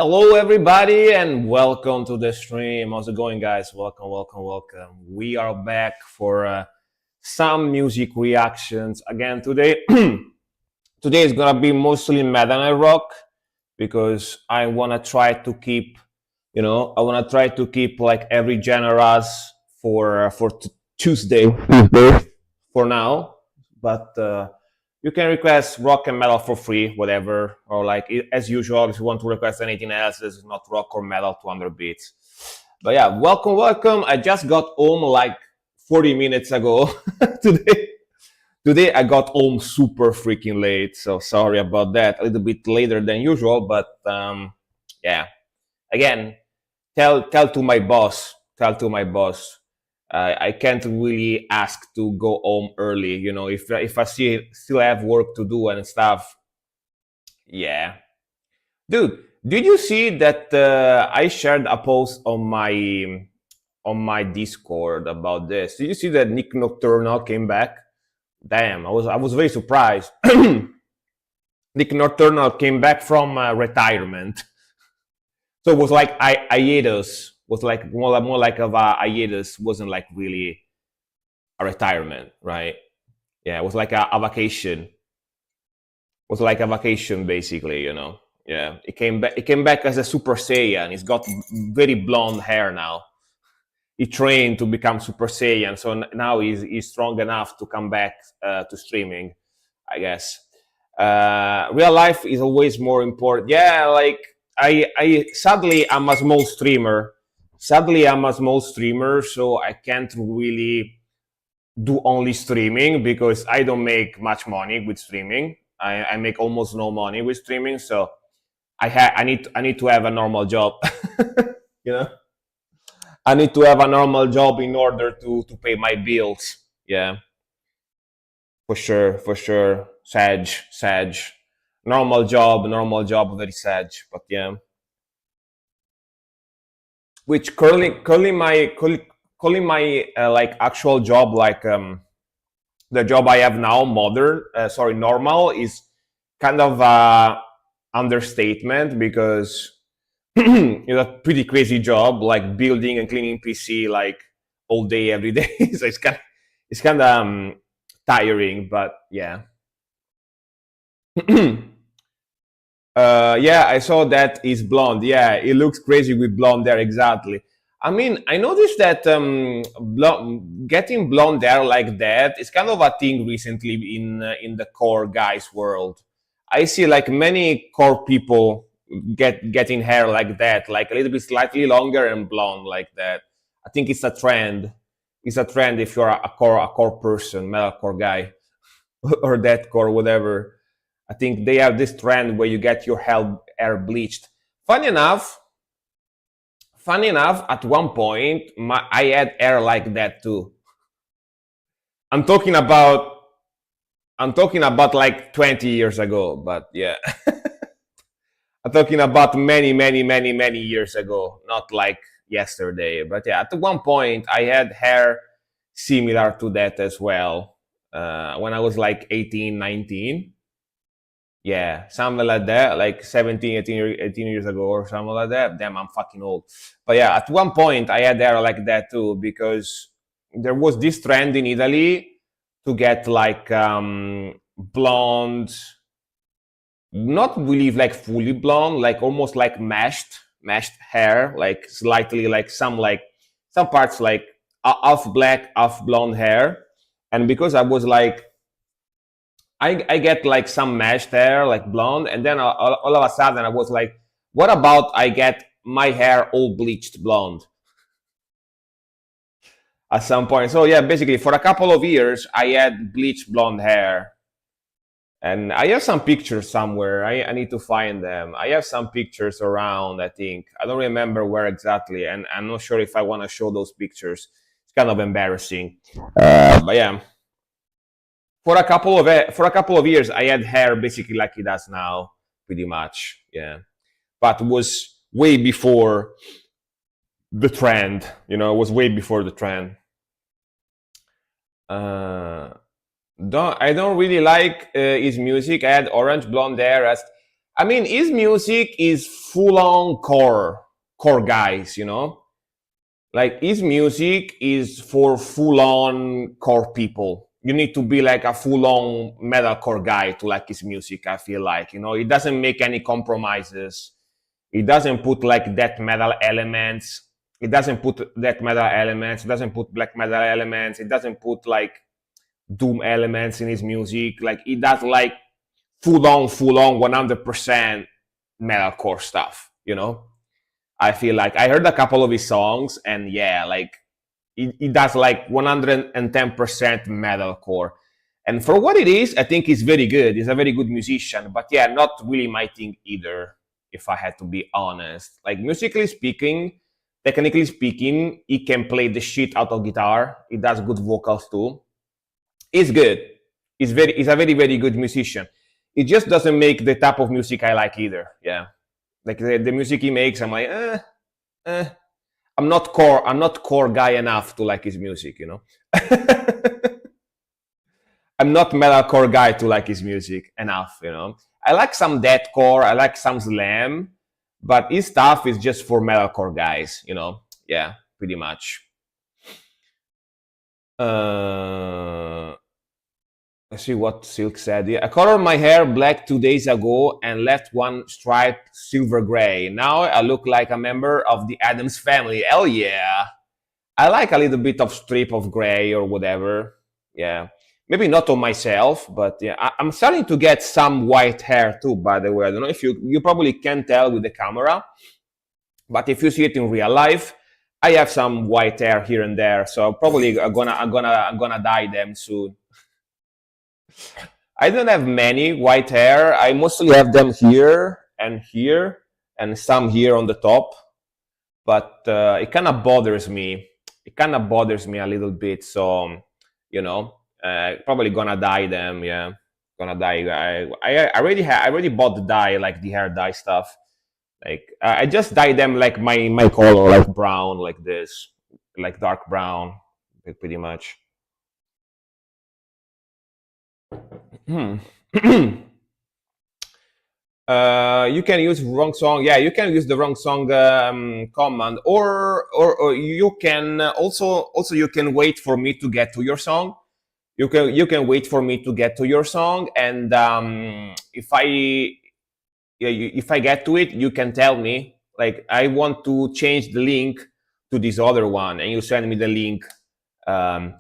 Hello, everybody, and welcome to the stream. How's it going, guys? Welcome, welcome, welcome. We are back for some music reactions again today. Today is gonna be mostly metal and rock because I wanna try to keep, I wanna try to keep like every genres for Tuesday for now. But you can request rock and metal for free, whatever, or like as usual, if you want to request anything else that's not rock or metal, 200 beats. But yeah, welcome, welcome. I just got home like 40 minutes ago today. Today I got home super freaking late, so sorry about that. A little bit later than usual, but yeah. Again, tell to my boss. Tell to my boss. I can't really ask to go home early. If I still have work to do and stuff. Yeah, dude. Did you see that I shared a post on my Discord about this? Did you see that Nick Nocturnal came back? Damn, I was very surprised. Nick Nocturnal came back from retirement, so it was like hiatus. Was like more like of a hiatus. Wasn't like really a retirement, right? Yeah, it was like a vacation. It was like a vacation, basically. Yeah, it came back. It came back as a Super Saiyan. He's got very blonde hair now. He trained to become Super Saiyan, so now he's strong enough to come back to streaming, I guess. Real life is always more important. Yeah, like I sadly I'm a small streamer. Sadly, I'm a small streamer, so I can't really do only streaming because I don't make much money with streaming. I make almost no money with streaming, so I need to have a normal job. you know, I need to have a normal job in order to pay my bills. Yeah, for sure, for sure. Sag. Normal job, very sad. But yeah, which currently my like actual job, like the job I have now, normal, is kind of understatement because it's a pretty crazy job, like building and cleaning PC like all day every day. So it's kind of tiring, but yeah. Yeah, I saw that he's blonde. Yeah, it looks crazy with blonde hair. Exactly. I mean, I noticed that getting blonde hair like that is kind of a thing recently in the core guys world. I see like many core people getting hair like that, like a little bit slightly longer and blonde like that. I think it's a trend. It's a trend if you're a core person, metalcore guy, or that core, whatever. I think they have this trend where you get your hair bleached. Funny enough, at one point, I had hair like that too. I'm talking about like 20 years ago, but yeah. I'm talking about many, many, many, many years ago, not like yesterday. But yeah, at one point, I had hair similar to that as well. When I was like 18, 19. Yeah, something like that, like 17, 18 years ago or something like that. Damn, I'm fucking old. But yeah, at one point I had hair like that too because there was this trend in Italy to get like blonde, not really like fully blonde, like almost like mashed hair, like slightly like some parts like half black, half blonde hair. And because I was like I get like some mashed hair, like blonde, and then all of a sudden I was like, what about I get my hair all bleached blonde at some point? So yeah, basically for a couple of years I had bleached blonde hair, and I have some pictures somewhere. I need to find them. I have some pictures around. I think I don't remember where exactly, and I'm not sure if I want to show those pictures. It's kind of embarrassing, but yeah. For a couple of years I had hair basically like it does now, pretty much. Yeah, but it was way before the trend. It was way before the trend. uh don't I don't really like his music. I had orange blonde hair as I mean, his music is full on core guys, you know? Like his music is for full on core people. You need to be like a full on metalcore guy to like his music, I feel like. You know, he doesn't make any compromises. He doesn't put like death metal elements. It doesn't put death metal elements. It doesn't put black metal elements. It doesn't put like doom elements in his music. Like he does like full on 100% metalcore stuff, you know? I feel like I heard a couple of his songs and yeah, like he does like 110% metalcore. And for what it is, I think he's very good. He's a very good musician, but yeah, not really my thing either, if I had to be honest. Like musically speaking, technically speaking, he can play the shit out of guitar. He does good vocals too. He's good. He's a very good musician. It just doesn't make the type of music I like either. Yeah, like the music he makes, I'm like, eh. I'm not core guy enough to like his music. You know, I'm not metalcore guy to like his music enough. You know, I like some deathcore, I like some slam, but his stuff is just for metalcore guys. You know, yeah, pretty much. Uh, Let's see what Silk said. Yeah, I colored my hair black 2 days ago and left one stripe silver gray. Now I look like a member of the Adams family. Hell yeah. I like a little bit of strip of gray or whatever. Yeah. Maybe not on myself, but yeah. I'm starting to get some white hair too, by the way. I don't know if you probably can't tell with the camera, but if you see it in real life, I have some white hair here and there. So probably I'm gonna dye them soon. I don't have many white hair. I mostly have them here and some here on the top. But it kind of bothers me. It kind of bothers me a little bit. So, you know, probably gonna dye them. Yeah, gonna dye. I already bought the dye, like the hair dye stuff. Like I just dye them like my color, like brown, like this, like dark brown, pretty much. Hmm. You can use wrong song. Yeah, you can use the wrong song command, or you can also you can wait for me to get to your song. You can wait for me to get to your song, and if I yeah, if I get to it, you can tell me like I want to change the link to this other one, and you send me the link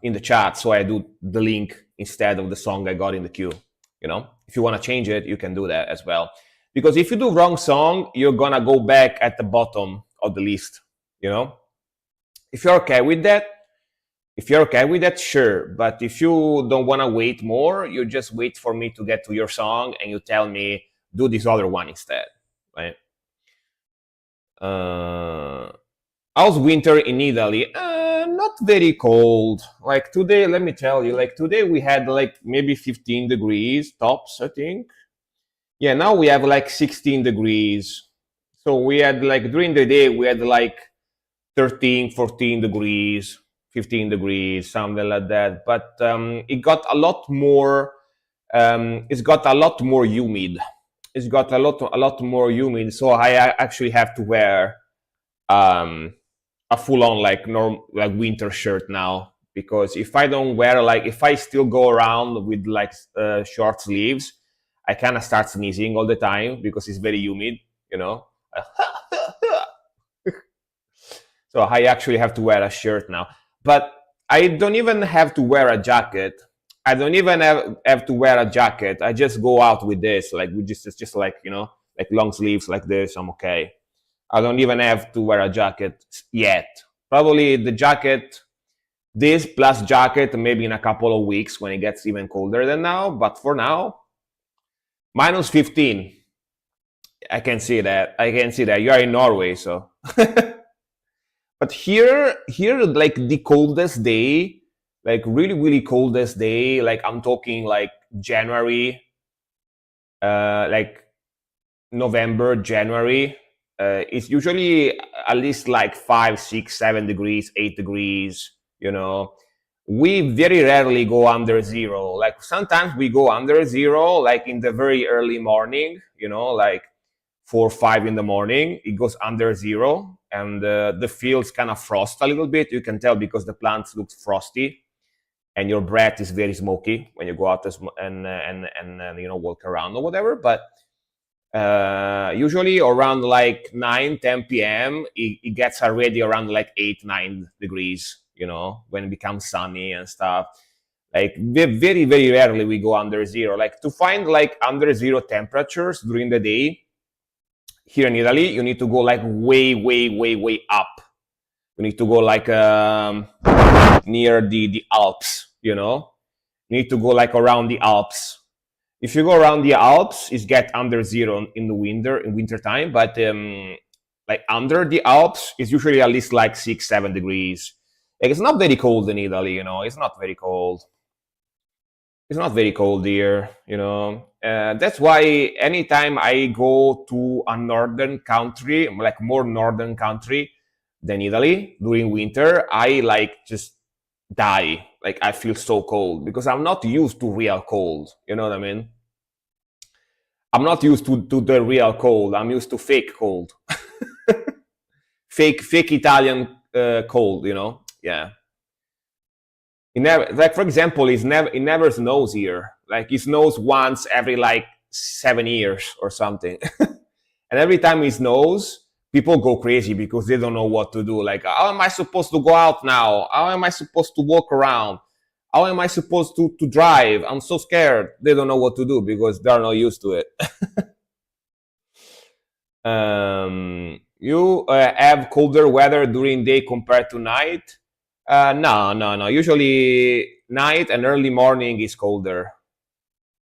in the chat, so I do the link instead of the song I got in the queue. You know, if you want to change it, you can do that as well. Because if you do wrong song, you're gonna go back at the bottom of the list. You know, if you're okay with that, sure. But if you don't want to wait more, you just wait for me to get to your song, and you tell me do this other one instead, right? Uh, how's winter in Italy? Not very cold. Like today, let me tell you, like today we had like maybe 15 degrees tops, I think. Yeah, now we have like 16 degrees. So we had like during the day, we had like 13, 14 degrees, 15 degrees, something like that. But it got a lot more, it's got a lot more humid. It's got a lot more humid. So I actually have to wear a full on like like winter shirt now, because if I don't wear like if I still go around with like short sleeves, I kind of start sneezing all the time because it's very humid, you know. So I actually have to wear a shirt now, but I don't even have to wear a jacket. I don't even have to wear a jacket. I just go out with this, like we just it's just like you know, like long sleeves like this. I'm okay. I don't even have to wear a jacket yet. Probably the jacket, this plus jacket, maybe in a couple of weeks when it gets even colder than now. But for now, minus 15. I can see that. I can see that. You are in Norway, so. But here, like the coldest day, like really coldest day, like I'm talking like January, like November, January. It's usually at least like 5, 6, 7 degrees, 8 degrees, you know, we very rarely go under zero. Like sometimes we go under zero, like in the very early morning, like 4 or 5 in the morning, it goes under zero, and the fields kind of frost a little bit. You can tell because the plants look frosty, and your breath is very smoky when you go out and walk around or whatever. But usually around like 9, 10 p.m. It gets already around like 8, 9 degrees, when it becomes sunny and stuff. Like very, very rarely we go under zero. Like to find like under zero temperatures during the day here in Italy, you need to go like way, way, way, way up. You need to go like near the Alps, You need to go like around the Alps. If you go around the Alps, it's get under zero in the winter time. But like under the Alps, it's usually at least like 6, 7 degrees. Like it's not very cold in Italy. It's not very cold. It's not very cold here. That's why anytime I go to a northern country, like more northern country than Italy during winter, I like just die. Like I feel so cold because I'm not used to real cold. You know what I mean? I'm not used to the real cold. I'm used to fake cold. fake Italian cold, Yeah. It never, like for example, it never snows here. Like it snows once every like 7 years or something. And every time it snows, people go crazy because they don't know what to do. Like, how am I supposed to go out now? How am I supposed to walk around? How am I supposed to drive? I'm so scared. They don't know what to do because they're not used to it. You have colder weather during day compared to night? No, no, no. Usually night and early morning is colder.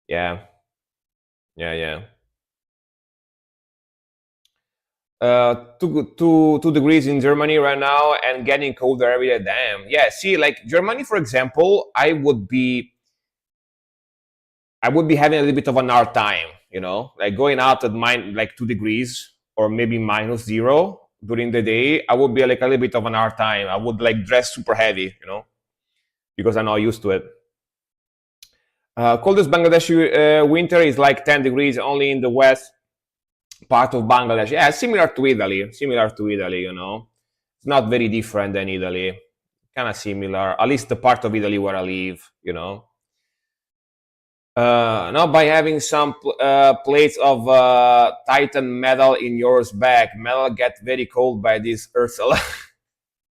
Yeah, yeah, yeah. 2 degrees in Germany right now and getting colder every day. Damn. Yeah. See, like Germany, for example, I would be having a little bit of an hard time. Like going out at like 2 degrees or maybe -0 during the day. I would be like a little bit of an hard time. I would like dress super heavy, because I'm not used to it. Coldest Bangladeshi winter is like 10 degrees only in the west part of Bangladesh. Yeah, similar to Italy. Similar to Italy, It's not very different than Italy. Kind of similar, at least the part of Italy where I live. Now by having some plates of Titan metal in yours bag. Metal get very cold by this Ursula.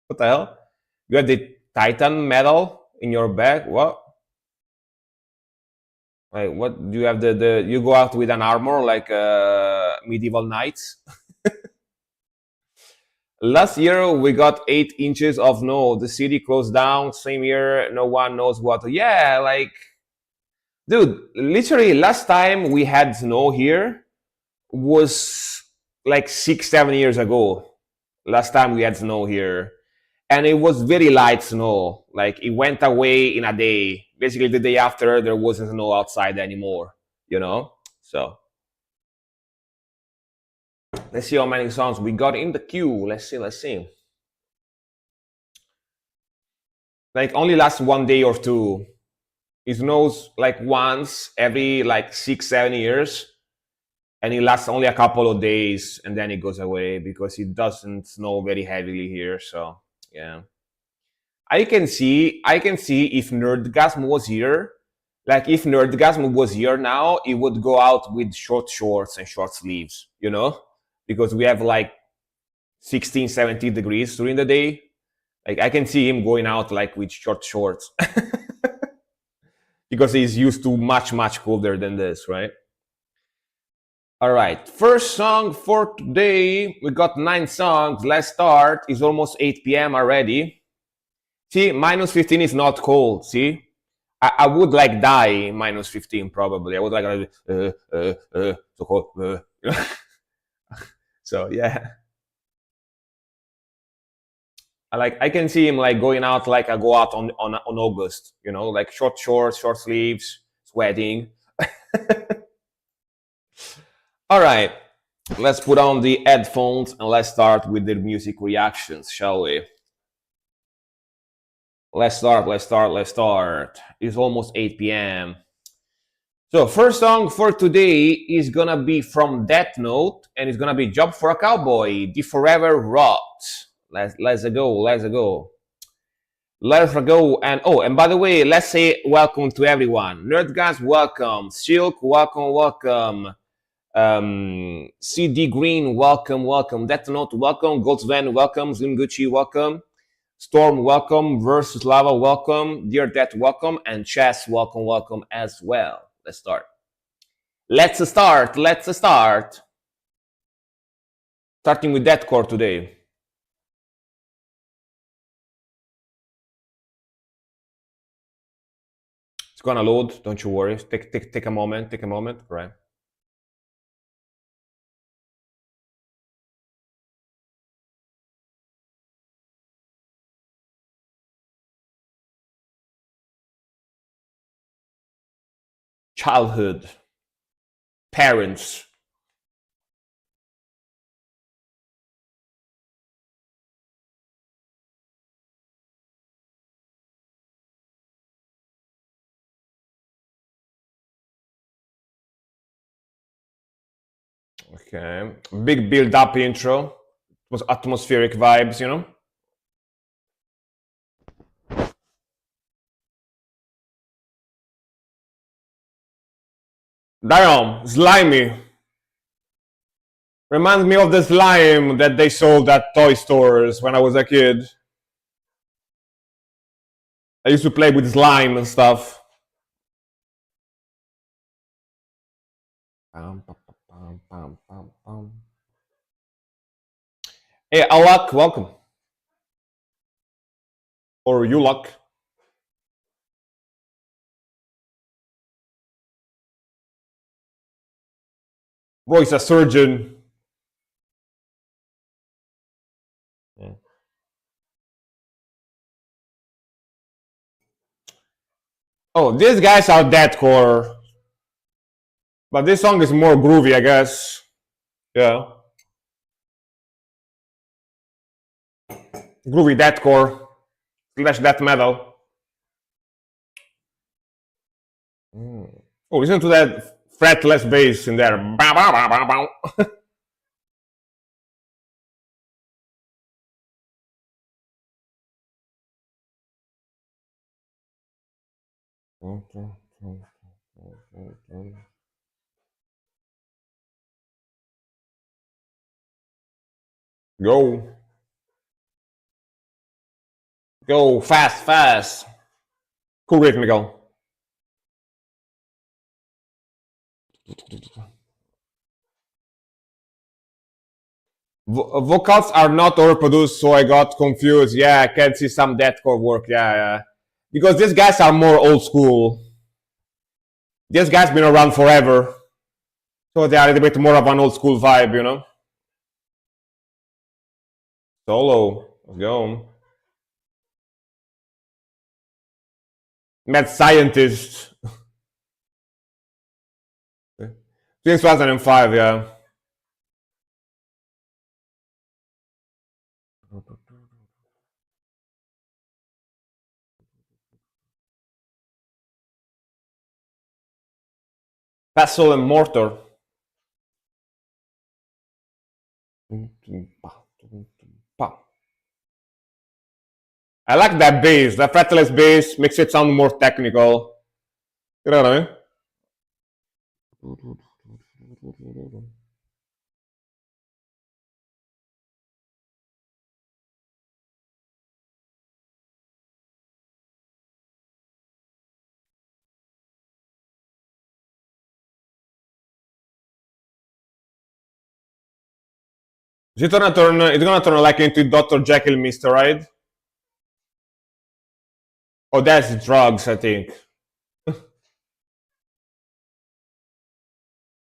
What the hell? You have the Titan metal in your bag? What? Like what? Do you have the you go out with an armor like medieval knights? Last year we got 8 inches of snow. The city closed down. Same year, no one knows what. Yeah, like, dude, literally last time we had snow here was like 6, 7 years ago. Last time we had snow here, and it was very light snow. Like it went away in a day. Basically, the day after there wasn't snow outside anymore. So let's see how many songs we got in the queue. Let's see. Like only last one day or two. It snows like once every like 6, 7 years, and it lasts only a couple of days, and then it goes away because it doesn't snow very heavily here. So yeah, I can see if Nerdgasm was here. Like if Nerdgasm was here now, it would go out with short shorts and short sleeves, because we have like 16, 17 degrees during the day. Like I can see him going out like with short shorts because he's used to much, much colder than this, right? All right, first song for today. We got 9 songs. Let's start. It's almost 8 p.m. already. See, -15 is not cold. See, I would like die -15 probably. I would like so cold. So yeah, I can see him like going out like I go out on August. Like short shorts, short sleeves, sweating. All right, let's put on the headphones and let's start with the music reactions, shall we? Let's start. It's almost 8 p.m. So, first song for today is gonna be from Death Note, and it's gonna be Job for a Cowboy, The Forever Rot. Let's go, let's go. Let's go. And oh, and by the way, let's say welcome to everyone. Nerdgas, welcome. Silk, welcome, welcome. CD Green, welcome, welcome. Death Note, welcome. Goldsvan, welcome. Zunguchi, welcome. Storm, welcome. Versus Lava, welcome. Dear Death, welcome. And Chess, welcome, welcome as well. Let's start. Let's start. Let's start. Starting with Deathcore today. It's gonna load. Don't you worry. Take a moment. Take a moment. Right. Childhood. Parents. Okay. Big build up intro. It was atmospheric vibes, you know? Damn, slimy. Reminds me of the slime that they sold at toy stores when I was a kid. I used to play with slime and stuff. Hey, Alak, welcome. Or Yulak. Roy's a surgeon. Yeah. Oh, these guys are deathcore. But this song is more groovy, I guess. Yeah. Groovy deathcore slash death metal. Oh, listen to that fretless bass in there. Bow, bow, bow, bow, bow. Go. Go fast, fast. Cool rhythmical. Vocals are not overproduced, so I got confused. Yeah, I can see some deathcore work. Yeah, yeah. Because these guys are more old school. These guys been around forever, so they are a little bit more of an old school vibe, you know. Solo, let's go. Mad scientist. Since 2005, yeah. Pestle and mortar. I like that bass. That fretless bass makes it sound more technical. You know what I mean? Is it gonna turn? It's gonna turn like into Dr. Jekyll, Mister Hyde. Oh, that's drugs, I think.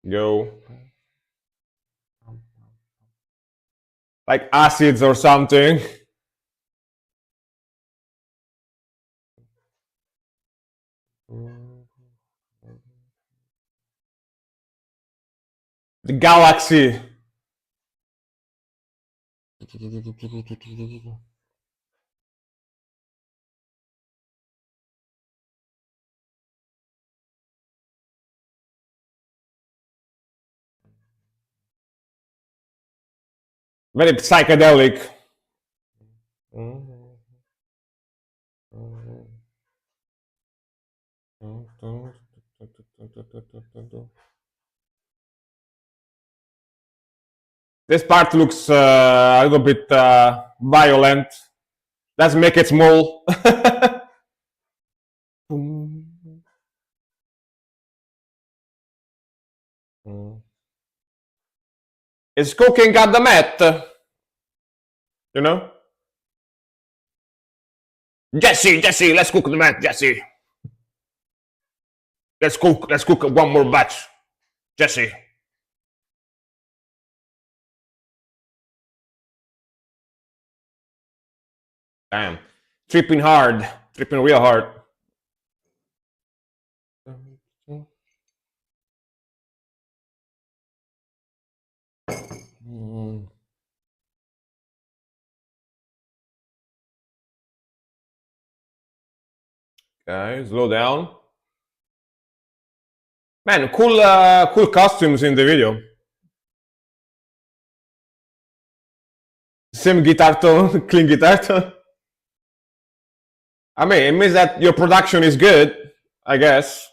Go. Like acids or something. The galaxy. Very psychedelic. This part looks a little bit violent. Let's make it small. It's cooking at the mat, you know? Jesse, let's cook the mat, Jesse. Let's cook one more batch, Jesse. Damn, tripping hard, tripping real hard. Okay, slow down. Man, cool costumes in the video. Same guitar tone, clean guitar tone. I mean, it means that your production is good, I guess.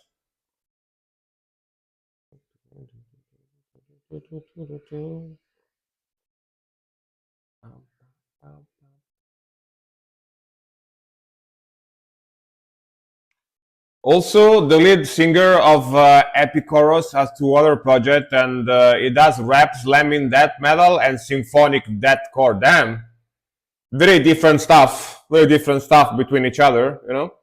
Also, the lead singer of Epicoros has two other projects, and it does rap, slamming death metal, and symphonic deathcore. Damn, very different stuff. Very different stuff between each other, you know.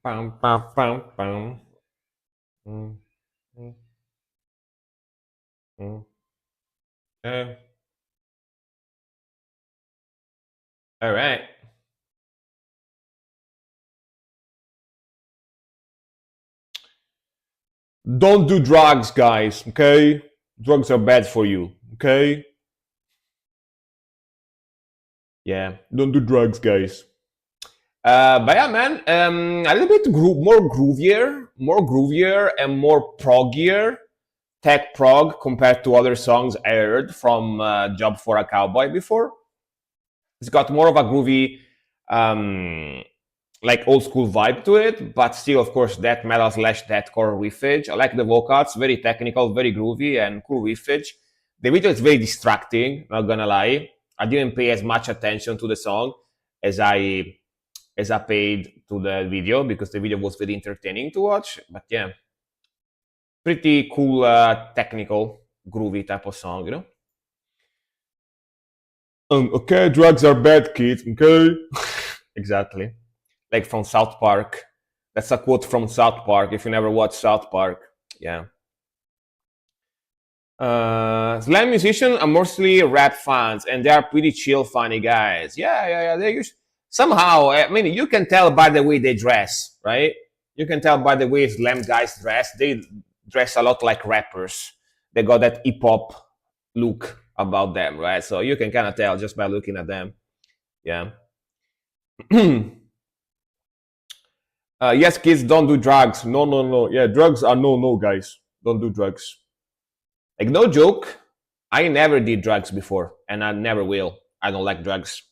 Pam, pam, pam, pam. Mm, mm, mm. Uh, all right. Don't do drugs, guys. Okay, drugs are bad for you. Okay. Yeah, don't do drugs, guys. But yeah, man, a little bit more groovier, and more proggier, tech prog compared to other songs I heard from Job for a Cowboy before. It's got more of a groovy, um, like old school vibe to it, but still, of course, death metal slash deathcore riffage. I like the vocals, very technical, very groovy, and cool riffage. The video is very distracting, not gonna lie. I didn't pay as much attention to the song as I paid to the video because the video was very entertaining to watch. But yeah, pretty cool, technical, groovy type of song, you know. Okay, drugs are bad, kids. Okay, exactly. Like from South Park. That's a quote from South Park. If you never watched South Park, yeah. Slam musicians are mostly rap fans, and they are pretty chill, funny guys. Yeah. They use somehow. I mean, you can tell by the way they dress, right? You can tell by the way slam guys dress. They dress a lot like rappers. They got that hip hop look about them, right? So you can kind of tell just by looking at them. Yeah. Yes, kids, don't do drugs. No. Yeah, drugs are no, guys. Don't do drugs. Like, no joke, I never did drugs before, and I never will. I don't like drugs.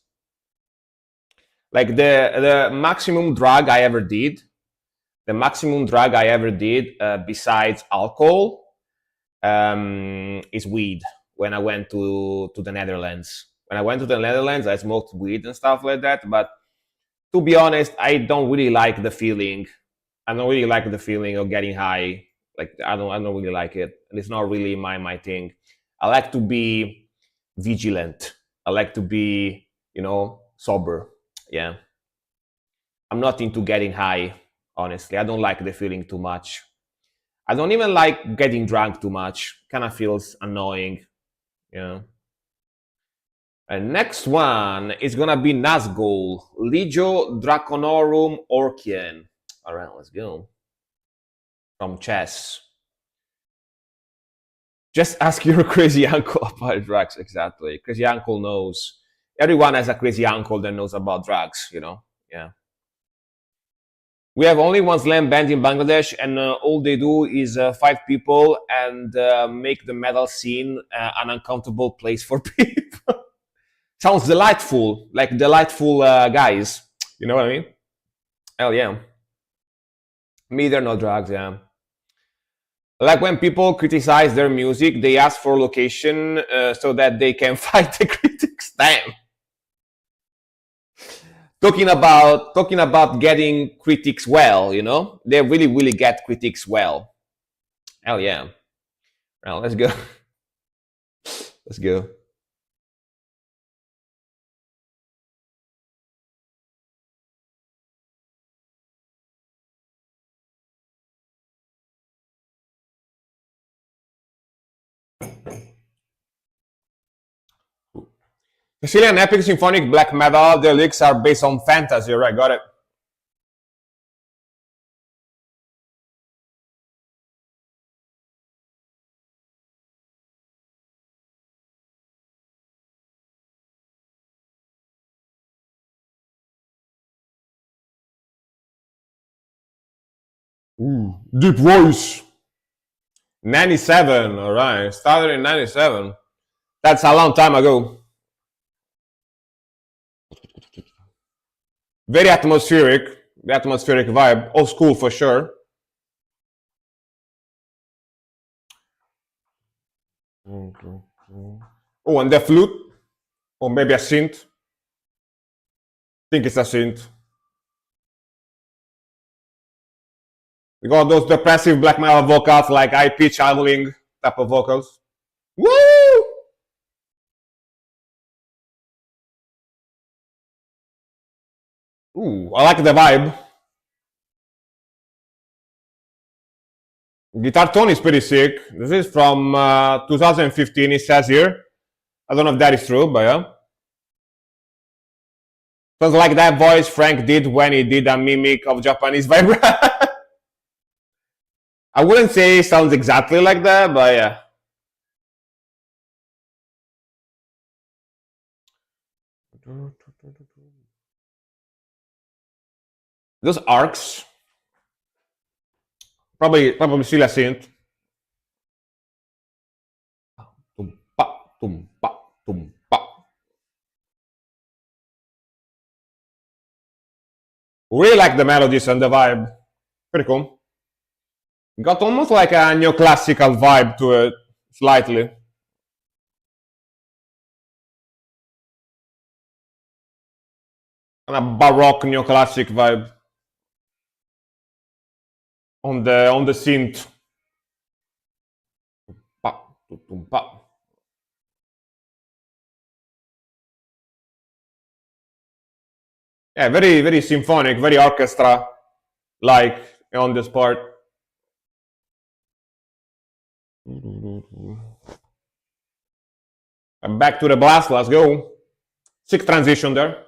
Like the maximum drug I ever did, besides alcohol, is weed. When I went to the Netherlands, I smoked weed and stuff like that. But to be honest, I don't really like the feeling. I don't really like the feeling of getting high. Like I don't really like it, and it's not really my thing. I like to be vigilant. I like to be, sober. Yeah, I'm not into getting high. Honestly, I don't like the feeling too much. I don't even like getting drunk too much. Kind of feels annoying. Yeah. And next one is gonna be Nazgul, Legio Draconorum Orcian. All right, let's go. From chess. Just ask your crazy uncle about drugs. Exactly. Crazy uncle knows. Everyone has a crazy uncle that knows about drugs, Yeah. We have only one slam band in Bangladesh, and all they do is 5 people and make the metal scene an uncomfortable place for people. Sounds delightful, like delightful guys. You know what I mean? Hell yeah. Me, they're no drugs, yeah. Like when people criticize their music, they ask for location so that they can fight the critics. Damn. Talking about getting critics well, they really get critics well. Hell yeah. Well, let's go. Let's go. Sicilian epic symphonic black metal. The lyrics are based on fantasy. Right, got it. Ooh, deep voice. 97. All right, started in 97. That's a long time ago. Very atmospheric. The atmospheric vibe. Old school for sure. Oh, and the flute. Or maybe a synth. I think it's a synth. We got those depressive black metal vocals, like high pitch howling type of vocals. Woo! Ooh, I like the vibe. Guitar tone is pretty sick. This is from 2015, it says here. I don't know if that is true, but yeah. Sounds like that voice Frank did when he did a mimic of Japanese vibe. I wouldn't say it sounds exactly like that, but yeah. Those arcs, probably still a synth. Tum-pa, tum-pa, tum-pa. Really like the melodies and the vibe. Pretty cool. Got almost like a neoclassical vibe to it, slightly. And a baroque neoclassic vibe on the synth. Pa, tum-pa. Yeah, very symphonic, very orchestra like on this part. And back to the blast, let's go. Sick transition there.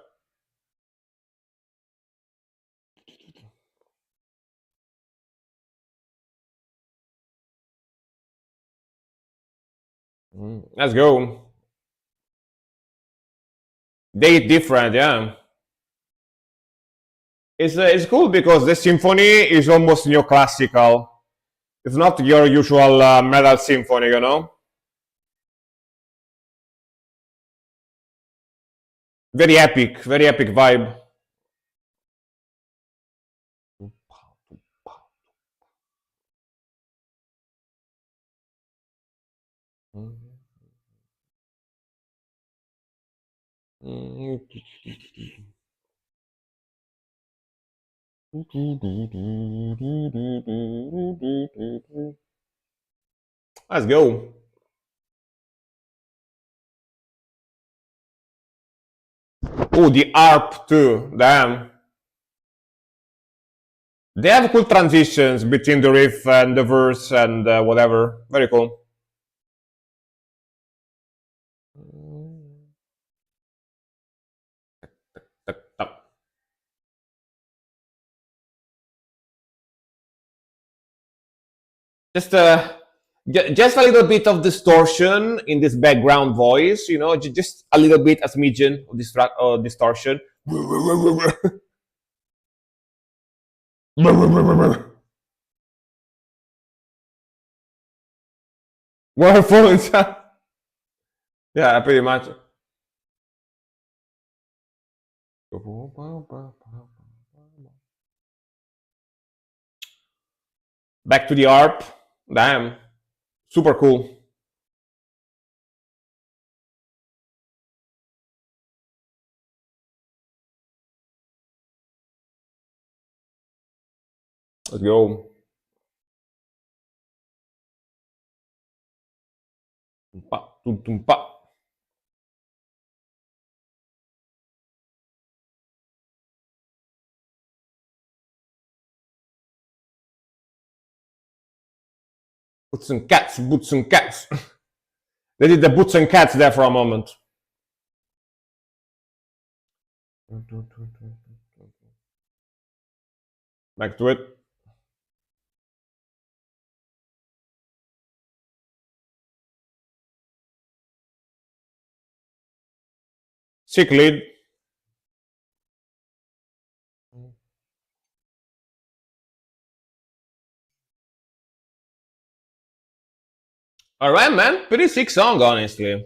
Let's go. They different, yeah. It's cool because the symphony is almost neoclassical. It's not your usual metal symphony, Very epic vibe. Let's go. Oh, the harp too. Damn. They have cool transitions between the riff and the verse and whatever. Very cool. Just just a little bit of distortion in this background voice, just a little bit, a smidgen of distortion. Waterfalls. Yeah, pretty much. Back to the ARP. Damn. Super cool. Let's go. Tumpa, tumpa. Boots and cats, boots and cats. They did the boots and cats there for a moment. Back to it. Sick lead. All right, man. Pretty sick song, honestly.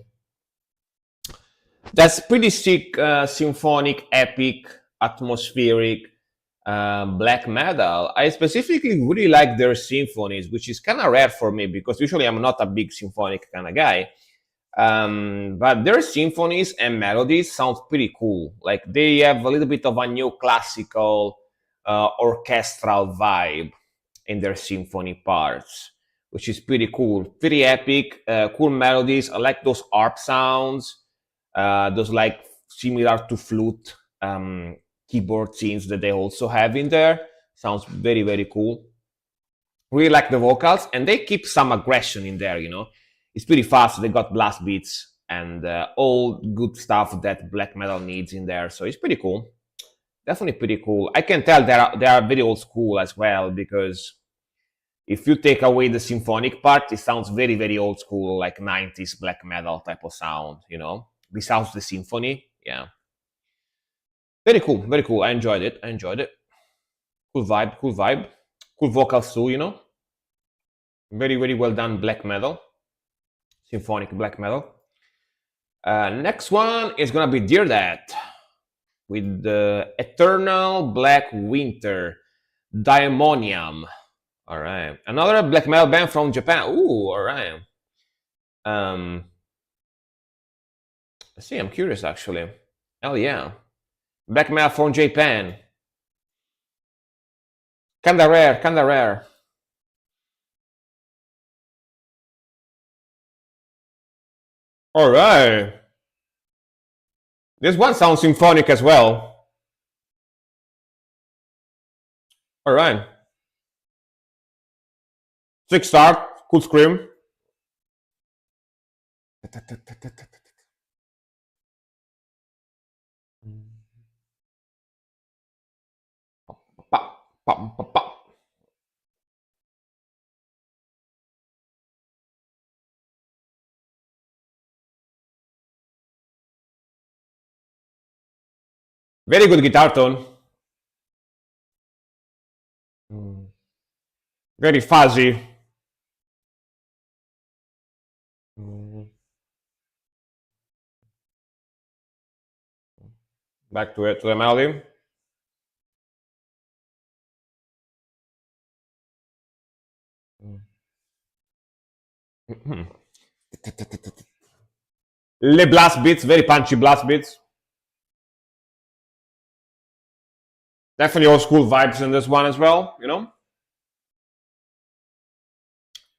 That's pretty sick, symphonic, epic, atmospheric black metal. I specifically really like their symphonies, which is kind of rare for me because usually I'm not a big symphonic kind of guy. But their symphonies and melodies sound pretty cool. Like they have a little bit of a neoclassical orchestral vibe in their symphony parts, which is pretty cool. Pretty epic, cool melodies. I like those harp sounds, those like similar to flute keyboard scenes that they also have in there. Sounds very, very cool. Really like the vocals, and they keep some aggression in there, you know. It's pretty fast. They got blast beats and all good stuff that black metal needs in there. So it's pretty cool. Definitely pretty cool. I can tell they are very old school as well because if you take away the symphonic part, it sounds very, very old school, like 90s black metal type of sound, you know? Besides the symphony, yeah. Very cool, very cool. I enjoyed it. I enjoyed it. Cool vibe, cool vibe. Cool vocals too, you know? Very, very well done black metal. Symphonic black metal. Next one is gonna be Dear Dad with the Eternal Black Winter, Daemonium. All right, another black metal band from Japan. Ooh, all right. Let's see. I'm curious actually. Hell yeah, black metal from Japan. Kinda rare, kinda rare. All right. This one sounds symphonic as well. All right. Six start, cool scream. Pop, pop, pop, pop. Very good guitar tone. Very fuzzy. Back to it, to the melody. Le blast beats, very punchy blast beats. Definitely old school vibes in this one as well, you know?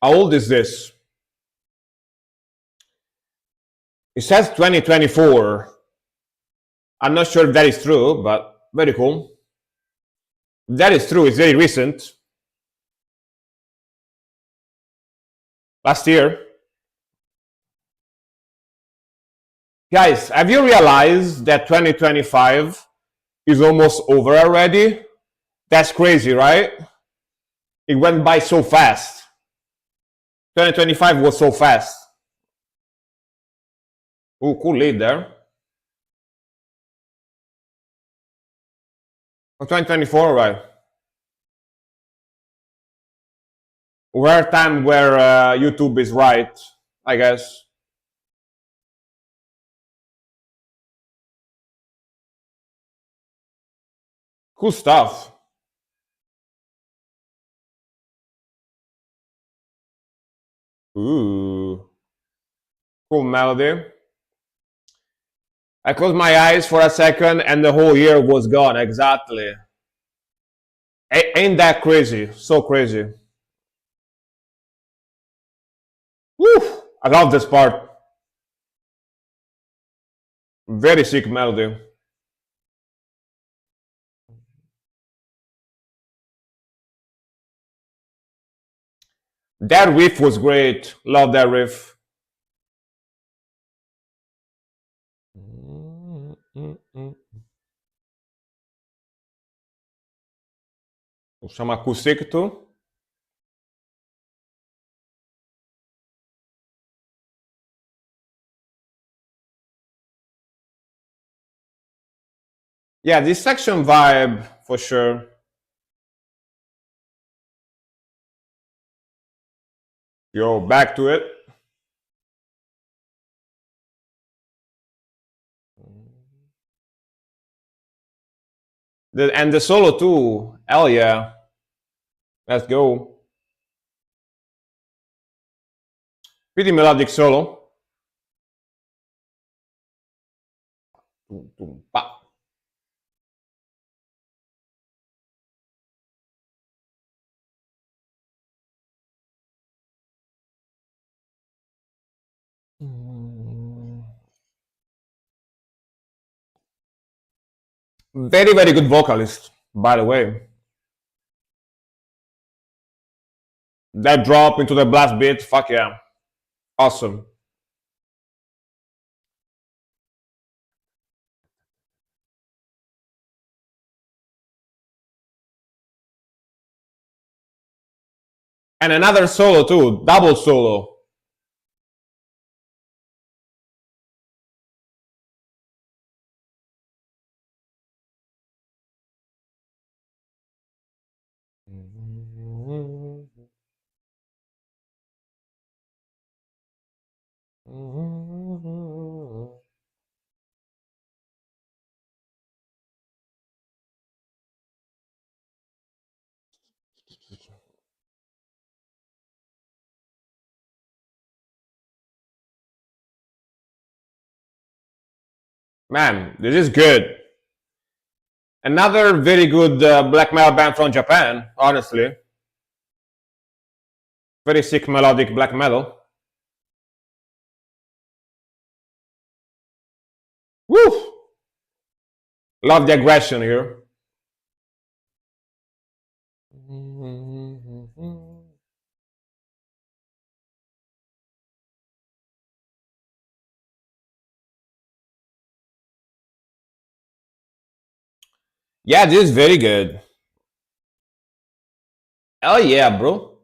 How old is this? It says 2024. I'm not sure if that is true, but very cool. That is true, it's very recent. Last year. Guys, have you realized that 2025 is almost over already? That's crazy, right? It went by so fast. 2025 was so fast. Oh, cool lead there. Oh, 2024, right? rare time where YouTube is right, I guess. Cool stuff. Ooh, cool melody. I closed my eyes for a second and the whole year was gone. Exactly. Ain't that crazy? So crazy. Woo! I love this part. Very sick melody. That riff was great. Love that riff. Some acoustic too. Yeah, this section vibe for sure. Yo, back to it. And the solo too. Hell yeah. Let's go. Pretty melodic solo. Tum, tum, pa. Very, very good vocalist, by the way. That drop into the blast beat, fuck yeah. Awesome. And another solo too, double solo. Man, this is good. Another very good black metal band from Japan, honestly. Very sick melodic black metal. Woo! Love the aggression here. Yeah, this is very good. Oh yeah, bro.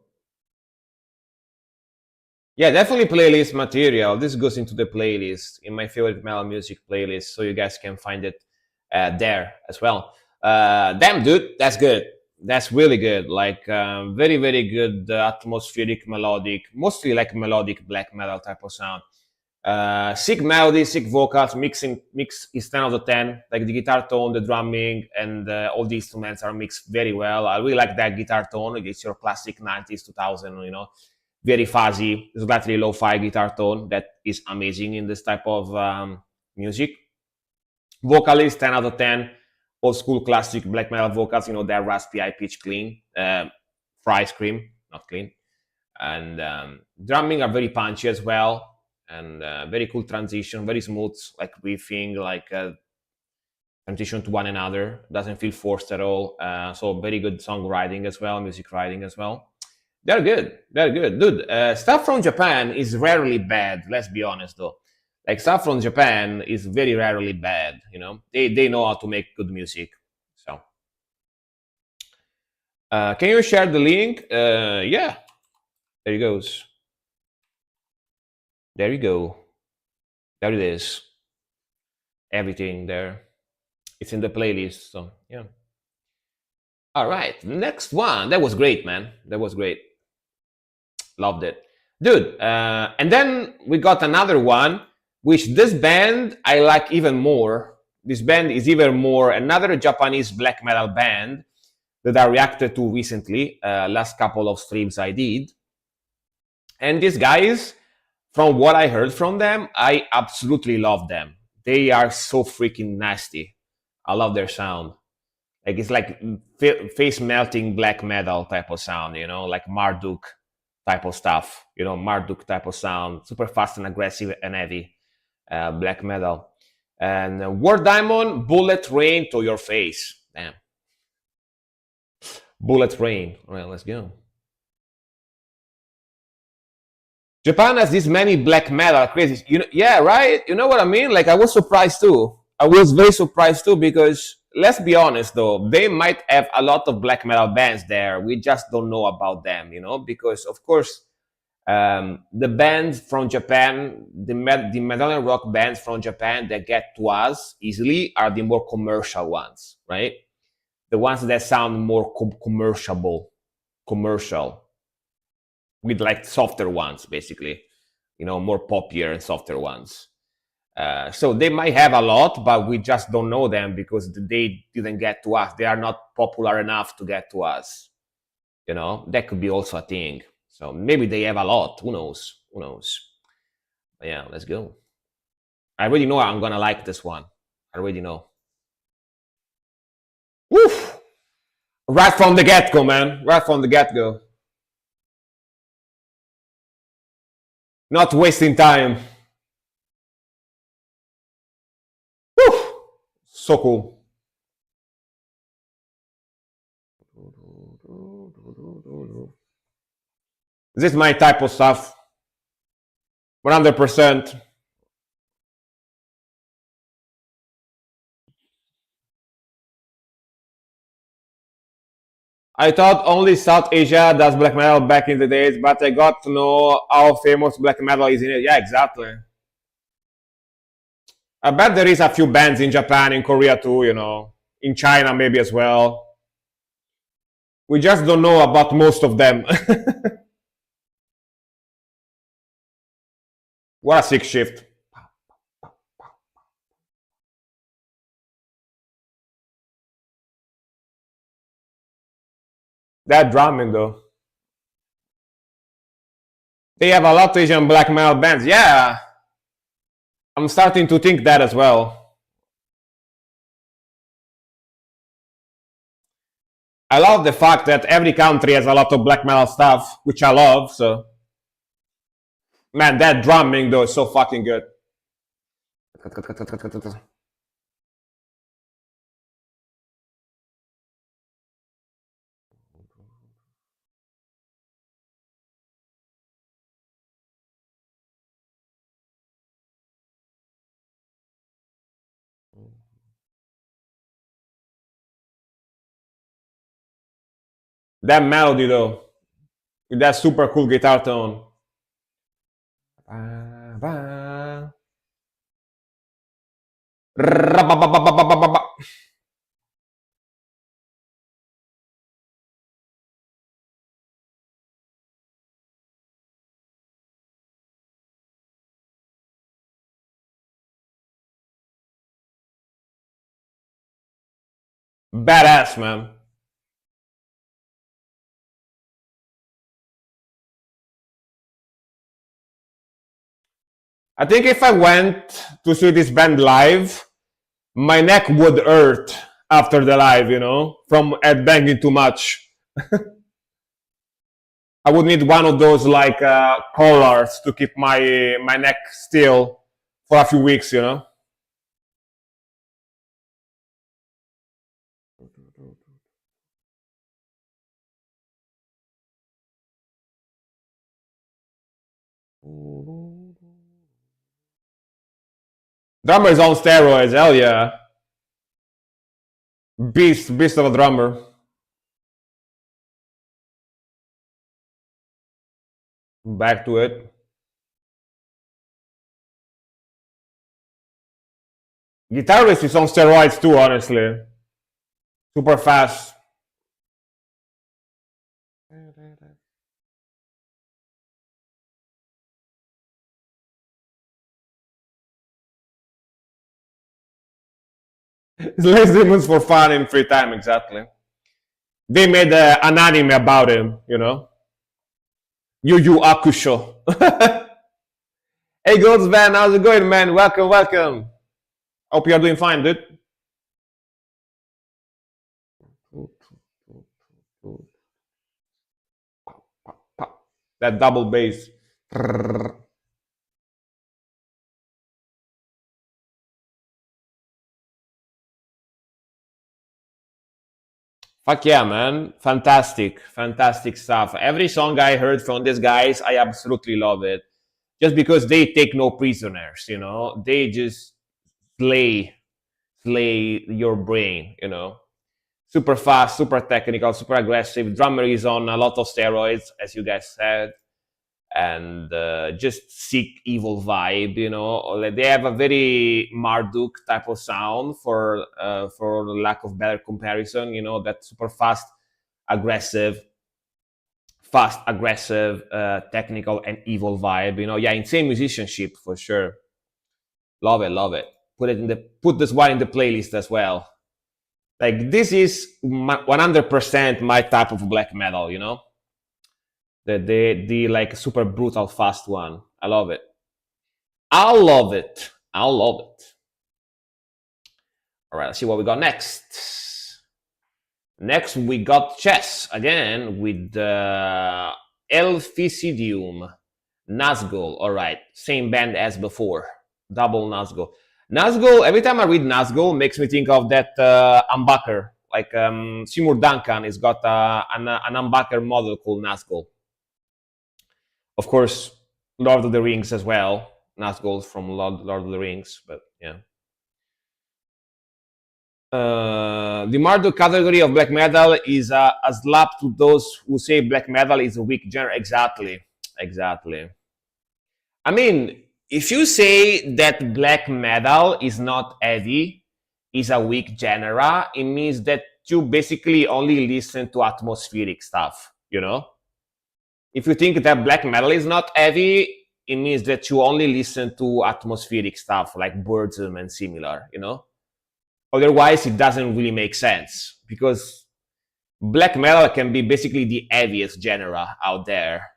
Yeah, definitely playlist material. This goes into the playlist in my favorite metal music playlist, so you guys can find it there as well. Damn, dude, that's good. That's really good. Like very, very good atmospheric melodic, mostly like melodic black metal type of sound. Sick melody, sick vocals, mix is 10 out of 10. Like the guitar tone, the drumming, and all the instruments are mixed very well. I really like that guitar tone. It's your classic 90s, 2000, very fuzzy, slightly lo-fi guitar tone that is amazing in this type of music. Vocalist 10 out of 10, old school classic black metal vocals. That raspy, high pitch, clean, fry scream, not clean, and drumming are very punchy as well, and very cool transition, very smooth, like riffing, like transition to one another, doesn't feel forced at all. So very good songwriting as well, music writing as well. They're good. They're good, dude. Stuff from Japan is rarely bad. Let's be honest, though. Like stuff from Japan is very rarely bad. They know how to make good music. So, can you share the link? Yeah, there it goes. There you go. There it is. Everything there. It's in the playlist. So yeah. All right. Next one. That was great, man. That was great. Loved it, dude. And then we got another one, which this band I like even more. This band is even more another Japanese black metal band that I reacted to recently. Last couple of streams I did, and these guys, from what I heard from them, I absolutely love them. They are so freaking nasty. I love their sound. Like it's like face melting black metal type of sound, like Marduk type of stuff, Marduk type of sound, super fast and aggressive and heavy, black metal. And War Diamond, Bullet Rain to Your Face. Damn. Bullet Rain. All right, let's go. Japan has this many black metal crazy. Yeah, right. You know what I mean? Like I was surprised too. I was very surprised too because let's be honest though, they might have a lot of black metal bands there. We just don't know about them, because of course the bands from Japan, the metal and rock bands from Japan that get to us easily are the more commercial ones, right? The ones that sound more commercial, with like softer ones, basically, more poppier and softer ones. So they might have a lot, but we just don't know them because they didn't get to us. They are not popular enough to get to us. That could be also a thing. So maybe they have a lot. Who knows? Who knows? But yeah, let's go. I already know I'm gonna like this one. I already know. Woof! Right from the get-go, man. Right from the get-go. Not wasting time. Woof! So cool. This is my type of stuff. 100%. I thought only South Asia does black metal back in the days, but I got to know how famous black metal is in it. Yeah, exactly. I bet there is a few bands in Japan, in Korea too, in China maybe as well. We just don't know about most of them. What a sick shift. That drumming though. They have a lot of Asian black metal bands. Yeah. I'm starting to think that as well. I love the fact that every country has a lot of black metal stuff, which I love, so. Man, that drumming though is so fucking good. That melody though, with that super cool guitar tone. Badass, man. I think if I went to see this band live, my neck would hurt after the live, from headbanging too much. I would need one of those like collars to keep my neck still for a few weeks. Drummer is on steroids, hell yeah. Beast of a drummer. Back to it. Guitarist is on steroids too, honestly. Super fast. Slays demons for fun in free time, exactly. They made an anime about him, you know? Yu Yu Hakusho. Hey, Golds man, how's it going, man? Welcome, welcome. Hope you're doing fine, dude. That double bass. Fuck yeah, man. Fantastic. Fantastic stuff. Every song I heard from these guys, I absolutely love it. Just because they take no prisoners, you know? They just slay, slay your brain, you know? Super fast, super technical, super aggressive. Drummer is on a lot of steroids, as you guys said, and just sick, evil vibe. You know, like they have a very Marduk type of sound, for lack of better comparison. You know, that super fast, aggressive, technical, and evil vibe. You know, yeah, insane musicianship for sure. Love it, love it. Put this one in the playlist as well. Like this is 100% my type of black metal, you know, the like super brutal fast one. I love it. I love it. I love it. All right, let's see what we got next. Next we got Chess again with Elphisidium Nazgul. All right, same band as before, double Nazgul. Nazgul, every time I read Nazgul, makes me think of that humbucker. Like Seymour Duncan has got an humbucker model called Nazgul. Of course, Lord of the Rings as well. Nazgul from Lord of the Rings, but yeah. The Marduk category of black metal is a slap to those who say black metal is a weak genre. Exactly, exactly. I mean, if you say that black metal is not heavy, is a weak genre, it means that you basically only listen to atmospheric stuff, you know? If you think that black metal is not heavy, it means that you only listen to atmospheric stuff like Burzum and similar, you know? Otherwise, it doesn't really make sense because black metal can be basically the heaviest genre out there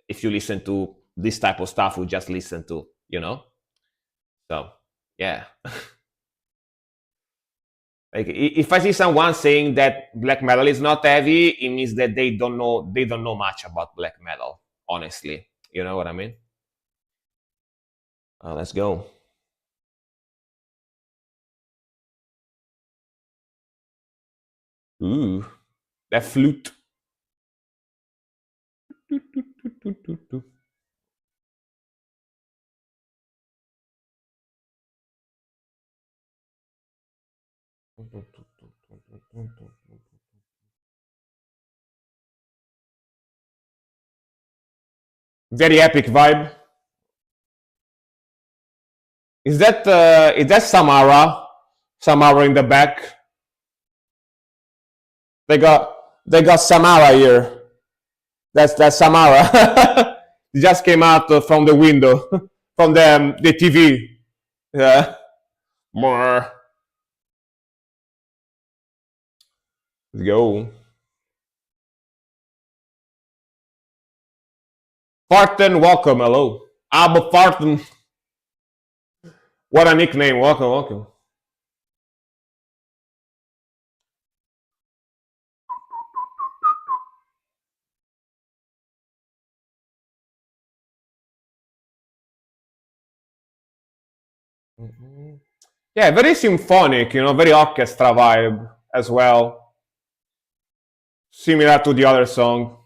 if you listen to this type of stuff we just listen to, you know? So, yeah. Like if I see someone saying that black metal is not heavy, it means that they don't know much about black metal, honestly. You know what I mean? Let's go. Ooh, that flute. Very epic vibe. Is that Samara? Samara in the back. They got they got Samara here. That's Samara. He just came out from the window from the TV. Yeah. More. Let's go. Farton, welcome. Hello. Abba Farton. What a nickname. Welcome, welcome. Yeah, very symphonic, you know, very orchestra vibe as well. Similar to the other song.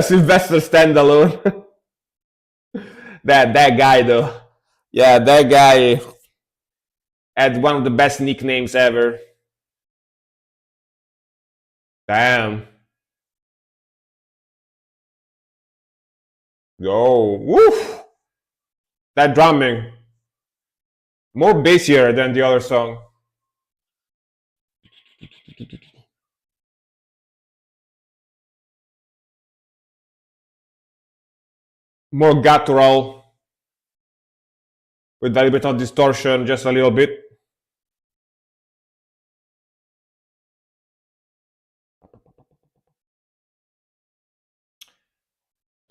Sylvester Standalone. That guy though. Yeah, that guy had one of the best nicknames ever. Damn. Yo, woof. That drumming. More bassier than the other song. more guttural with a little bit of distortion, just a little bit.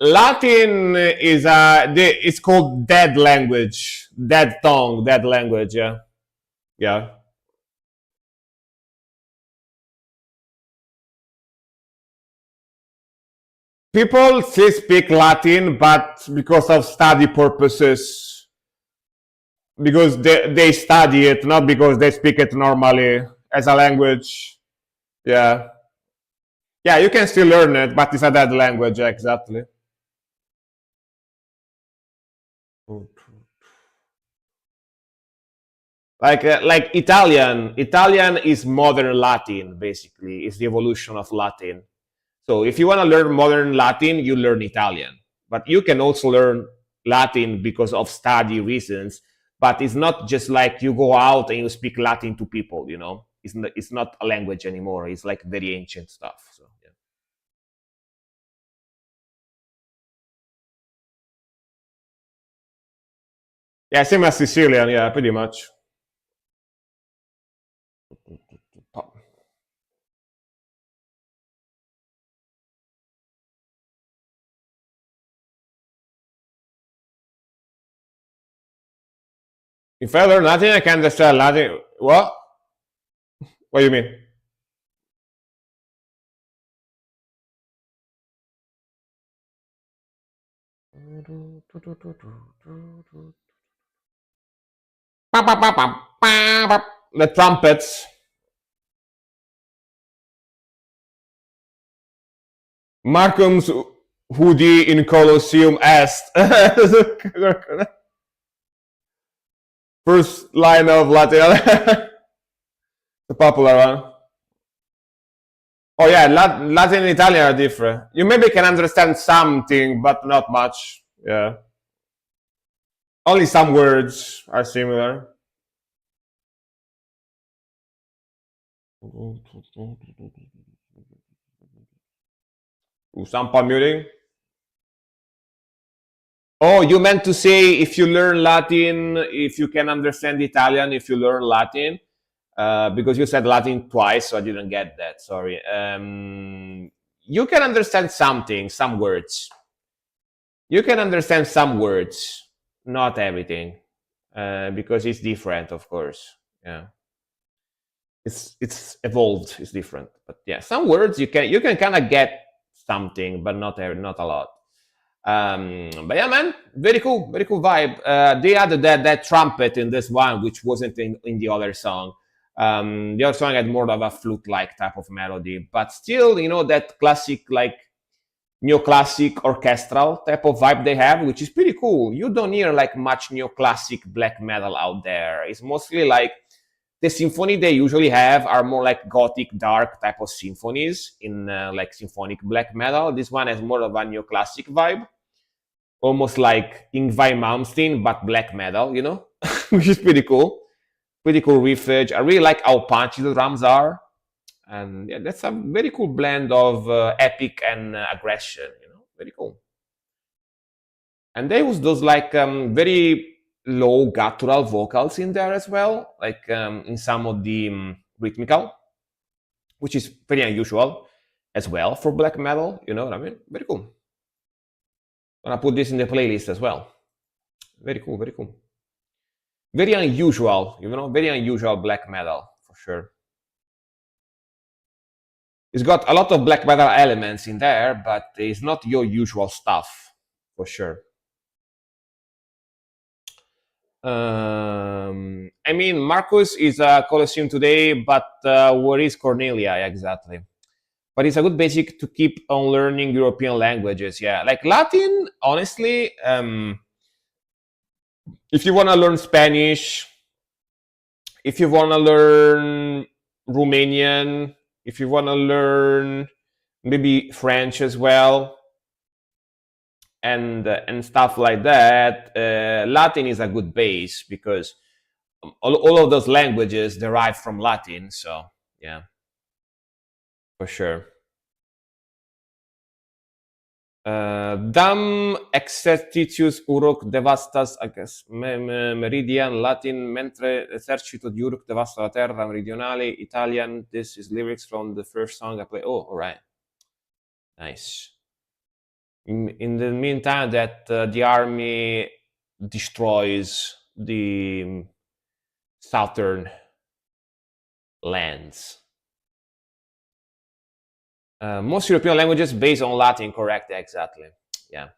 Latin is it's called dead language, dead tongue, dead language. Yeah, yeah. People still speak Latin, but because of study purposes, because they study it, not because they speak it normally as a language. Yeah, yeah. You can still learn it, but it's a dead language. Exactly. Like Italian is modern Latin. Basically, it's the evolution of Latin. So if you want to learn modern Latin, you learn Italian. But you can also learn Latin because of study reasons. But it's not just like you go out and you speak Latin to people. It's not a language anymore. It's like very ancient stuff. So yeah, yeah, same as Sicilian. Yeah, pretty much. If I learn Latin, I can understand Latin. What? What do you mean? The trumpets. Markhams hoodie in Colosseum Est. First line of Latin. The popular one. Oh yeah, Latin and Italian are different. You maybe can understand something, but not much. Yeah. Only some words are similar. Some palm muting. Oh, you meant to say if you learn Latin, if you can understand Italian, if you learn Latin, because you said Latin twice, so I didn't get that. Sorry. You can understand something, some words. You can understand some words, not everything, because it's different, of course. Yeah, it's evolved. It's different, but yeah, some words you can kind of get something, but not a lot. But yeah, man, very cool vibe. They added that trumpet in this one, which wasn't in the other song. The other song had more of a flute-like type of melody, but still, that classic like neoclassic orchestral type of vibe they have, which is pretty cool. You don't hear like much neoclassic black metal out there. It's mostly like the symphony they usually have are more like gothic dark type of symphonies in like symphonic black metal. This one has more of a neoclassic vibe, almost like Ingvar Malmsteen but black metal, which is pretty cool. Pretty cool riffage. I really like how punchy the drums are, and yeah, that's a very cool blend of epic and aggression. Very cool. And there was those like very low guttural vocals in there as well, like in some of the rhythmical, which is pretty unusual as well for black metal. You know what I mean? Very cool. Gonna put this in the playlist as well. Very cool, very cool. Very unusual, very unusual black metal for sure. It's got a lot of black metal elements in there, but it's not your usual stuff for sure. I mean, Marcus is a Colosseum today, but where is Cornelia exactly? But it's a good basic to keep on learning European languages. Yeah, like Latin, honestly, if you want to learn Spanish, if you want to learn Romanian, if you want to learn maybe French as well, and stuff like that, Latin is a good base because all of those languages derive from Latin. So yeah, for sure. Dam exercitius Uruk devastas, I guess, Meridian, Latin, mentre esercito di Uruk devasta la terra meridionale, Italian. This is lyrics from the first song I play. Oh, all right. Nice. In the meantime, that the army destroys the southern lands. Most European languages based on Latin, correct? Exactly. Yeah.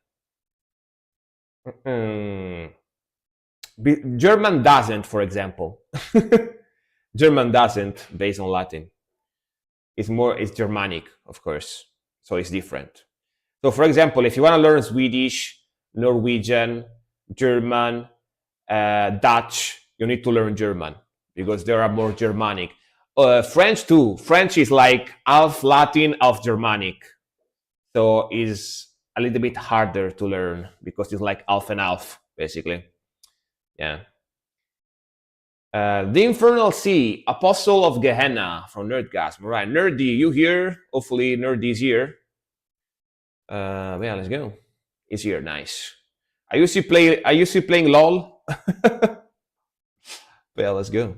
Mm. German doesn't, for example. German doesn't based on Latin. It's Germanic, of course. So it's different. So, for example, if you want to learn Swedish, Norwegian, German, Dutch, you need to learn German because they are more Germanic. French too. French is like half Latin, half Germanic. So it's a little bit harder to learn because it's like half and half, basically. Yeah. The Infernal Sea, Apostle of Gehenna from Nerdgasm. Right, Nerdy, you here? Hopefully, Nerdy's here. Yeah, let's go. He's here, nice. Are you still playing LOL? Well, let's go.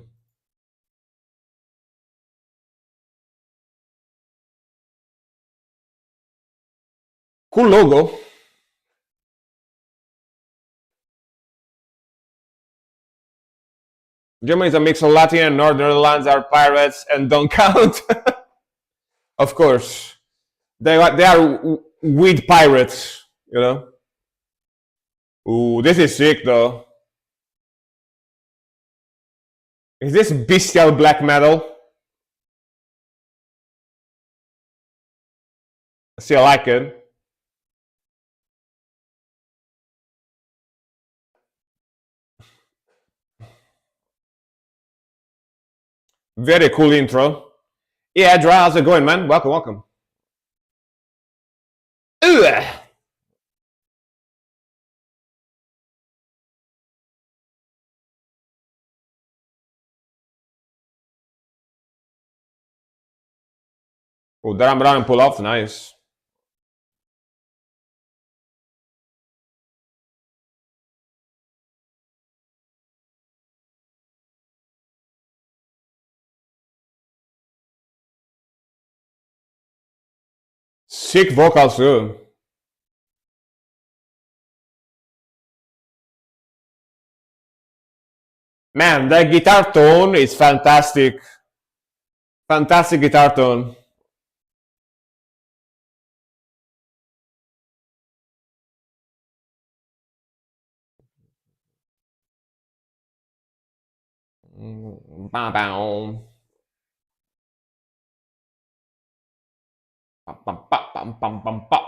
Cool logo. Germany is a mix of Latin and Northern lands are pirates and don't count. Of course, they are weed pirates. You know. Ooh, this is sick though. Is this bestial black metal? See, I like it. Very cool intro. Yeah, Dry, how's it going, man? Welcome, welcome. Ugh. Oh, Daram Ram and pull off, nice. Sick vocals too. Man, that guitar tone is fantastic. Fantastic guitar tone. Bow, bow. Bum, bum, bum, bum, bum, bum.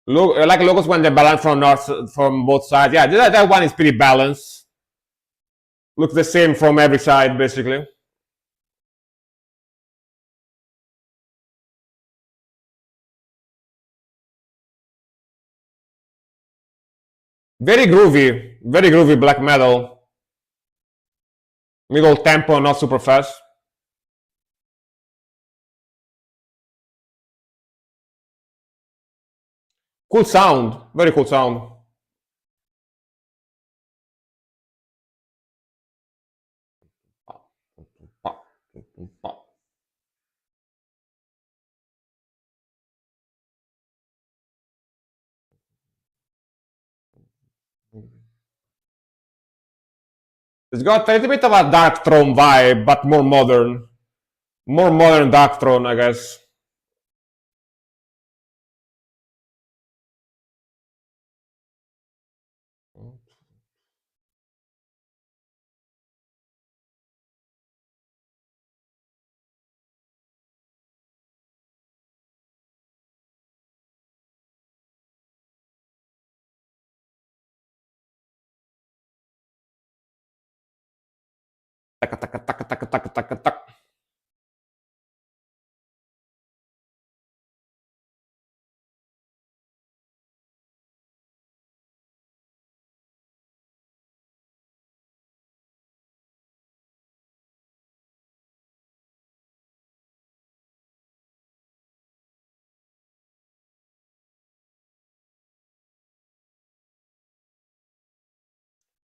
Look, I like logos when they balance from both sides. Yeah, that one is pretty balanced. Looks the same from every side, basically. Very groovy black metal. Middle tempo, not super fast. Cool sound, very cool sound. It's got a little bit of a Dark Throne vibe, but more modern. More modern Dark Throne, I guess. Taka, taka, taka, taka, taka, taka, taka.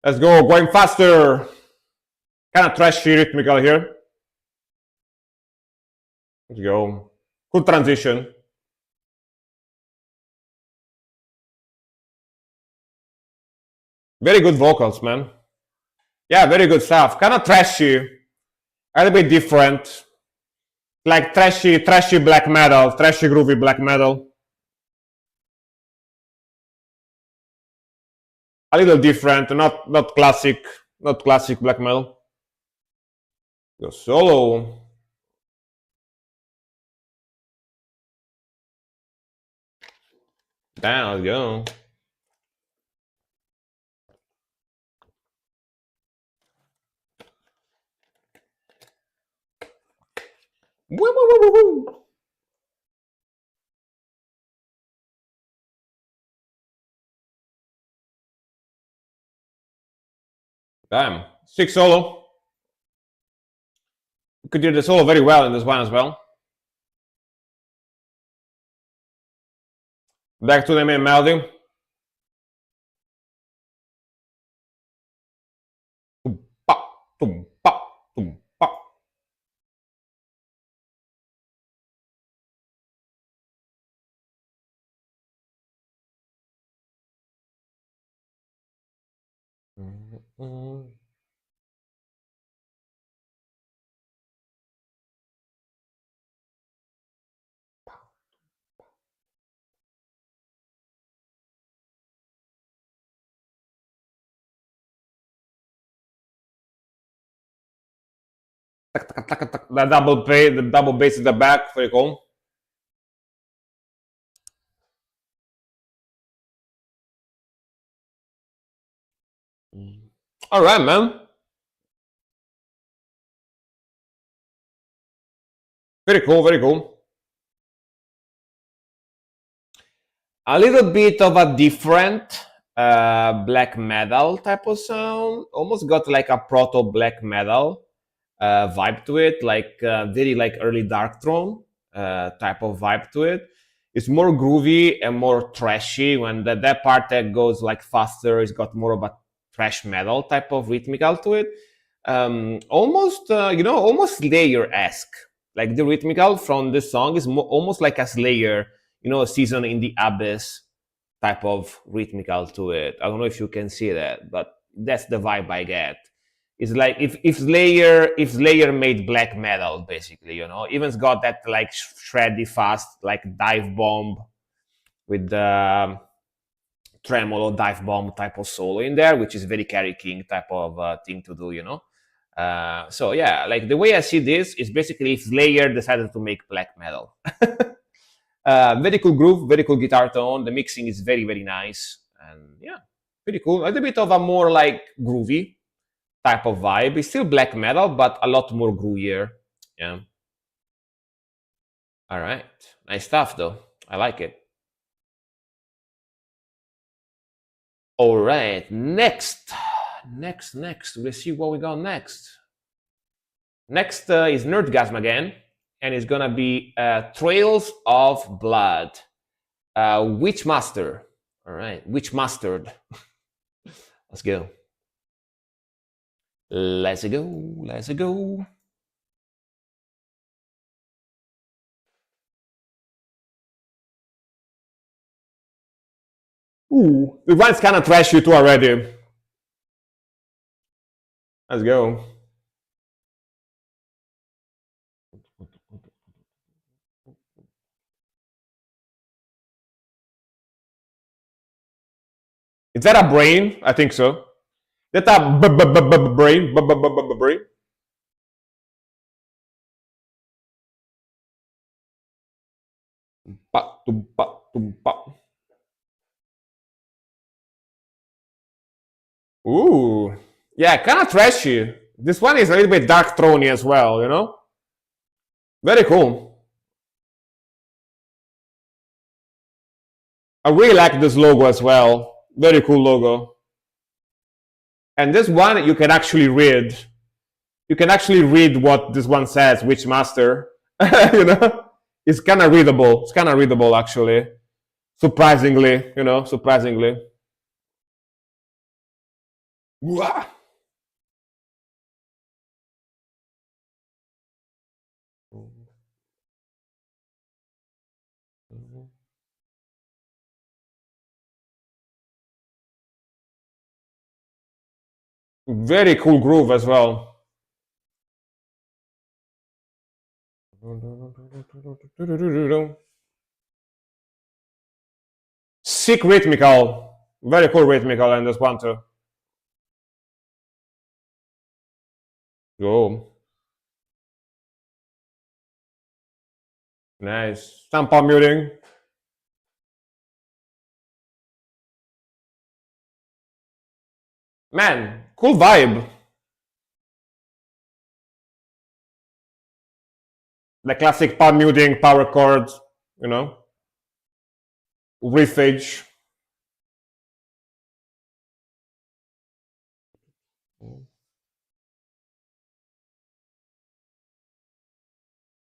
Let's go, going faster. Kind of trashy rhythmical here. Let's go. Good transition. Very good vocals, man. Yeah, very good stuff. Kind of trashy, a little bit different. Like trashy black metal, trashy groovy black metal. A little different, not classic black metal. Go solo. Damn, let's go. Woo, woo, woo, woo, woo. Damn, sick solo. You could do the solo very well in this one as well. Back to the main melody. Tum, pa, tum, pa, tum, pa. The double bass in the back, very cool. All right, man. Very cool, very cool. A little bit of a different black metal type of sound. Almost got like a proto black metal vibe to it, like very like early Darkthrone type of vibe to it. It's more groovy and more trashy. When that part that goes like faster, it's got more of a thrash metal type of rhythmical to it. Almost almost Slayer-esque. Like the rhythmical from this song is almost like a Slayer, a Season in the Abyss type of rhythmical to it. I don't know if you can see that, but that's the vibe I get. It's like if Slayer made black metal, basically, Even's got that like shreddy fast like dive bomb with the tremolo dive bomb type of solo in there, which is very Kerry King type of thing to do, So yeah, like the way I see this is basically if Slayer decided to make black metal. Very cool groove, very cool guitar tone. The mixing is very, very nice. And yeah, pretty cool. A little bit of a more like groovy type of vibe. It's still black metal, but a lot more groovier. Yeah. All right. Nice stuff, though. I like it. All right. Next. Let's see what we got next. Next is Nerdgasm again. And it's gonna be Trails of Blood. Witchmaster. All right. Witchmastered. Let's go. Let's go. Ooh, the one's kind of trashy too already. Let's go. Is that a brain? I think so. That's a brain. Brain. Ooh, yeah, kind of trashy. This one is a little bit Darkthrone as well, Very cool. I really like this logo as well. Very cool logo. And this one you can actually read. You can actually read what this one says, Witchmaster. It's kind of readable. It's kind of readable actually. Surprisingly. Wah! Very cool groove as well. Sick rhythmical. Very cool rhythmical in this one too. Go. Nice. Some palm muting. Man, cool vibe. The classic palm muting, power chords, you know, riffage.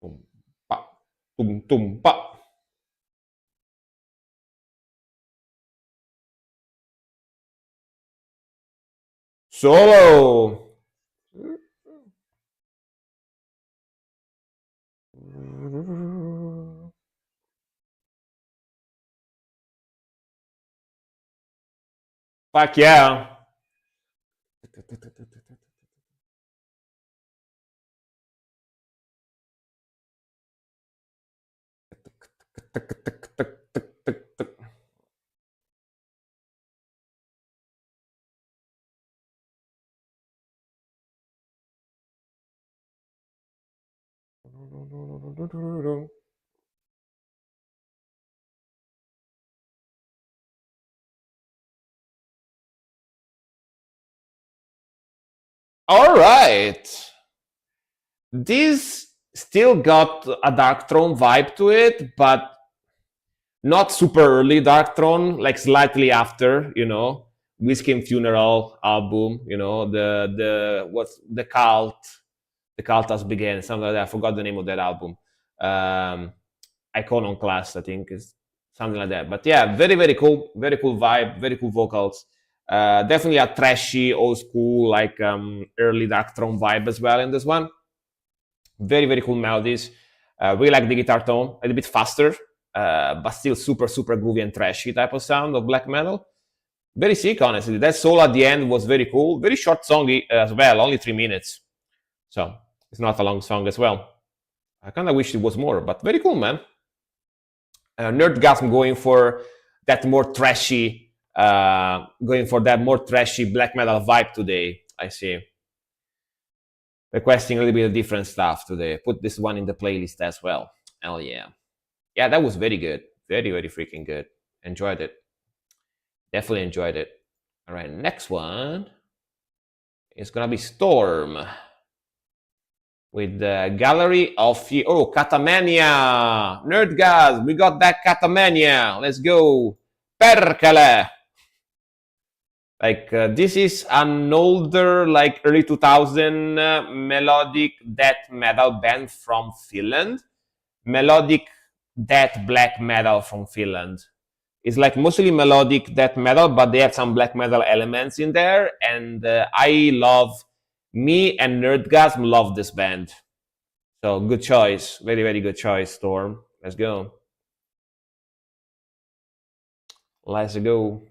Tum, pa, tum, pa. Solo. Fuck yeah. All right. This still got a Darkthrone vibe to it, but not super early Darkthrone, like slightly after, you know, Whiskey and Funeral album, you know, what's the cult has begun, something like that. I forgot the name of that album. Iconoclast, I think, is something like that. But yeah, very cool vibe, very cool vocals. Definitely a trashy, old school, like early Darkthrone vibe as well in this one. Very cool melodies. Really like the guitar tone, a little bit faster, but still super groovy and trashy type of sound of black metal. Very sick, honestly. That solo at the end was very cool. Very short song as well, only 3 minutes. So it's not a long song as well. I kind of wish it was more, but very cool, man. Nerdgasm going for that more trashy, black metal vibe today. I see. Requesting a little bit of different stuff today. Put this one in the playlist as well. Hell yeah. Yeah, that was very good. Very freaking good. Enjoyed it. Definitely enjoyed it. All right, next one is gonna be Storm with the Gallery of Catamania. Nerdgasm, we got that Catamania. Let's go. Perkele. Like this is an older, like early 2000 melodic death metal band from Finland. Melodic death black metal from Finland. It's like mostly melodic death metal, but they have some black metal elements in there. And me and Nerdgasm love this band. So good choice. Very good choice, Storm. Let's go. Let's go.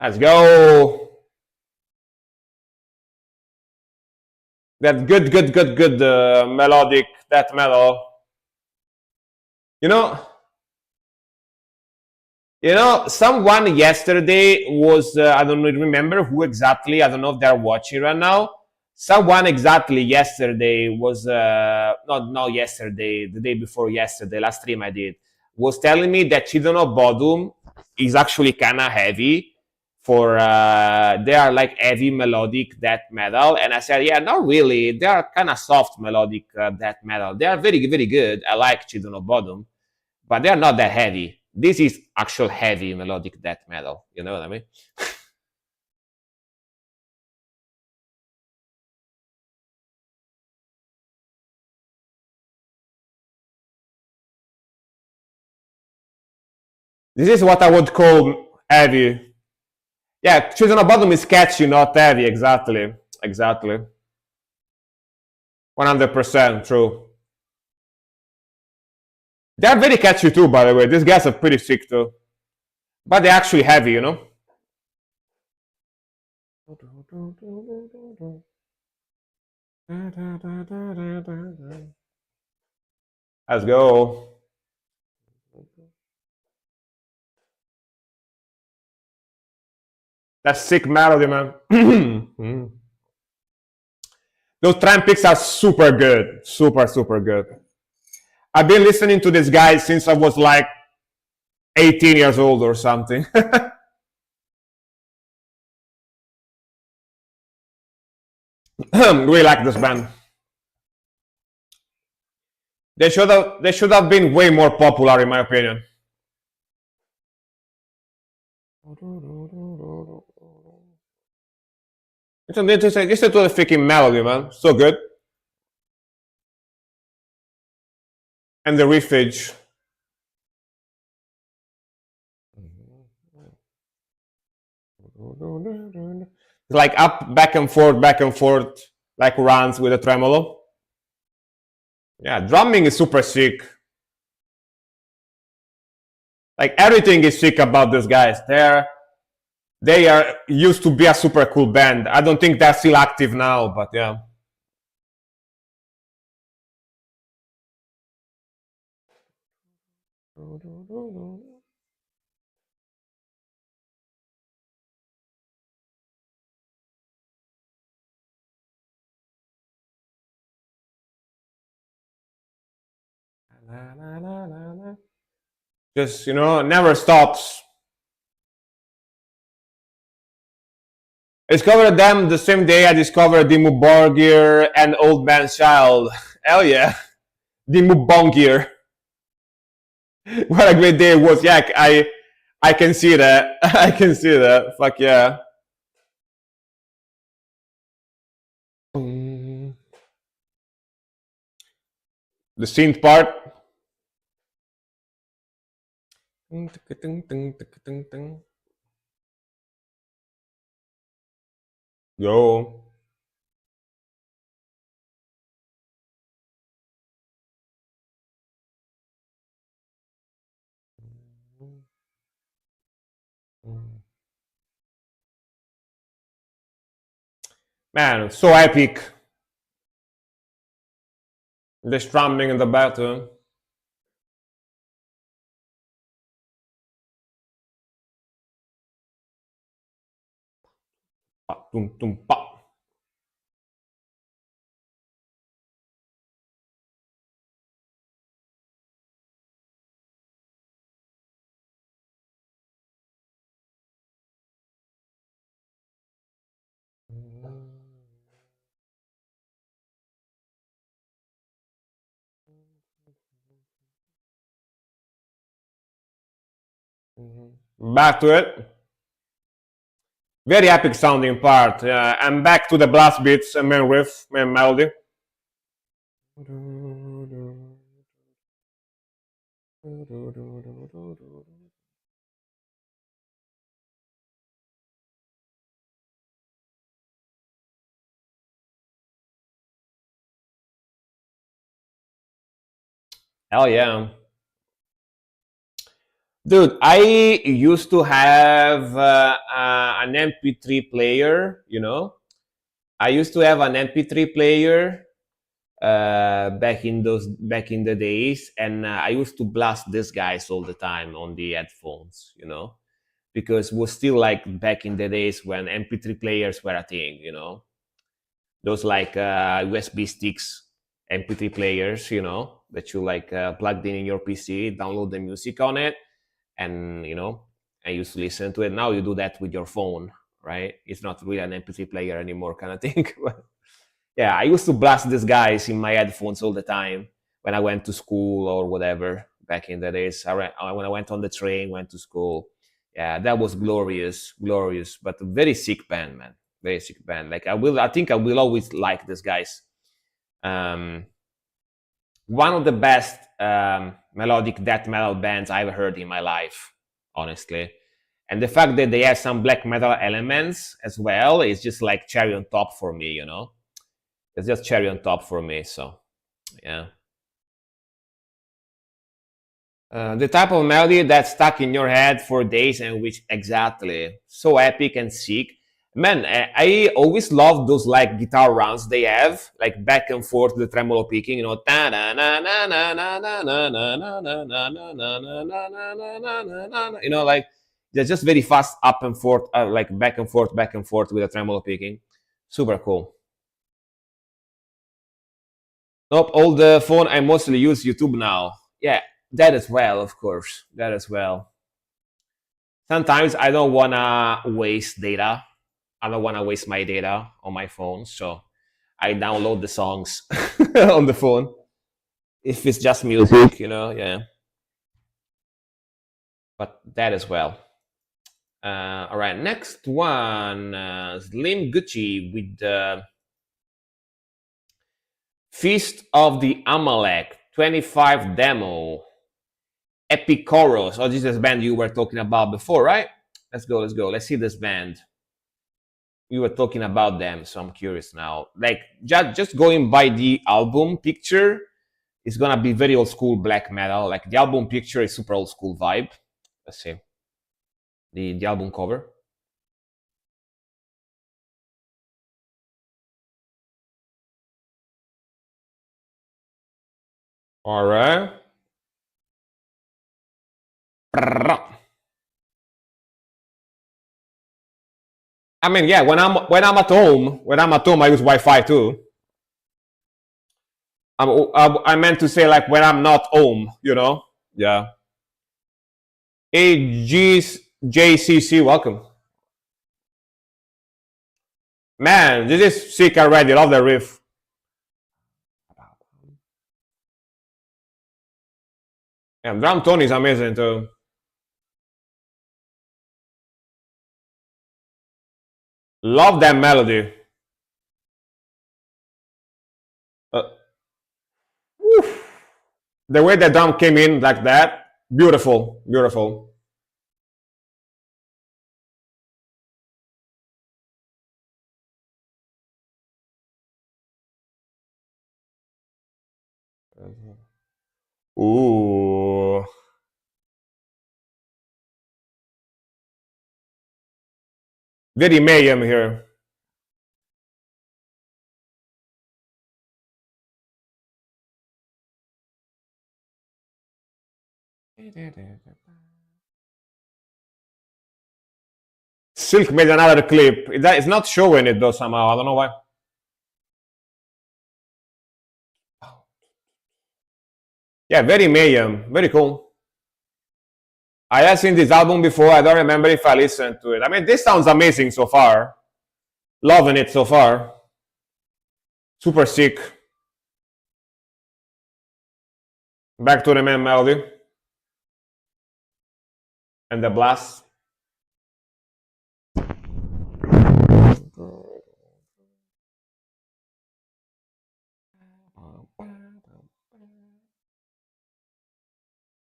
Let's go. That good melodic death metal. You know, someone yesterday was, I don't remember who exactly, I don't know if they're watching right now. Someone exactly yesterday was, not yesterday, the day before yesterday, last stream I did, was telling me that Children of Bodom is actually kind of heavy for, they are like heavy melodic death metal. And I said, yeah, not really. They are kind of soft melodic death metal. They are very good. I like Children of Bodom, but they are not that heavy. This is actual heavy melodic death metal. You know what I mean? This is what I would call heavy. Yeah, Children of Bodom is catchy, not heavy. Exactly. Exactly. 100% true. They're very catchy too, by the way. These guys are pretty sick too. But they're actually heavy, you know? Let's go. That's sick melody, man. Those tram picks are super good. Super, super good. I've been listening to this guy since I was like 18 years old or something. Really like this band. They should have been way more popular in my opinion. Listen to the freaking melody, man. So good. And the riffage. It's like up, back and forth, like runs with a tremolo. Yeah, drumming is super sick. Like everything is sick about these guys. They are used to be a super cool band. I don't think they're still active now, but yeah. Just, never stops. I discovered them the same day I discovered Dimmu Borgir and Old Man's Child. Hell yeah. Dimmu Borgir. What a great day it was. Yeah, I can see that. I can see that. Fuck yeah. The synth part. Yo. Man, so epic. The strumming in the background. Pa, tum, tum, pa. Back to it. Very epic sounding part. I'm back to the blast beats and main riff, main melody. Hell yeah. Dude, I used to have an MP3 player, I used to have an MP3 player back in the days, and I used to blast these guys all the time on the headphones, because it was still like back in the days when MP3 players were a thing, those like USB sticks MP3 players, that you like plugged in your PC, download the music on it, and I used to listen to it. Now you do that with your phone, right? It's not really an MP3 player anymore, kind of thing. But yeah, I used to blast these guys in my headphones all the time when I went to school or whatever back in the days. When I went on the train, went to school. Yeah, that was glorious, glorious, but a very sick band, man. Very sick band. Like I think I will always like these guys. One of the best melodic death metal bands I've heard in my life, honestly. And the fact that they have some black metal elements as well is just like cherry on top for me, you know? It's just cherry on top for me, so yeah. The type of melody that's stuck in your head for days and which exactly so epic and sick. Man, I always love those like guitar runs they have, like back and forth, the tremolo picking, you know, ta na na na na na na na na na na na na na na na na na na na, you know, like they're just very fast up and forth, like back and forth with the tremolo picking. Super cool. Nope, all the phone I mostly use YouTube now. Yeah, that as well, of course. That as well. Sometimes I don't wanna waste data. I don't wanna waste my data on my phone, so I download the songs on the phone. If it's just music, you know, yeah. But that as well. All right, next one, Slim Gucci with the Feast of the Amalek 25 demo. Epicoros. Oh, this is the band you were talking about before, right? Let's go, let's go. Let's see this band. You were talking about them, so I'm curious now. Like, just going by the album picture, it's gonna be very old school black metal. Like, the album picture is super old school vibe. Let's see. The album cover. All right. I mean, yeah. When I'm at home, I use Wi-Fi too. I meant to say like when I'm not home, you know. Yeah. AGJCC, welcome. Man, this is sick already. Love the riff. And drum tone is amazing too. Love that melody. Uh, the way the drum came in like that, beautiful, beautiful. Ooh. Very mayhem here. Silk made another clip. It's not showing it though somehow. I don't know why. Yeah, very mayhem. Very cool. I have seen this album before. I don't remember if I listened to it. I mean, this sounds amazing so far. Loving it so far. Super sick. Back to the main melody. And the blast.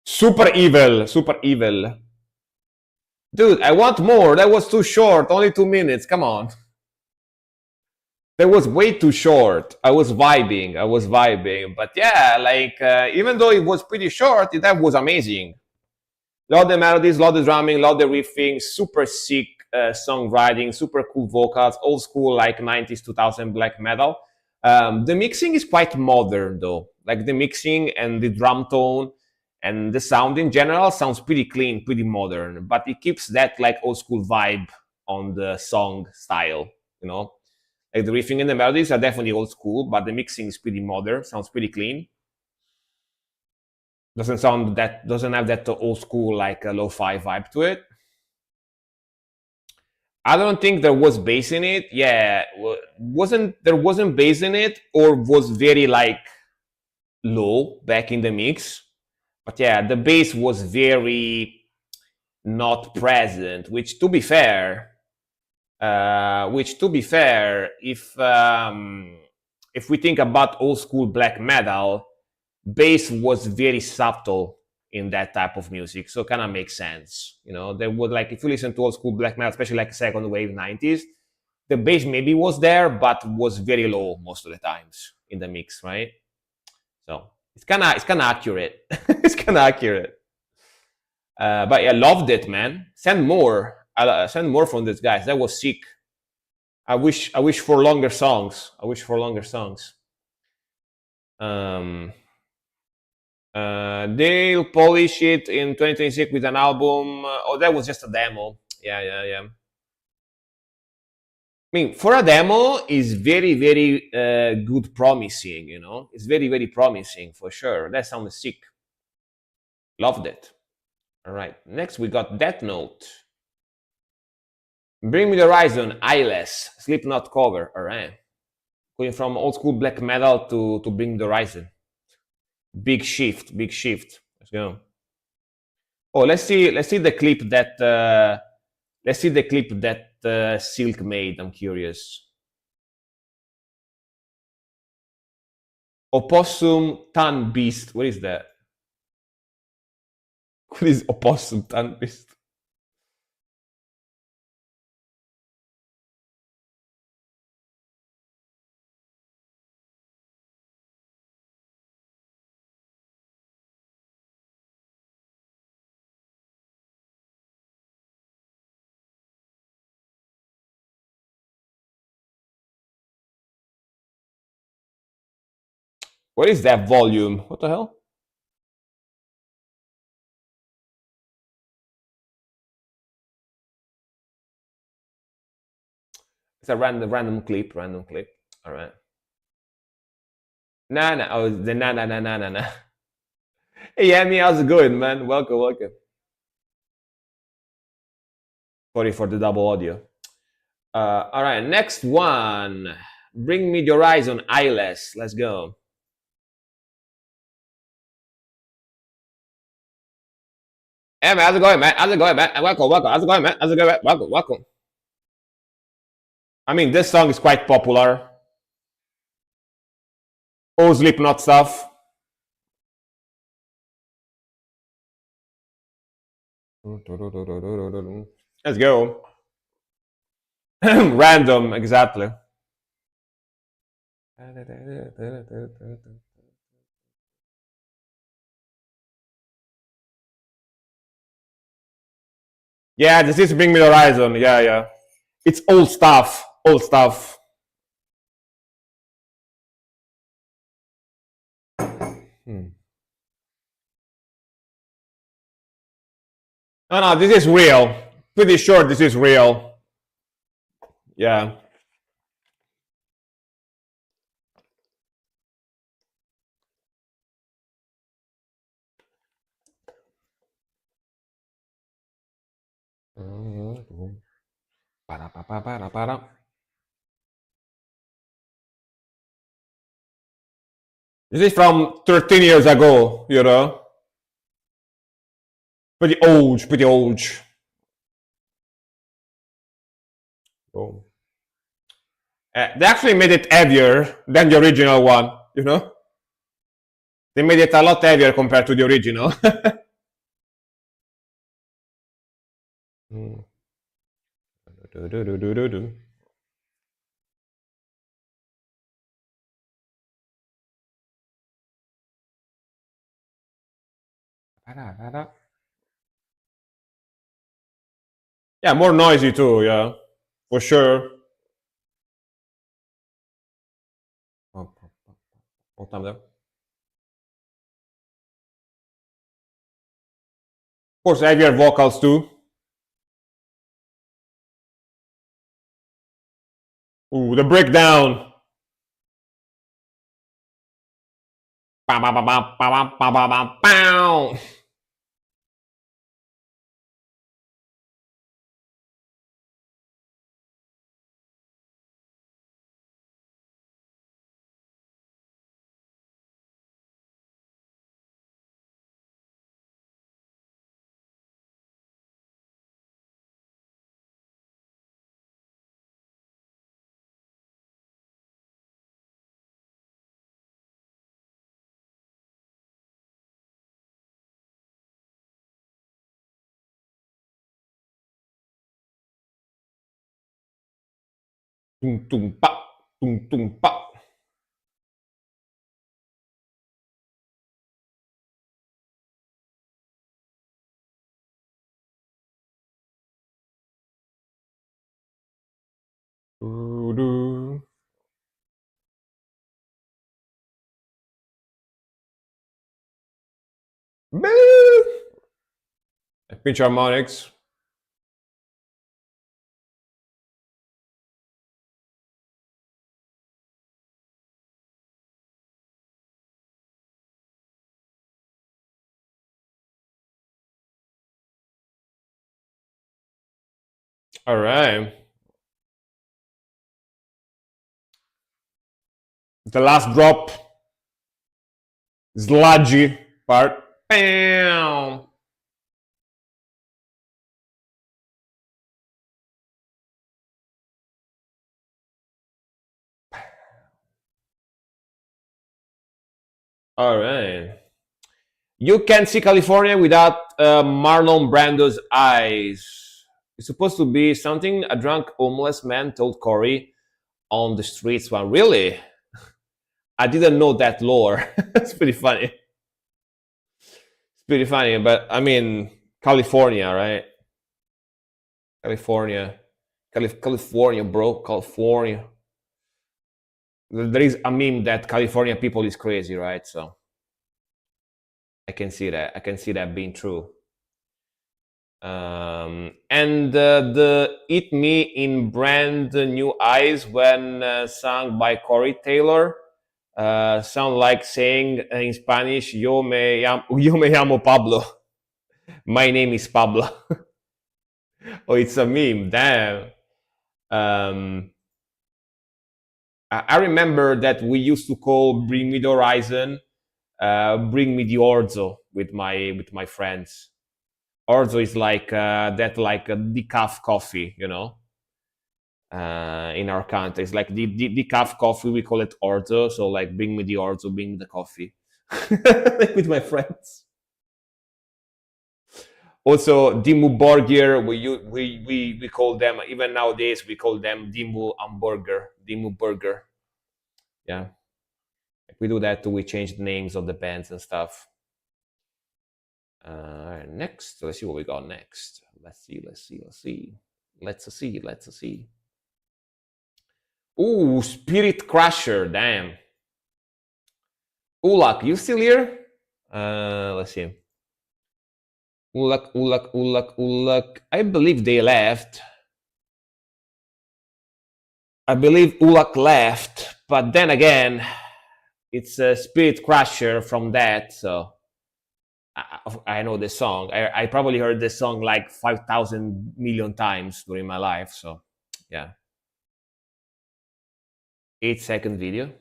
Super evil. Super evil. Dude, I want more. That was too short. Only 2 minutes. Come on. That was way too short. I was vibing. I was vibing. But yeah, like, even though it was pretty short, that was amazing. Love the melodies, love the drumming, love the riffing, super sick songwriting, super cool vocals, old school like 90s, 2000 black metal. The mixing is quite modern though. Like the mixing and the drum tone and the sound in general sounds pretty clean, pretty modern, but it keeps that like old school vibe on the song style, you know? Like the riffing and the melodies are definitely old school, but the mixing is pretty modern, sounds pretty clean. Doesn't have that old school like a lo-fi vibe to it. I don't think there was bass in it. Yeah, wasn't bass in it, or was very like low back in the mix. But yeah, the bass was very not present. Which to be fair, if we think about old school black metal, bass was very subtle in that type of music, so kind of makes sense. They would like if you listen to old school black metal, especially like second wave 90s, the bass maybe was there, but was very low most of the times in the mix, right? So it's kind of accurate. It's kind of accurate. But yeah, loved it, man. Send more. Send more from these guys. That was sick. I wish for longer songs. I wish for longer songs. Um, they'll polish it in 2026 with an album. Oh, that was just a demo. Yeah, yeah, yeah. I mean, for a demo, is very, very good, promising. It's very, very promising for sure. That sounds sick. Loved it. All right. Next, we got Death Note. Bring Me the Horizon, Eyeless, Slipknot cover. All right. Going from old school black metal to Bring the Horizon. Big shift. Big shift. Let's go. Oh, let's see the clip that Silk made. I'm curious. Opossum Tan Beast. What is that? What is Opossum Tan Beast? What is that volume? What the hell? It's a random clip. Random clip. All right. Nah. Oh, the nah. Hey, Amy, how's it going, man? Welcome, welcome. Sorry for the double audio. All right, next one. Bring Me the Horizon, Eyeless. Let's go. Hey, man, how's it going, man? How's it going, man? Welcome. How's it going, man? How's it going, man? Welcome. I mean, this song is quite popular. All Slipknot stuff. Let's go. Random, exactly. Yeah, this is Bring Me the Horizon. Yeah, yeah. It's old stuff. Old stuff. No, this is real. Pretty sure this is real. Yeah. This is from 13 years ago. Pretty old, pretty old. Oh. They actually made it heavier than the original one. They made it a lot heavier compared to the original. Yeah, more noisy too, yeah. For sure. What time there? Of course, heavier vocals too. Ooh, the breakdown. Bam, bam, bam, bam, bam, bam, bam, bam, bam. Tum tum pa, tum tum pa. Doo-doo. Boo! Pinch harmonics. All right. The last drop, sludgy part. Bam. All right. You can't see California without Marlon Brando's eyes. It's supposed to be something a drunk homeless man told Corey on the streets. One really, I didn't know that lore. It's pretty funny. It's pretty funny, but I mean, California, right? California, California, bro, California. There is a meme that California people is crazy, right? So I can see that. I can see that being true. And the "Eat Me in Brand New Eyes" when sung by Corey Taylor sound like saying in Spanish yo me llamo Pablo, my name is Pablo. Oh, it's a meme, damn. um, I remember that we used to call "Bring Me the Horizon" "Bring Me the Orzo" with my friends. Orzo is like that, like a decaf coffee, you know. In our country, it's like the decaf coffee. We call it orzo. So like, bring me the orzo, bring me the coffee, with my friends. Also, Dimu Burger. We call them, even nowadays. We call them Dimu Hamburger, Dimu Burger. Yeah, we do that too. We change the names of the bands and stuff. Next, let's see what we got next. Let's see. Let's see. Ooh, Spirit Crusher. Damn. Ulak, you still here? Let's see. Ulak. I believe they left. I believe Ulak left, but then again, it's a Spirit Crusher from that, so I know the song. I probably heard the song like 5,000 million times during my life, so yeah. 8-second video.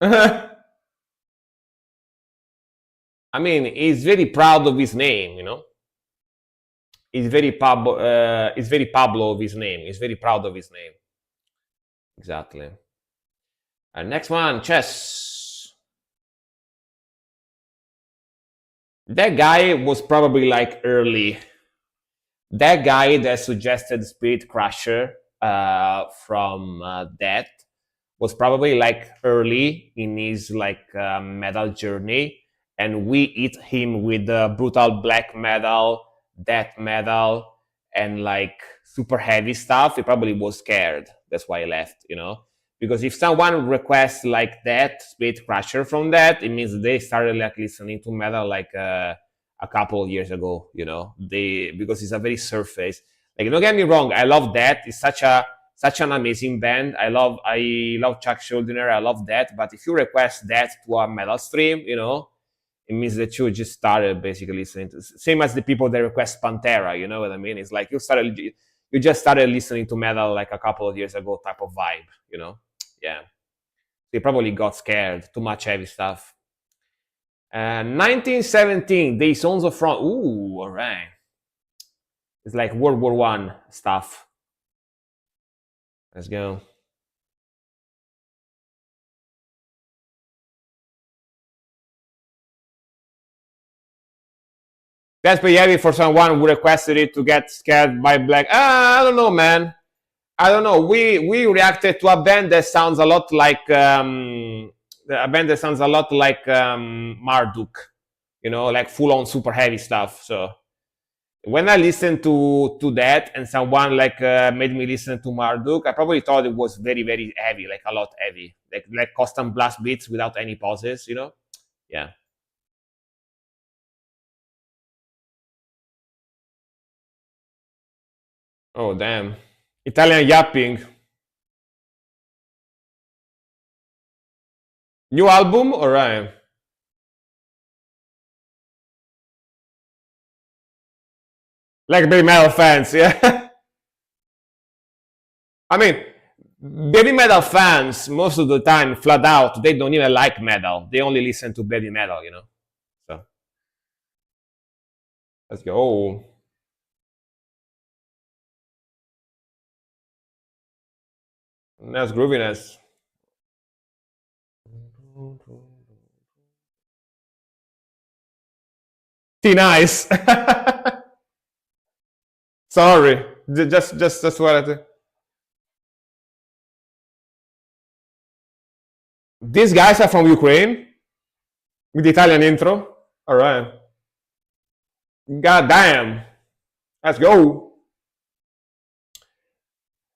I mean, he's very proud of his name, you know. He's very Pablo of his name. He's very proud of his name. Exactly. Next one, chess. That guy was probably like early. That guy that suggested Spirit Crusher from that was probably like early in his like metal journey, and we hit him with brutal black metal, death metal, and like super heavy stuff. He probably was scared. That's why he left, you know. Because if someone requests like that Spirit Crusher from that, it means they started like listening to metal like a couple of years ago, you know. They, because it's a very surface. Like, don't get me wrong, I love that. It's such an amazing band. I love Chuck Schuldiner. I love that. But if you request that to a metal stream, you know, it means that you just started basically listening to, same as the people that request Pantera. You know what I mean? It's like you just started listening to metal like a couple of years ago, type of vibe. You know? Yeah. They probably got scared. Too much heavy stuff. 1917, They Sons of Front. Ooh, all right. It's like World War One stuff. Let's go. That's pretty heavy for someone who requested it to get scared by black. I don't know, man. I don't know. We reacted to a band that sounds a lot like Marduk, like full on super heavy stuff. So when I listened to that and someone like made me listen to Marduk, I probably thought it was very very heavy, like a lot heavy, like custom blast beats without any pauses. Yeah. Oh damn. Italian yapping. New album, alright. Like baby metal fans, yeah. I mean, baby metal fans most of the time, flat out, they don't even like metal. They only listen to baby metal. So let's go. Oh, that's grooviness. T nice. Sorry, just what I think. These guys are from Ukraine with the Italian intro. All right. God damn. Let's go.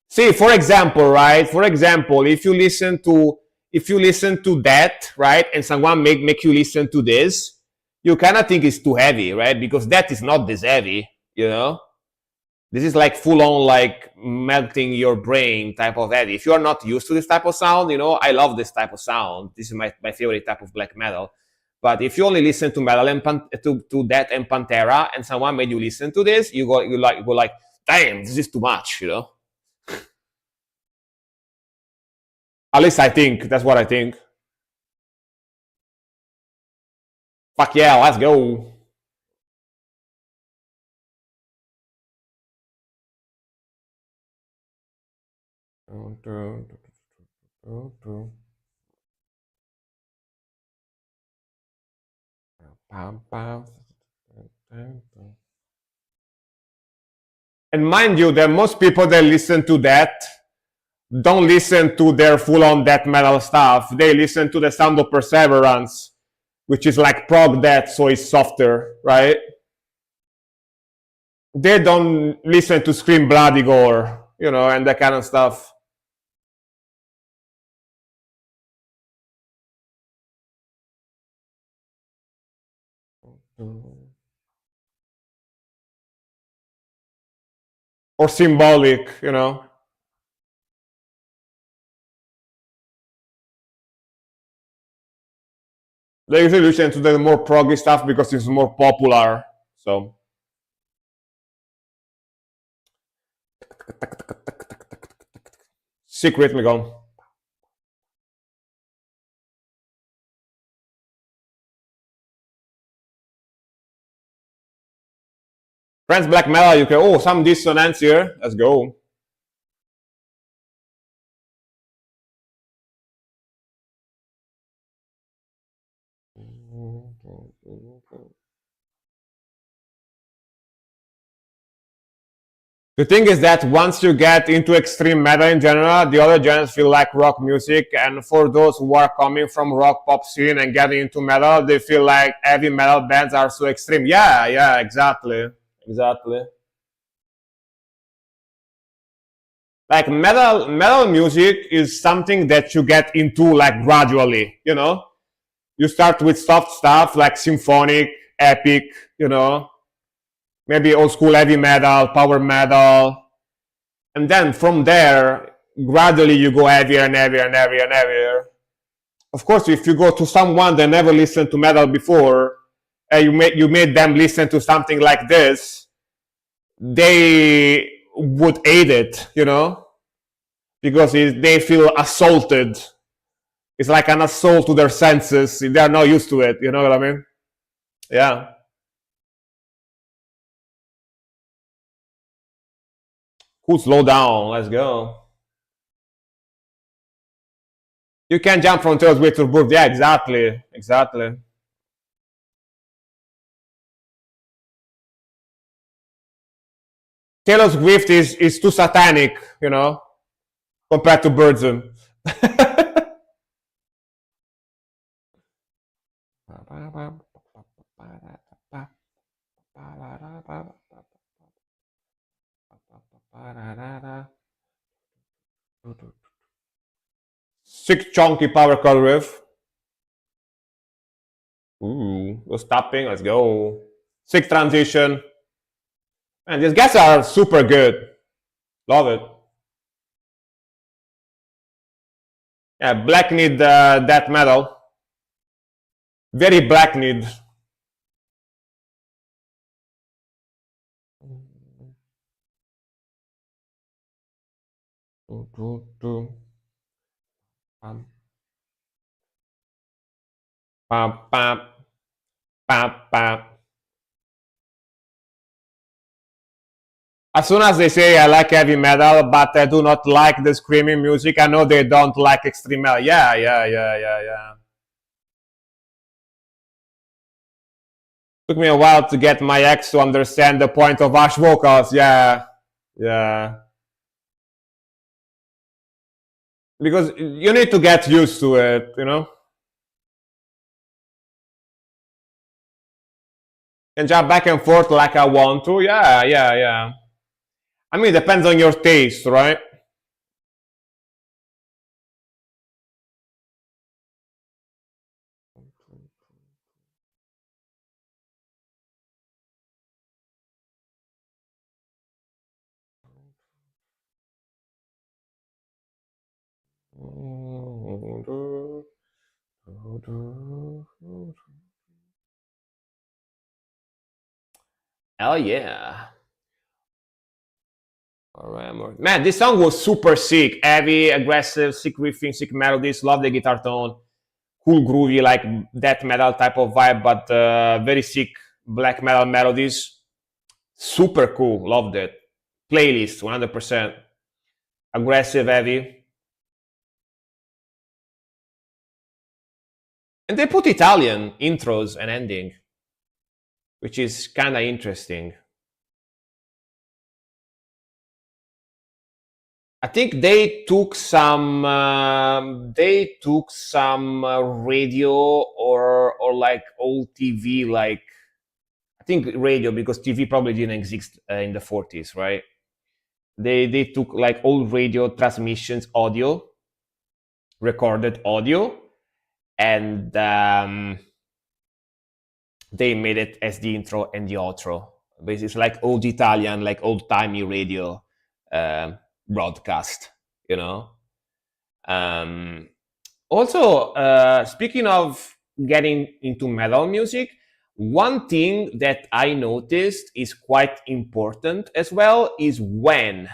See, for example, right? For example, if you listen to that, right, and someone make you listen to this, you kind of think it's too heavy, right? Because that is not this heavy. This is like full on like melting your brain type of heavy. If you are not used to this type of sound, I love this type of sound. This is my favorite type of black metal. But if you only listen to metal and to that and Pantera, and someone made you listen to this, you go like, damn, this is too much. At least I think that's what I think. Fuck yeah, let's go. And mind you, that most people that listen to that don't listen to their full-on death metal stuff. They listen to the sound of Perseverance, which is like prog death, so it's softer, right? They don't listen to Scream Bloody Gore, and that kind of stuff. Or symbolic. They usually listen to the more proggy stuff because it's more popular. So sick rhythmical. Friends black metal, you can some dissonance here. Let's go. The thing is that once you get into extreme metal in general, the other genres feel like rock music, and for those who are coming from rock pop scene and getting into metal, they feel like heavy metal bands are so extreme. Yeah, exactly. Exactly. Like metal music is something that you get into like gradually. You start with soft stuff like symphonic, epic, you know, maybe old school heavy metal, power metal, and then from there, gradually you go heavier and heavier and heavier and heavier. Of course, if you go to someone that never listened to metal before, and you made them listen to something like this, they would hate it, because they feel assaulted. It's like an assault to their senses. They're not used to it. You know what I mean? Yeah. Cool, slow down. Let's go. You can jump from Tailsway to Burg. Yeah, exactly. Exactly. Taylor Swift is too satanic, compared to Birdsum. Sick chunky power chord riff. Ooh, no stopping. Let's go. Sick transition. And these guys are super good. Love it. Yeah, Black Need death metal. Very Black Need. Pam, pam, pam, pam, pam. As soon as they say I like heavy metal, but I do not like the screaming music, I know they don't like extreme metal. Yeah, yeah, yeah, yeah, yeah. Took me a while to get my ex to understand the point of harsh vocals. Yeah, yeah. Because you need to get used to it. And jump back and forth like I want to. Yeah, yeah, yeah. I mean, it depends on your taste, right? Hell yeah. Alright, man, this song was super sick. Heavy, aggressive, sick riffing, sick melodies. Love the guitar tone. Cool, groovy, like death metal type of vibe, but very sick black metal melodies. Super cool. Loved it. Playlist, 100%. Aggressive, heavy. And they put Italian intros and ending, which is kind of interesting. I think they took some radio or like old TV, like I think radio, because TV probably didn't exist in the 40s, right? They took like old radio transmissions, audio, recorded audio, and they made it as the intro and the outro. Basically, it's like old Italian, like old timey radio broadcast, you know. Um, Also, speaking of getting into metal music, one thing that I noticed is quite important as well is when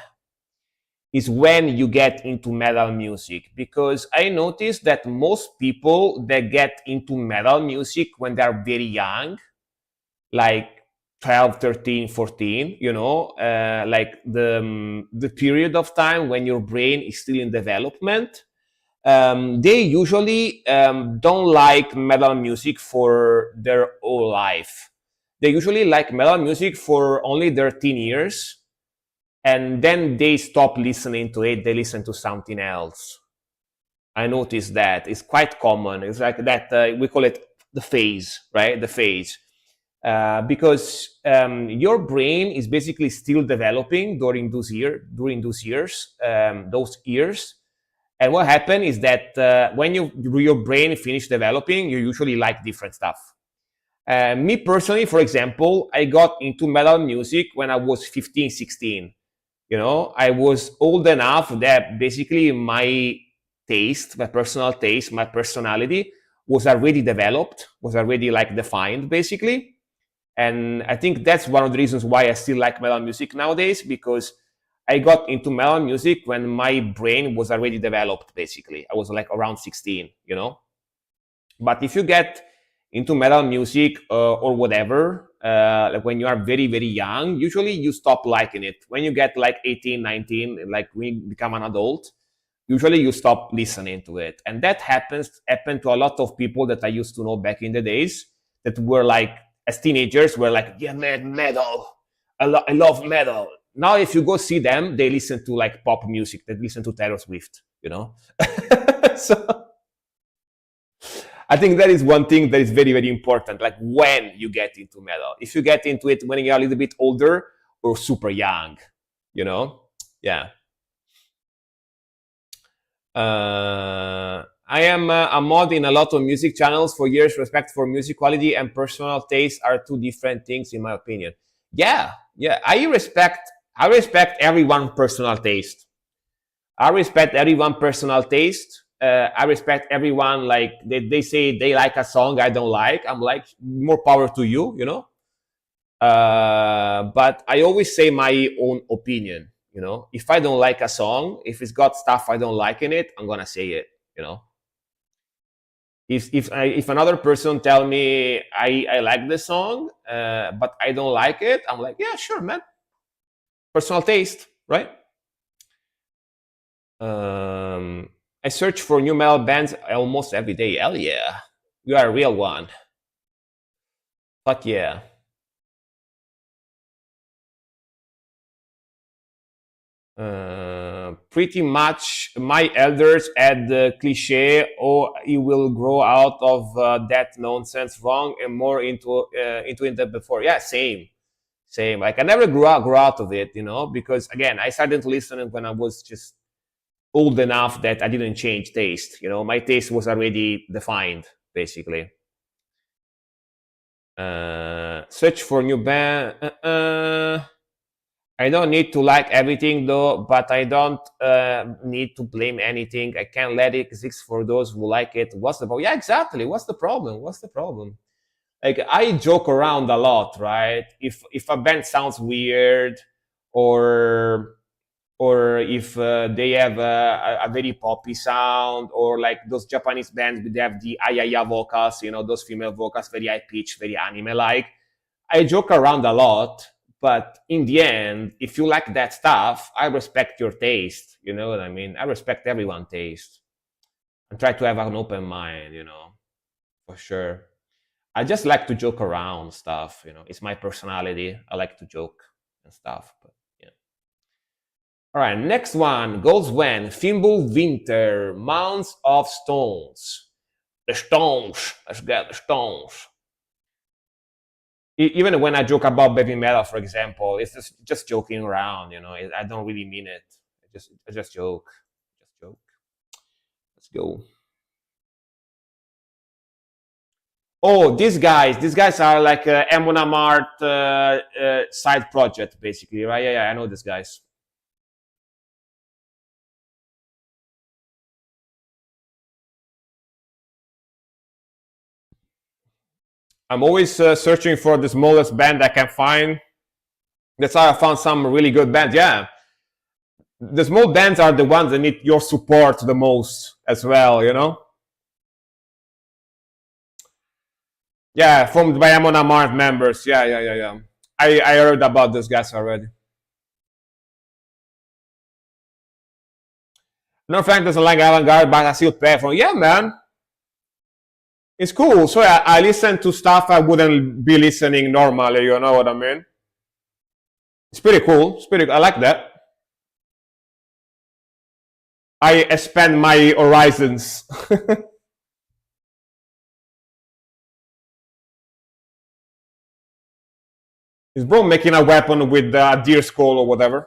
you get into metal music, because I noticed that most people that get into metal music when they're very young, like 12, 13, 14, like the period of time when your brain is still in development, they usually don't like metal music for their whole life. They usually like metal music for only their teen years, and then they stop listening to it. They listen to something else. I noticed that it's quite common. It's like that. We call it the phase, right? The phase. Because your brain is basically still developing during those years. And what happened is that when your brain finish developing, you usually like different stuff. Me personally, for example, I got into metal music when I was 15, 16. I was old enough that basically my taste, my personal taste, my personality was already developed, was already like defined, basically. And I think that's one of the reasons why I still like metal music nowadays, because I got into metal music when my brain was already developed, basically. I was like around 16. But if you get into metal music or whatever, like when you are very, very young, usually you stop liking it. When you get like 18, 19, like when you become an adult, usually you stop listening to it. And that happened to a lot of people that I used to know back in the days, that were like, as teenagers, were like, yeah, man, metal. I love metal. now if you go see them, they listen to like pop music, they listen to Taylor Swift, you know. So I think that is one thing that is very, very important. Like when you get into metal, if you get into it when you're a little bit older or super young, you know, yeah. I am a mod in a lot of music channels for years. Respect for music quality and personal taste are two different things, in my opinion. Yeah, yeah. I respect everyone personal taste. I respect everyone personal taste. I respect everyone like they say they like a song I don't like. I'm like more power to you, you know. But I always say my own opinion. You know, if I don't like a song, if it's got stuff I don't like in it, I'm gonna say it. You know, if another person tell me I like the song, but I don't like it, I'm like, yeah, sure, man. Personal taste, right? I search for new metal bands almost every day. Hell yeah, you are a real one. Fuck yeah. Pretty much my elders had the cliche, oh, he will grow out of that nonsense wrong and more into it than before. Yeah, same. Like I never grew out of it, you know, because again, I started listening when I was just old enough that I didn't change taste. You know, my taste was already defined, basically. Search for new band. I don't need to like everything though, but I don't need to blame anything. I can't let it exist for those who like it. What's the problem? Yeah, exactly. What's the problem? What's the problem? Like I joke around a lot, right? If a band sounds weird, or if they have a very poppy sound, or like those Japanese bands, they have the ayaya vocals, you know, those female vocals, very high pitch, very anime like. I joke around a lot, but in the end, if you like that stuff, I respect your taste. You know what I mean? I respect everyone's taste and try to have an open mind, you know, for sure. I just like to joke around stuff, you know. It's my personality. I like to joke and stuff. But yeah. All right, next one goes when Thimble Winter, Mounds of Stones. The Stones. Let's get the Stones. Even when I joke about baby metal, for example, it's just joking around. You know, I don't really mean it. I just joke. Just joke. Let's go. Oh, these guys are like Emona Mart side project, basically, right? Yeah, I know these guys. I'm always searching for the smallest band I can find. That's how I found some really good bands. Yeah, the small bands are the ones that need your support the most as well. You know. Yeah, formed by Amon Amarth members. Yeah. I heard about those guys already. No, Frank doesn't like avant-garde, but I still pay for. Yeah, man, it's cool. So I listen to stuff I wouldn't be listening normally. You know what I mean? It's pretty cool. It's pretty. I like that. I expand my horizons. Is bro making a weapon with a deer skull or whatever?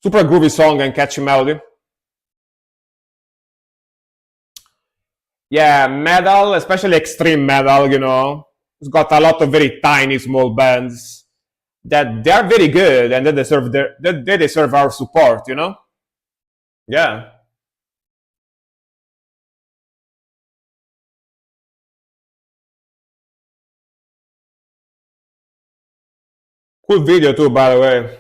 Super groovy song and catchy melody. Yeah, metal, especially extreme metal, you know, it's got a lot of very tiny small bands that they are very good and they deserve our support, you know? Yeah. Cool video too, by the way.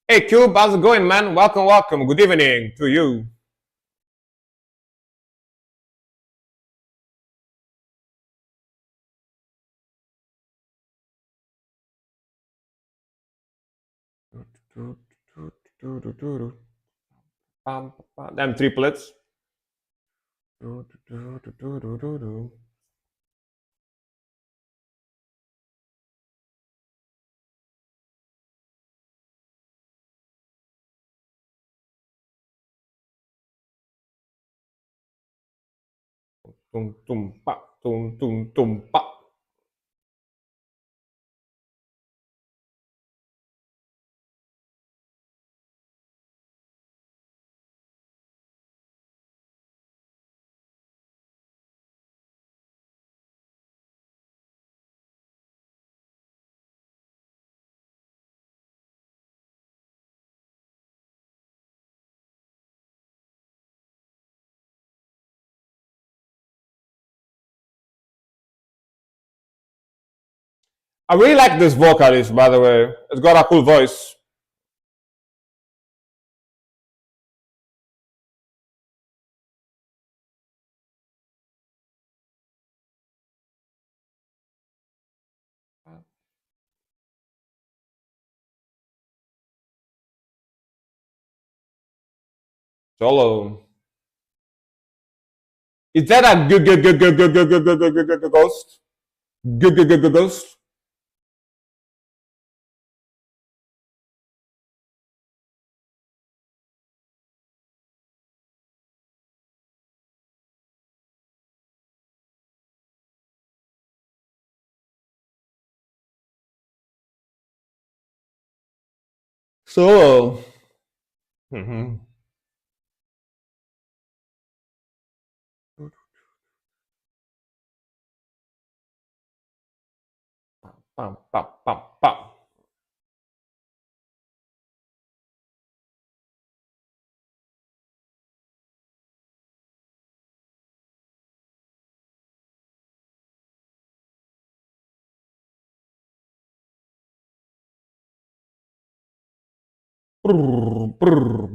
Hey Cube, how's it going, man? Welcome. Good evening to you. Them triplets. Tum tum pa, tum tum tum pa. I really like this vocalist, by the way. It's got a cool voice. Solo. Is that a ghost? Ghost? Solo. Mm-hmm. Pam, pam, pam, pam. Brr, brr.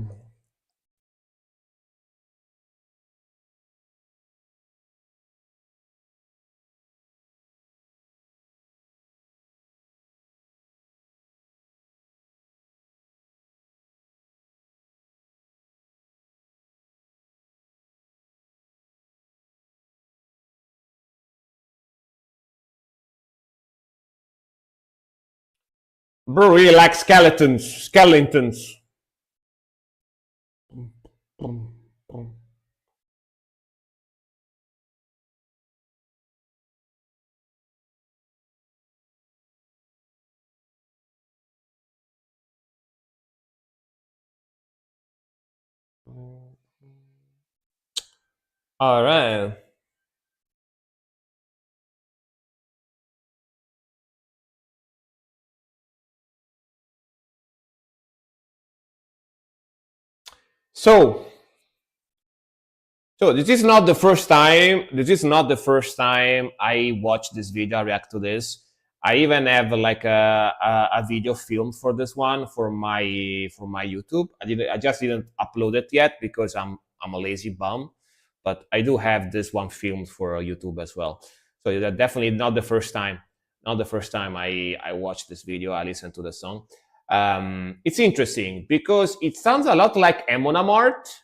Bro really like skeletons. All right. So, so this is not the first time. This is not the first time I watch this video, react to this. I even have like a video filmed for this one for my YouTube. I just didn't upload it yet because I'm a lazy bum, but I do have this one filmed for YouTube as well. So that definitely not the first time. Not the first time I watched this video. I listened to the song. It's interesting because it sounds a lot like Amon Amarth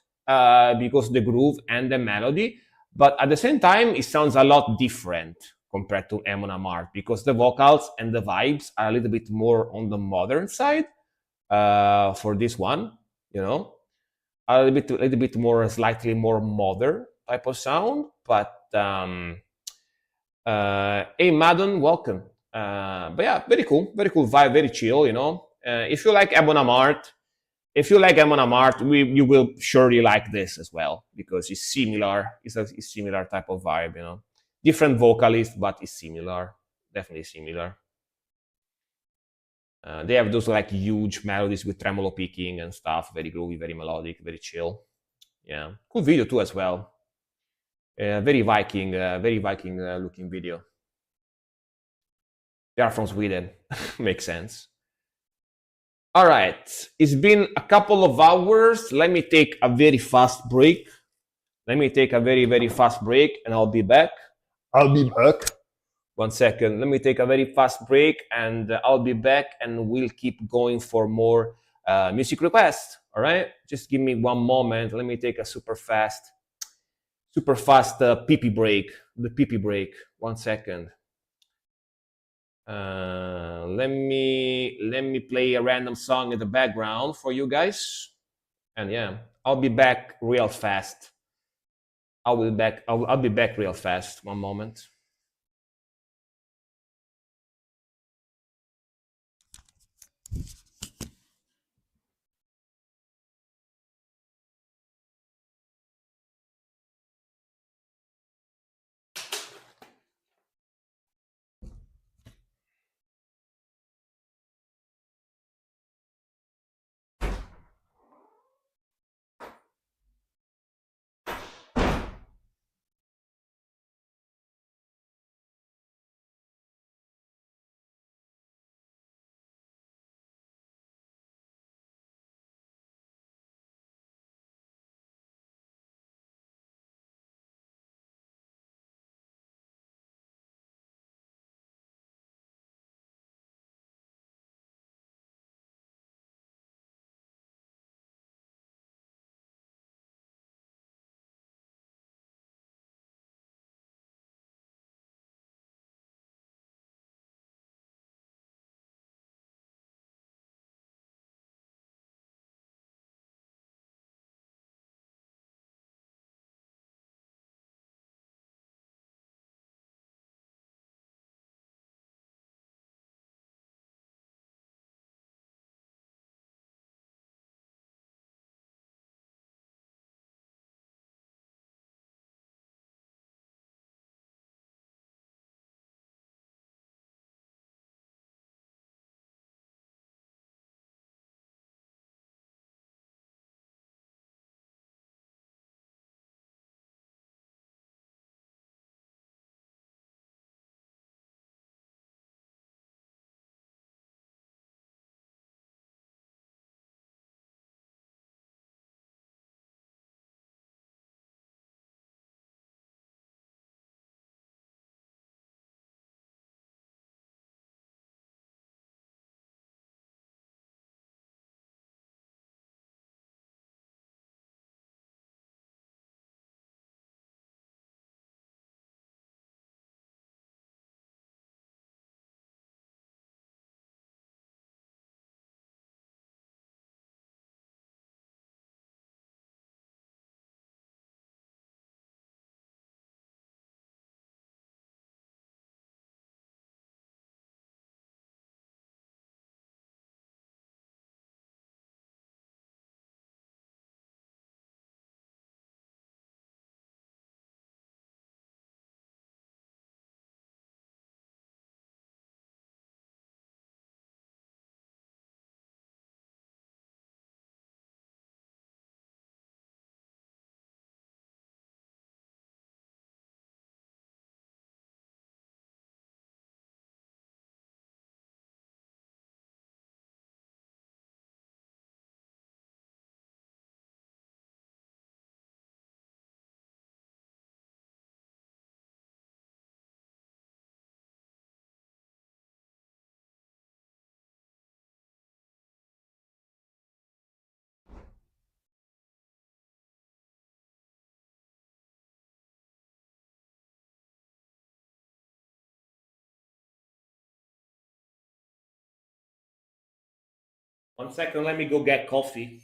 because the groove and the melody, but at the same time, it sounds a lot different compared to Amon Amarth because the vocals and the vibes are a little bit more on the modern side for this one, you know, a little bit more, slightly more modern type of sound. But hey, Madden, welcome. But yeah, very cool vibe, very chill, you know. If you like Amon Amarth, you will surely like this as well because it's similar. It's a similar type of vibe, you know. Different vocalist, but it's similar. Definitely similar. They have those like huge melodies with tremolo picking and stuff. Very groovy, very melodic, very chill. Yeah, cool video too as well. Very Viking looking video. They are from Sweden, makes sense. All right, it's been a couple of hours. Let me take a very fast break. Let me take a very fast break and I'll be back. I'll be back. One second. Let me take a very fast break, and I'll be back, and we'll keep going for more music requests. All right. Just give me one moment. Let me take a super fast pee pee break. The pee pee break. One second. Let me play a random song in the background for you guys, and yeah, I'll be back real fast. I'll be back real fast. One moment. One second. Let me go get coffee.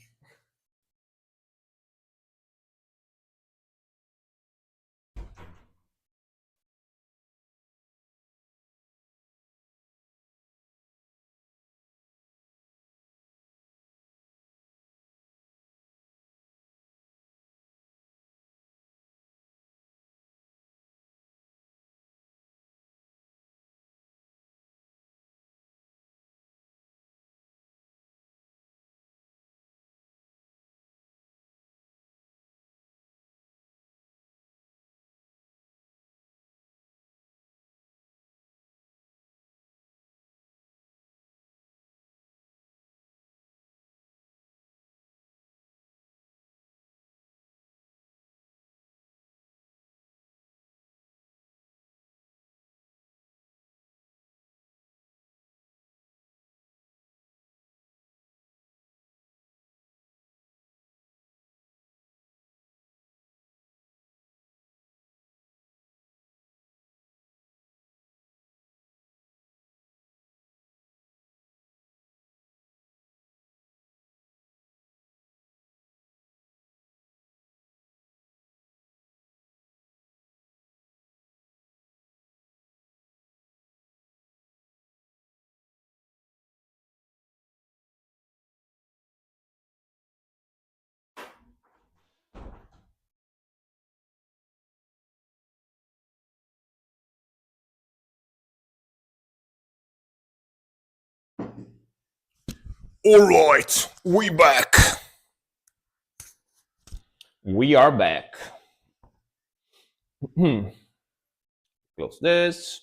All right, we back. We are back. Close this.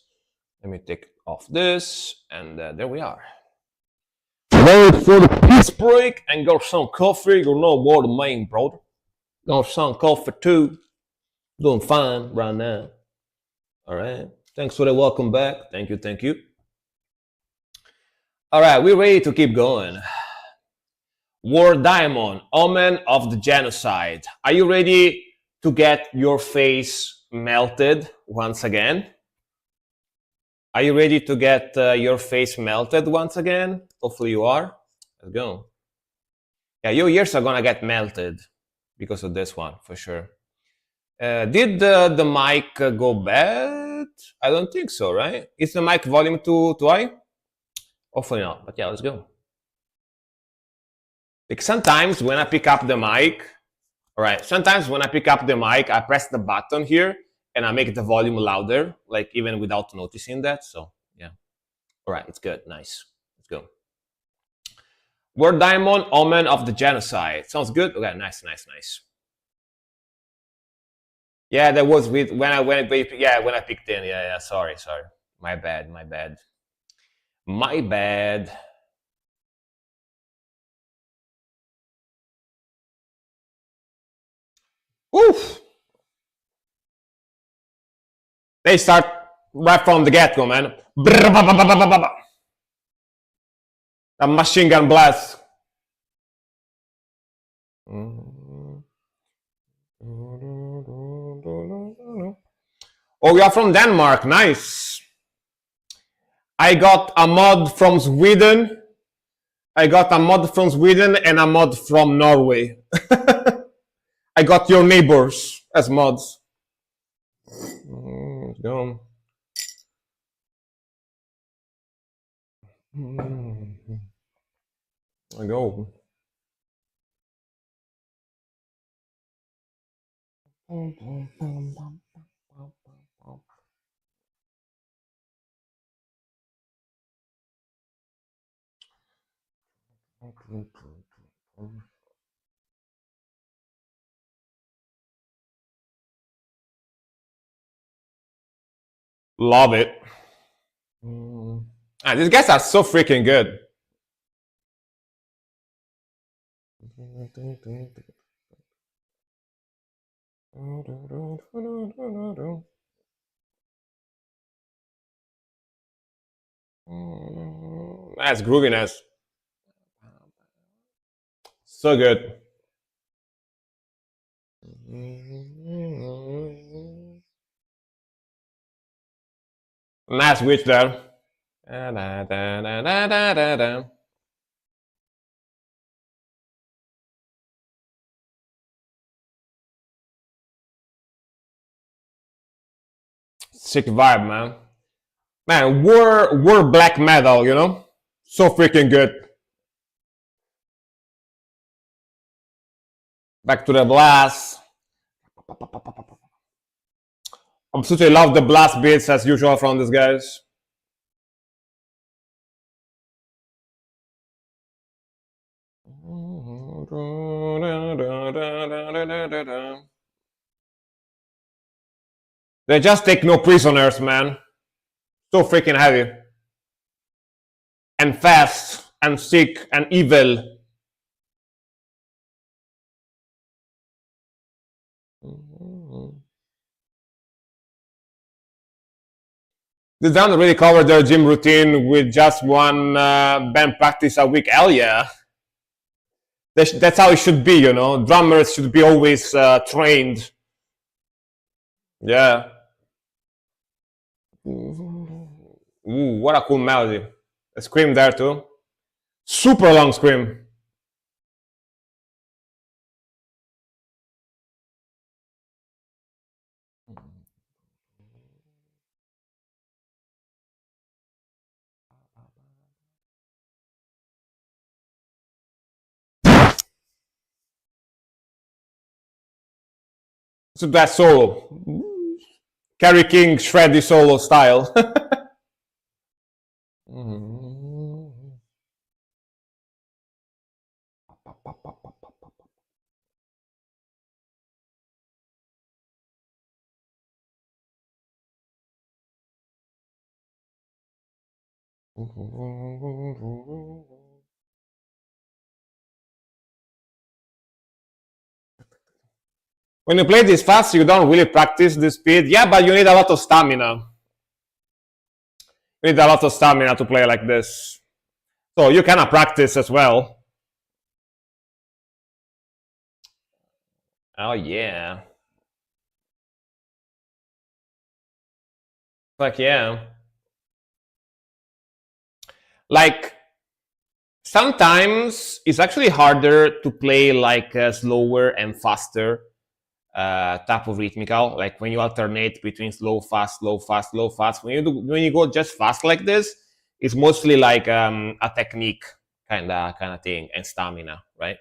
Let me take off this, and there we are. Wait for the peace break and got some coffee. You know what I mean, brother. Got some coffee too. Doing fine right now. All right. Thanks for the welcome back. Thank you. Thank you. All right, we're ready to keep going. War Diamond, Omen of the Genocide. Are you ready to get your face melted once again? Are you ready to get your face melted once again? Hopefully you are. Let's go. Yeah, your ears are gonna get melted because of this one, for sure. Did the mic go bad? I don't think so, right? Is the mic volume too high? Hopefully not, but yeah, let's go. Like sometimes when I pick up the mic, all right, sometimes when I pick up the mic, I press the button here and I make the volume louder, like even without noticing that. So yeah, all right, it's good, nice. Let's go. War Diamond, Omen of the Genocide. Sounds good. Okay, nice. Yeah, that was with when I picked in. Yeah. Sorry. My bad. Oof. They start right from the get go, man. A machine gun blast. Oh, you are from Denmark. Nice. I got a mod from Sweden. and a mod from Norway. I got your neighbors as mods. Let's go. I go. Love it. These guys are so freaking good. That's grooviness. So good. Nice witch there. Sick vibe, man. Man, we're black metal, you know? So freaking good. Back to the blast. Absolutely love the blast beats as usual from these guys. They just take no prisoners, man. So freaking heavy. And fast, and sick, and evil. They don't really cover their gym routine with just one band practice a week. Hell yeah. That's how it should be, you know. Drummers should be always trained. Yeah. Ooh, what a cool melody. A scream there too. Super long scream. So that solo. Kerry King shreddy solo style. When you play this fast, you don't really practice the speed. Yeah, but you need a lot of stamina. You need a lot of stamina to play like this. So you cannot practice as well. Oh yeah. Fuck yeah. Like sometimes it's actually harder to play like slower and faster type of rhythmical. Like when you alternate between slow, fast, slow, fast, slow, fast. When you go just fast like this, it's mostly like a technique kind of thing and stamina, right?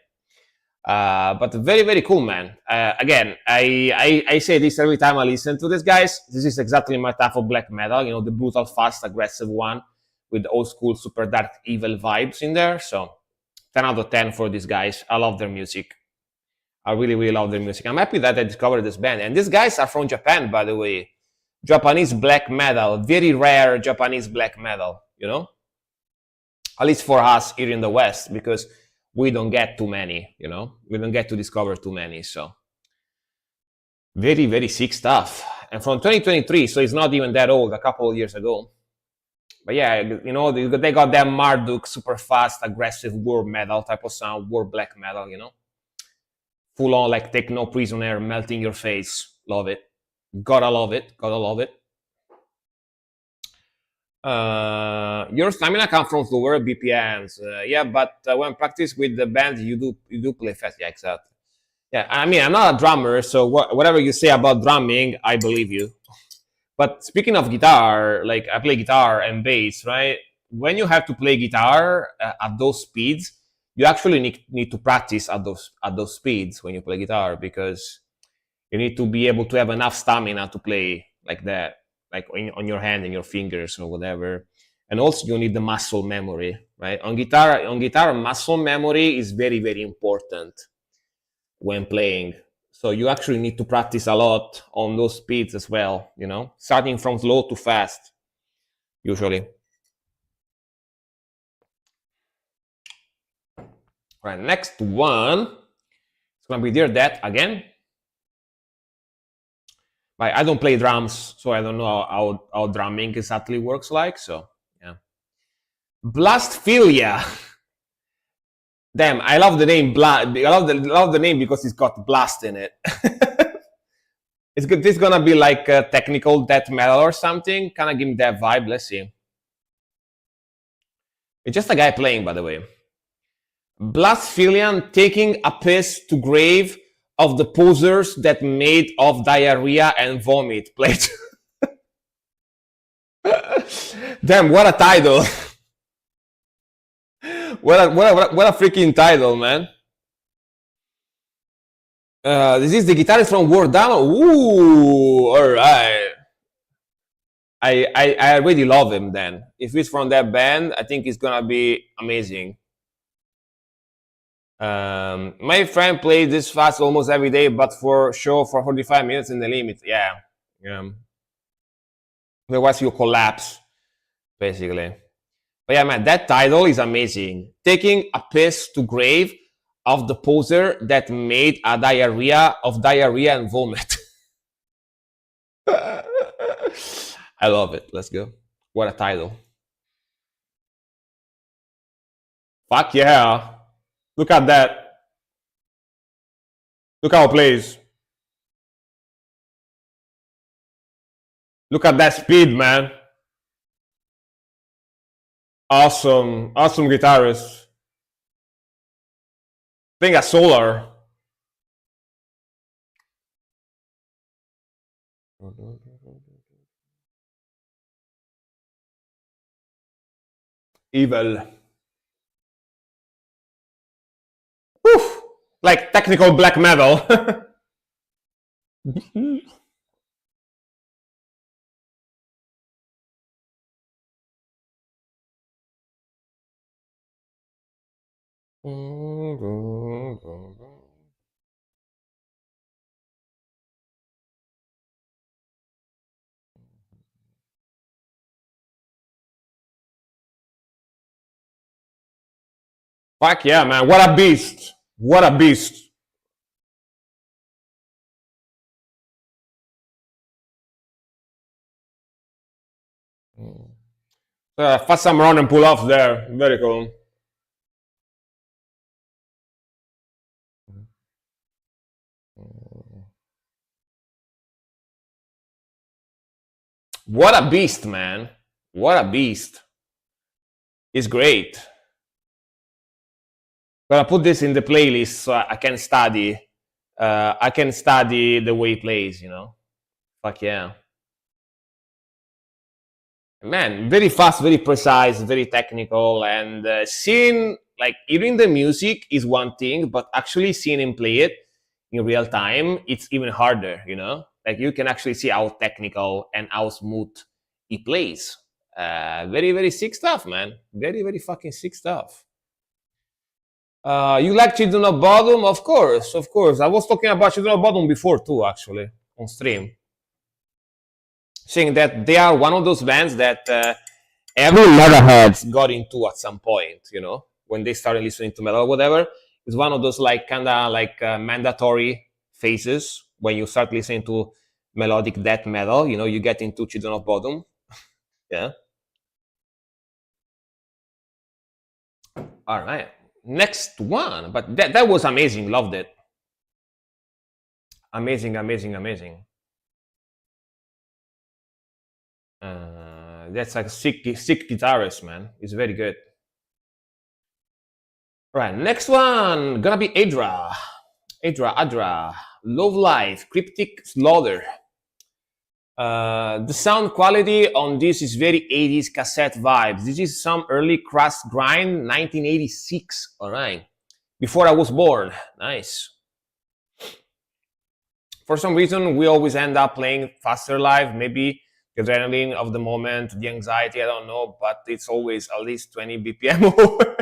But very very cool, man. Again, I say this every time I listen to this, guys. This is exactly my type of black metal. You know, the brutal, fast, aggressive one with the old school, super dark, evil vibes in there. So 10 out of 10 for these guys. I love their music. I really really love their music. I'm happy that I discovered this band. And these guys are from Japan, by the way. Japanese black metal, very rare Japanese black metal. You know, at least for us here in the West, because we don't get too many, you know, we don't get to discover too many. So very, very sick stuff. And from 2023, so it's not even that old, a couple of years ago. But yeah, you know, they got that Marduk, super fast, aggressive war metal type of sound, war black metal, you know, full on like Take No Prisoner, melting your face. Love it. Gotta love it. Gotta love it. Your stamina comes from slower BPMs. Yeah, but when practice with the band, you do play fast. Yeah, exactly. Yeah, I mean, I'm not a drummer, so whatever you say about drumming, I believe you. But speaking of guitar, like I play guitar and bass, right? When you have to play guitar at those speeds, you actually need to practice at those speeds when you play guitar, because you need to be able to have enough stamina to play like that, like on your hand and your fingers or whatever. And also you need the muscle memory, right? On guitar, muscle memory is very very important when playing. So you actually need to practice a lot on those speeds as well, you know, starting from slow to fast, usually. Right, next one. It's gonna be Dear Death again. I don't play drums, so I don't know how drumming exactly works like. So yeah. Blastphilia. Damn, I love the name. I love the name because it's got blast in it. It's good. This is gonna be like a technical death metal or something. Kind of give me that vibe. Let's see. It's just a guy playing, by the way. Blastphilian taking a piss to grave of the posers that made of diarrhea and vomit. Played. Damn, what a title! What a freaking title, man! This is the guitarist from War Down. Ooh, all right. I already love him. Then, if he's from that band, I think it's gonna be amazing. My friend plays this fast almost every day, but for show for 45 minutes in the limit. Yeah, yeah. Otherwise, you collapse basically. But yeah, man, that title is amazing. Taking a piss to grave of the poser that made a diarrhea of diarrhea and vomit. I love it. Let's go. What a title. Fuck yeah. Look at that. Look how it plays. Look at that speed, man. Awesome. Awesome guitarist. I think a Solar. Evil. Whew. Like technical black metal. Fuck yeah, man! What a beast! What a beast! Fast some run and pull off there. Very cool. What a beast, man! What a beast! It's great. Gonna put this in the playlist so I can study. I can study the way he plays. You know. Fuck yeah. Man, very fast, very precise, very technical, and seeing like hearing the music is one thing, but actually seeing him play it in real time, it's even harder. You know, like you can actually see how technical and how smooth he plays. Very, very sick stuff, man. Very, very fucking sick stuff. You like Children of Bodom? Of course, of course. I was talking about Children of Bodom before too, actually, on stream, saying that they are one of those bands that every metalheads got into at some point. You know, when they started listening to metal or whatever, it's one of those like kind of like mandatory phases when you start listening to melodic death metal. You know, you get into Children of Bodom. Yeah. All right. Next one, but that was amazing. Loved it. Amazing, amazing, amazing. That's like sick guitarist, man. It's very good. Right, next one gonna be Adra, Love Life, Cryptic Slaughter. The sound quality on this is very 80s cassette vibes. This is some early Crash Grind, 1986. All right, before I was born. Nice. For some reason, we always end up playing faster live. Maybe the adrenaline of the moment, the anxiety, I don't know, but it's always at least 20 BPM over.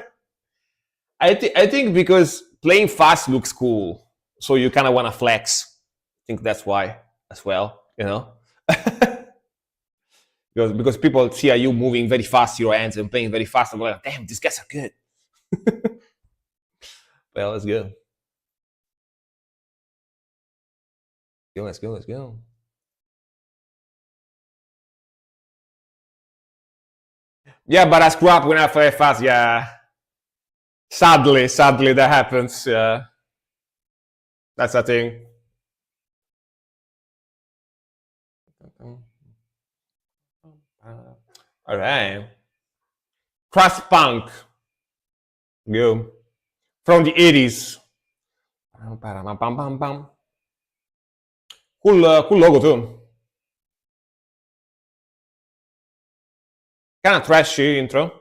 I think because playing fast looks cool, so you kind of want to flex. I think that's why as well, you know, because people see you moving very fast your hands and playing very fast, and they're like, damn, these guys are good. Well, let's go. Let's go. Let's go. Yeah, but I screw up when I play fast. Yeah, sadly, that happens. Yeah, that's the thing. All right, Crust Punk, go from the 80s. Cool logo too. Kind of trashy intro.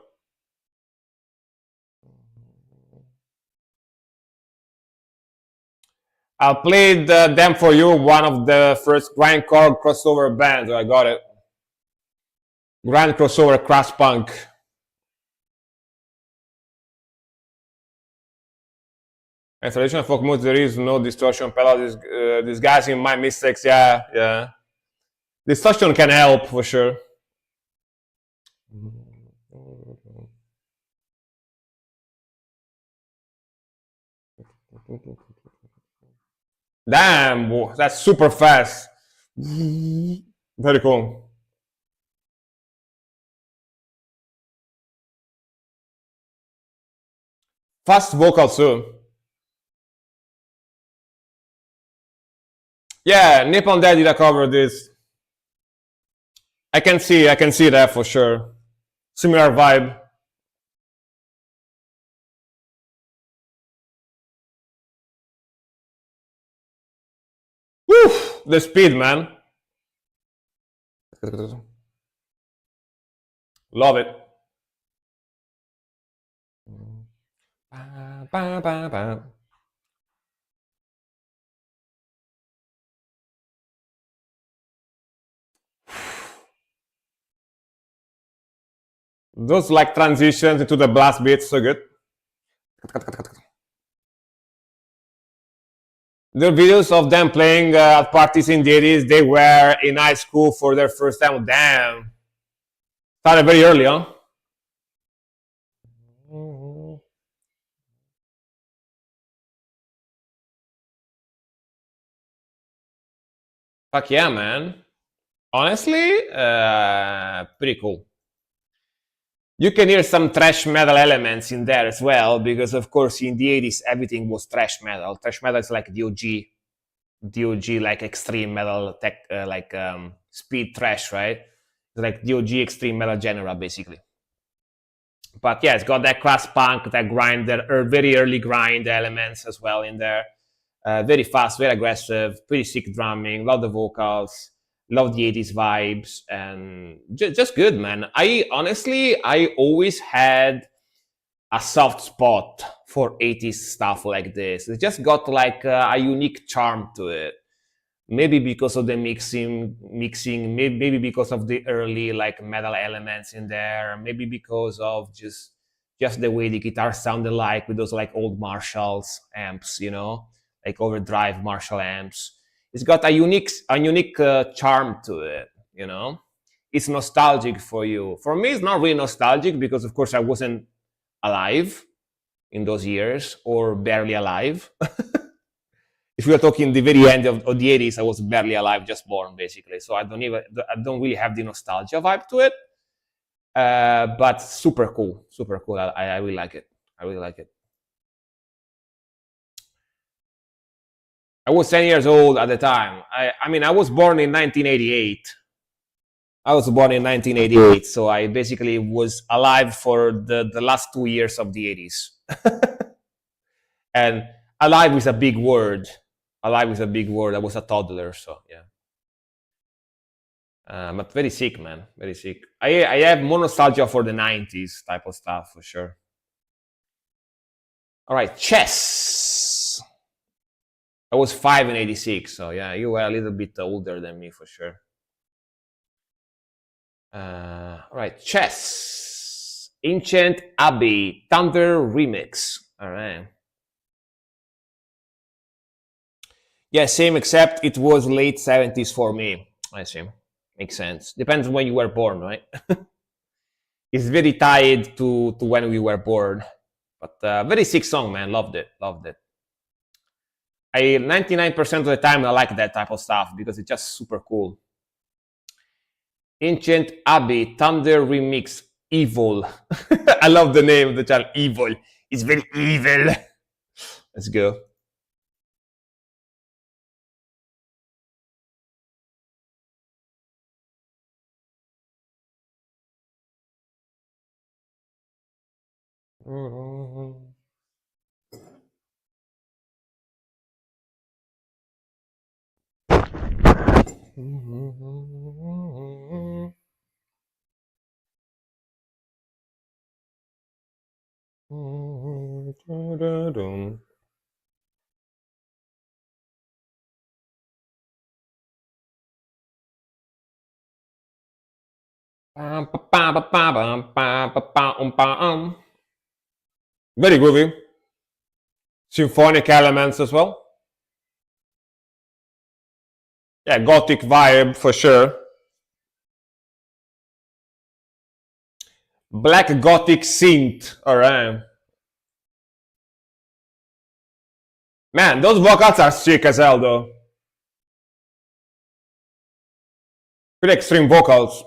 I played them for you, one of the first grindcore crossover bands. I got it. Grand crossover crash punk. In traditional folk music, there is no distortion pedal disguising my mistakes. Yeah, yeah. Distortion can help for sure. Damn, that's super fast. Very cool. Fast vocal too. Yeah, Nippon Dad did a cover this. I can see that for sure. Similar vibe. Woo! The speed, man. Love it. Those like transitions into the blast beats, so good. The videos of them playing at parties in the 80s, they were in high school for their first time. Damn. Started very early, huh? Fuck yeah, man. Honestly, pretty cool. You can hear some thrash metal elements in there as well, because of course in the 80s everything was thrash metal. Thrash metal is like DOG like extreme metal tech, like speed thrash, right? It's like DOG extreme metal genre basically. But yeah, it's got that crass punk, that grind, that very early grind elements as well in there. Very fast, very aggressive, pretty sick drumming, love the vocals, love the 80s vibes, and just good, man. I always had a soft spot for 80s stuff like this. It just got like a unique charm to it. Maybe because of the mixing, maybe because of the early like metal elements in there, maybe because of just the way the guitar sounded like with those like old Marshalls amps, like overdrive Marshall amps. It's got a unique charm to it, It's nostalgic for you. For me, it's not really nostalgic because, of course, I wasn't alive in those years or barely alive. If we are talking the very end of the 80s, I was barely alive, just born, basically. So I don't really have the nostalgia vibe to it. But super cool, super cool. I really like it. I really like it. I was 10 years old at the time. I mean, I was born in 1988. I was born in 1988, so I basically was alive for the last 2 years of the 80s. And alive is a big word. Alive is a big word. I was a toddler, so yeah. But very sick, man. Very sick. I have more nostalgia for the 90s type of stuff, for sure. All right, chess. I was 5 in 86, so yeah, you were a little bit older than me, for sure. All right, chess. Ancient Abbey, Thunder Remix. All right. Yeah, same, except it was late 70s for me. I see. Makes sense. Depends on when you were born, right? It's very tied to when we were born. But very sick song, man. Loved it. Loved it. 99% of the time I like that type of stuff because it's just super cool. Ancient Abbey, Thunder Remix, Evil. I love the name of the channel, Evil. It's very evil. Let's go. Very groovy. Symphonic elements as well. Yeah, gothic vibe for sure. Black gothic synth. All right. Man, those vocals are sick as hell, though. Pretty extreme vocals.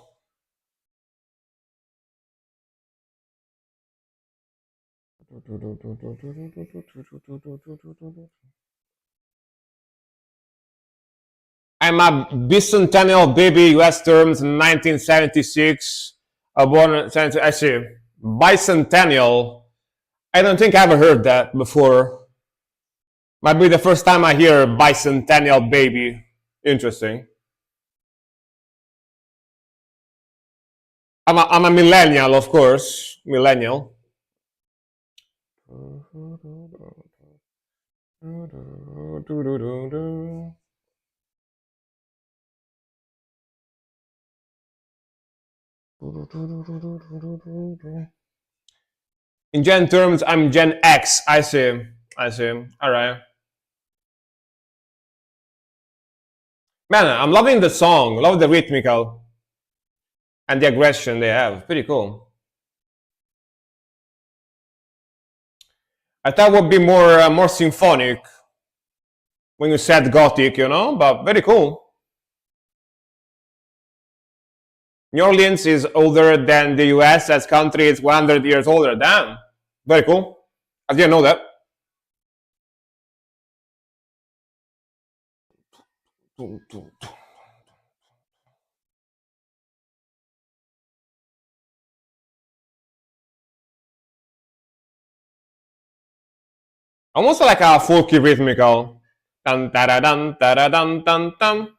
I'm a bicentennial baby, US terms, 1976. Born, I see. Bicentennial. I don't think I ever heard that before. Might be the first time I hear bicentennial baby. Interesting. I'm a millennial, of course. Millennial. In Gen terms, I'm Gen X. I see. I see. All right. Man, I'm loving the song. Love the rhythmical and the aggression they have. Pretty cool. I thought it would be more symphonic when you said gothic, but very cool. New Orleans is older than the US as country. It's 100 years older. Damn. Very cool. I didn't know that. Almost like a folky rhythmical. Dun, da, da, dun, da, da, dun, dun, dun.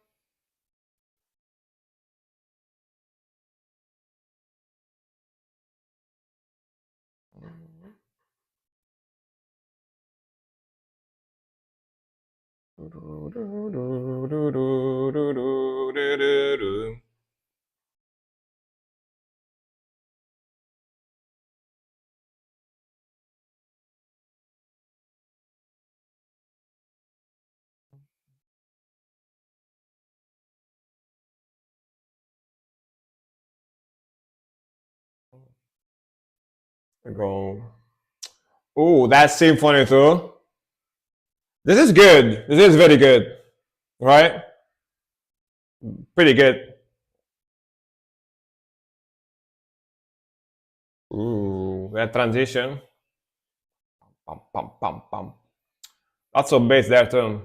Go. Oh, that's symphony too. This is good. This is very good. Right? Pretty good. Ooh, that transition. Pum, pum, pum, pum. Lots of bass there too.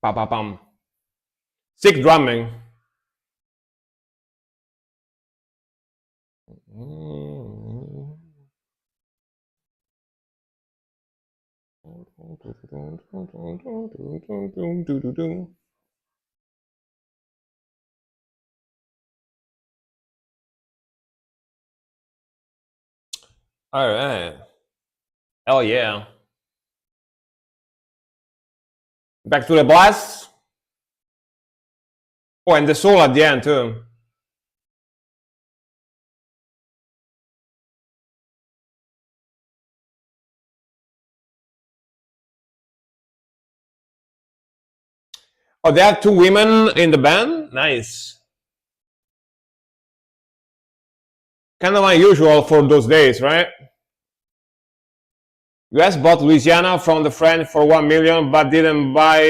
Pa, pa, pum. Sick drumming. All right. Hell yeah. Back to the blast. Oh, and the soul at the end too. Oh, they have two women in the band? Nice. Kind of unusual for those days, right? US bought Louisiana from the French for 1 million, but didn't buy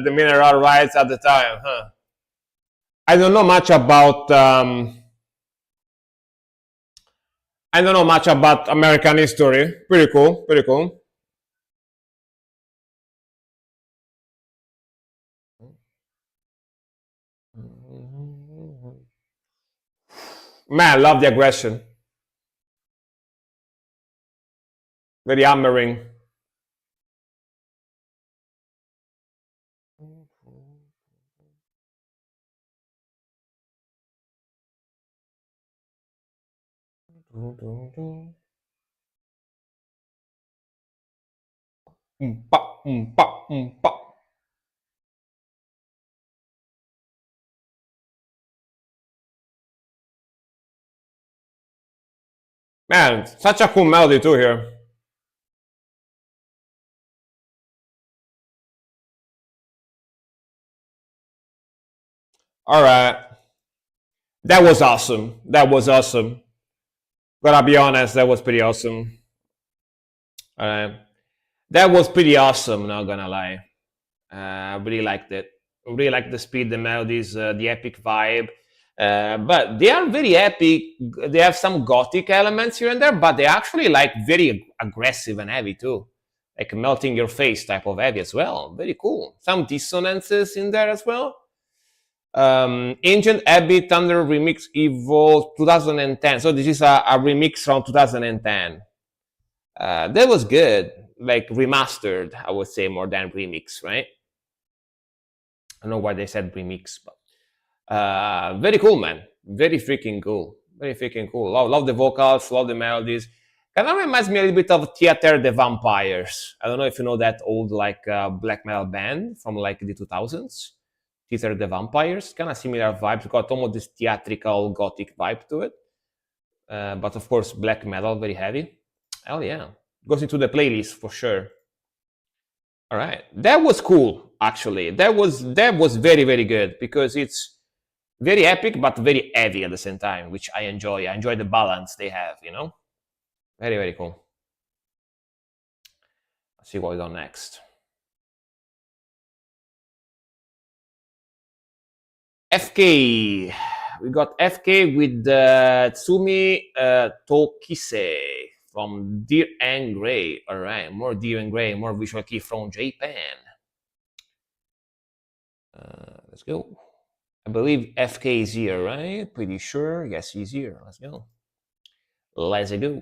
the mineral rights at the time. Huh. I don't know much about. I don't know much about American history. Pretty cool. Pretty cool. Man, I love the aggression. Very hammering. Pa, pa, pa. Man, such a cool melody too here. All right, that was awesome. That was awesome. Gotta be honest, that was pretty awesome. All right, that was pretty awesome. Not gonna lie, I really liked it. I really like the speed, the melodies, the epic vibe. But they are very epic. They have some gothic elements here and there, but they're actually like very aggressive and heavy too, like melting your face type of heavy as well. Very cool. Some dissonances in there as well. Ancient Abbey Thunder Remix Evo 2010. So this is a remix from 2010. That was good, like remastered, I would say, more than remix, right? I don't know why they said remix, but very cool, man. Very freaking cool. Very freaking cool. Love the vocals, love the melodies. Kind of reminds me a little bit of Theater the Vampires. I don't know if you know that old like black metal band from like the 2000s. Theater the Vampires. Kind of similar vibes. Got almost this theatrical gothic vibe to it. But of course, black metal, very heavy. Hell yeah. Goes into the playlist for sure. All right. That was cool, actually. That was very, very good because it's very epic but very heavy at the same time, which I enjoy. I enjoy the balance they have, you know? Very, very cool. Let's see what we got next. FK. We got FK with Tsumi Tokise from Deer and Grey. All right, more Deer and Grey, more visual kei from Japan. Let's go. I believe FK is here, right? Pretty sure. Yes, he's here. Let's go. Let's go.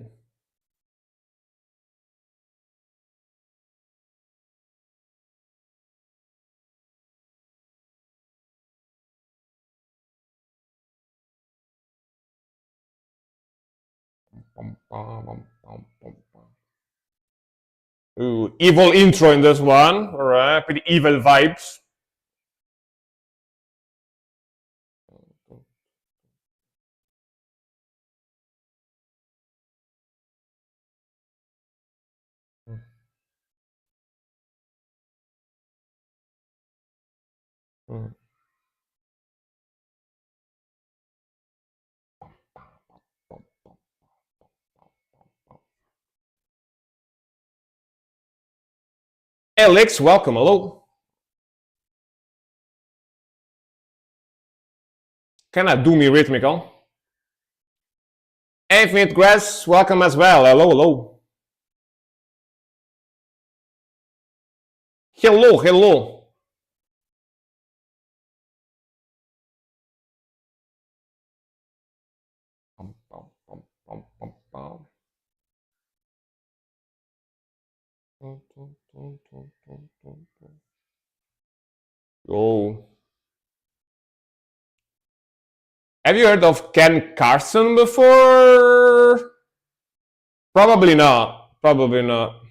Ooh, evil intro in this one. All right, pretty evil vibes. Alex, welcome. Hello. Kinda doomy rhythmical. Infinite Grass, welcome as well. Hello, hello. Hello, hello. Oh. Have you heard of Ken Carson before? Probably not. Probably not.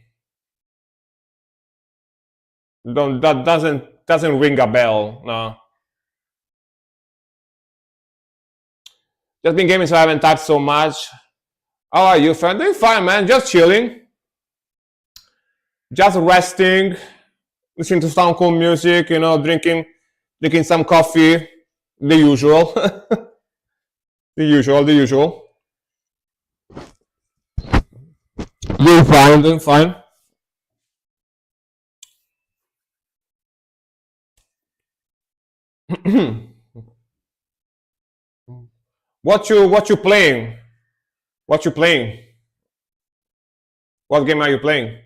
That doesn't ring a bell. No. Just been gaming, so I haven't typed so much. How are you, friend? Doing fine, man. Just chilling. Just resting. Listening to some cool music. You know, drinking some coffee. The usual. The usual. The usual. Doing fine. Doing fine. What you playing? What you playing? What game are you playing?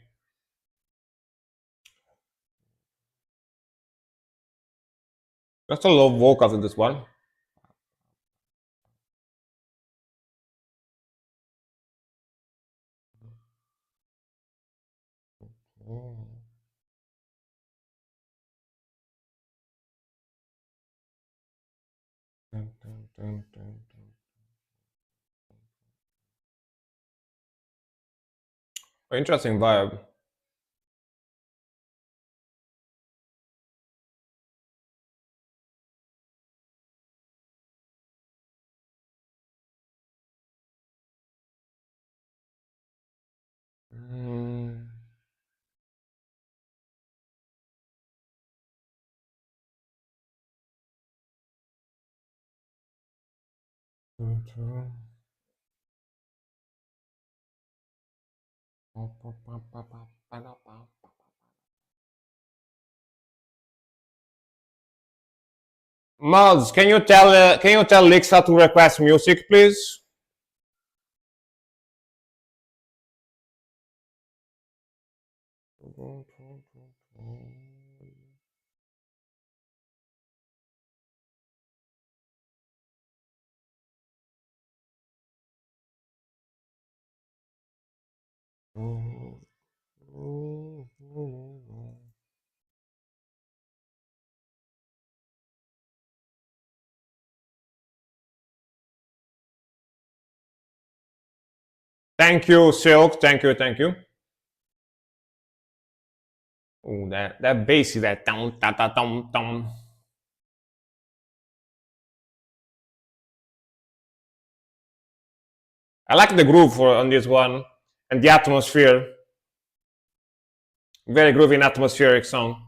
That's a lot of vocals in this one. Interesting vibe. Mods, can you tell Lixa to request music, please? Thank you, Silk. Thank you, thank you. Oh, that bass is that dum da da dum dum. I like the groove on this one and the atmosphere. Very groovy and atmospheric song.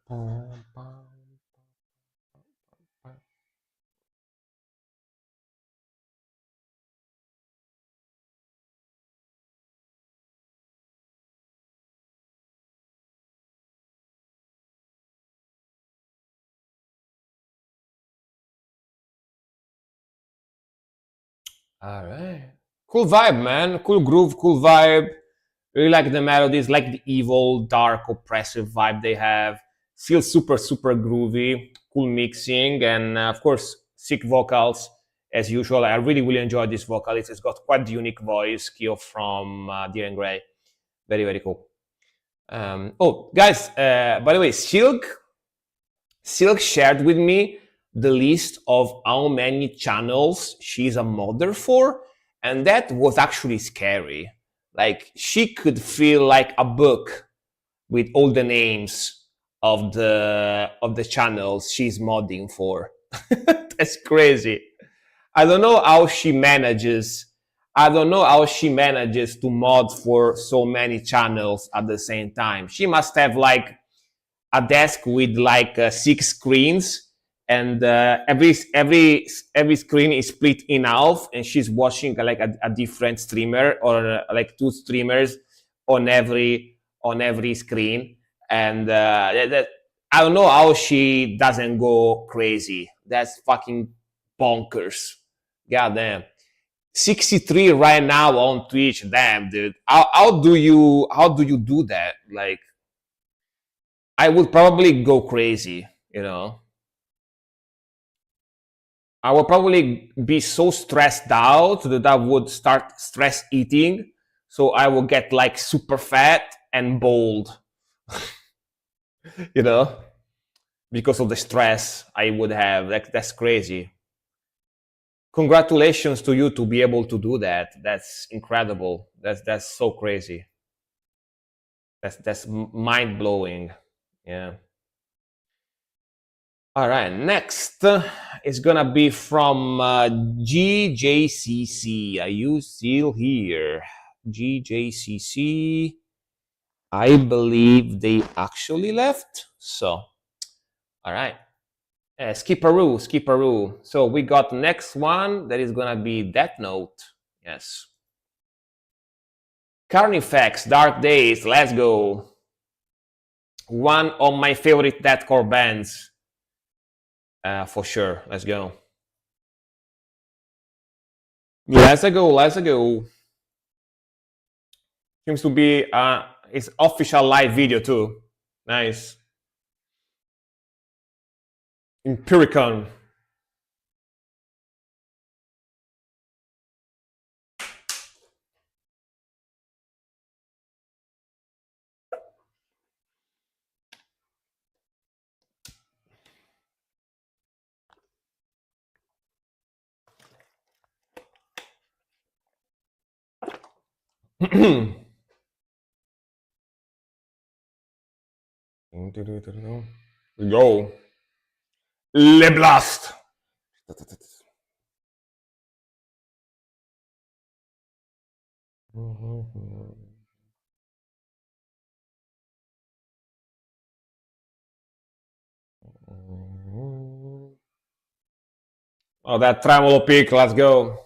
All right. Cool vibe, man. Cool groove, cool vibe. Really like the melodies, like the evil, dark, oppressive vibe they have. Still super, super groovy. Cool mixing, and of course, sick vocals as usual. I really, really enjoyed this vocalist. It's got quite the unique voice, Kyo from Deer and Grey. Very, very cool. Oh, guys, by the way, Silk shared with me the list of how many channels she's a mother for, and that was actually scary. Like she could feel like a book with all the names of the channels she's modding for. That's crazy. I don't know how she manages. I don't know how she manages to mod for so many channels at the same time. She must have like a desk with like six screens, and every screen is split in half, and she's watching like a different streamer or like two streamers on every screen. And I don't know how she doesn't go crazy. That's fucking bonkers. God damn. 63 right now on Twitch. Damn, dude. How do you do that? Like, I would probably go crazy, you know. I would probably be so stressed out that I would start stress eating. So I will get like super fat and bold, you know, because of the stress I would have. Like, that's crazy. Congratulations to you to be able to do that. That's incredible. That's so crazy. That's mind blowing. Yeah. All right, next is gonna be from GJCC. Are you still here? GJCC. I believe they actually left. So, all right. Skipperoo, Skipperoo. So we got next one that is gonna be Death Note. Yes. Carnifex, Dark Days. Let's go. One of my favorite deathcore bands, for sure. Let's go. Let's go. Let's go. Seems to be its official live video too. Nice. Empiricon. Go. Le Blast. Oh, that tremolo pick. Let's go.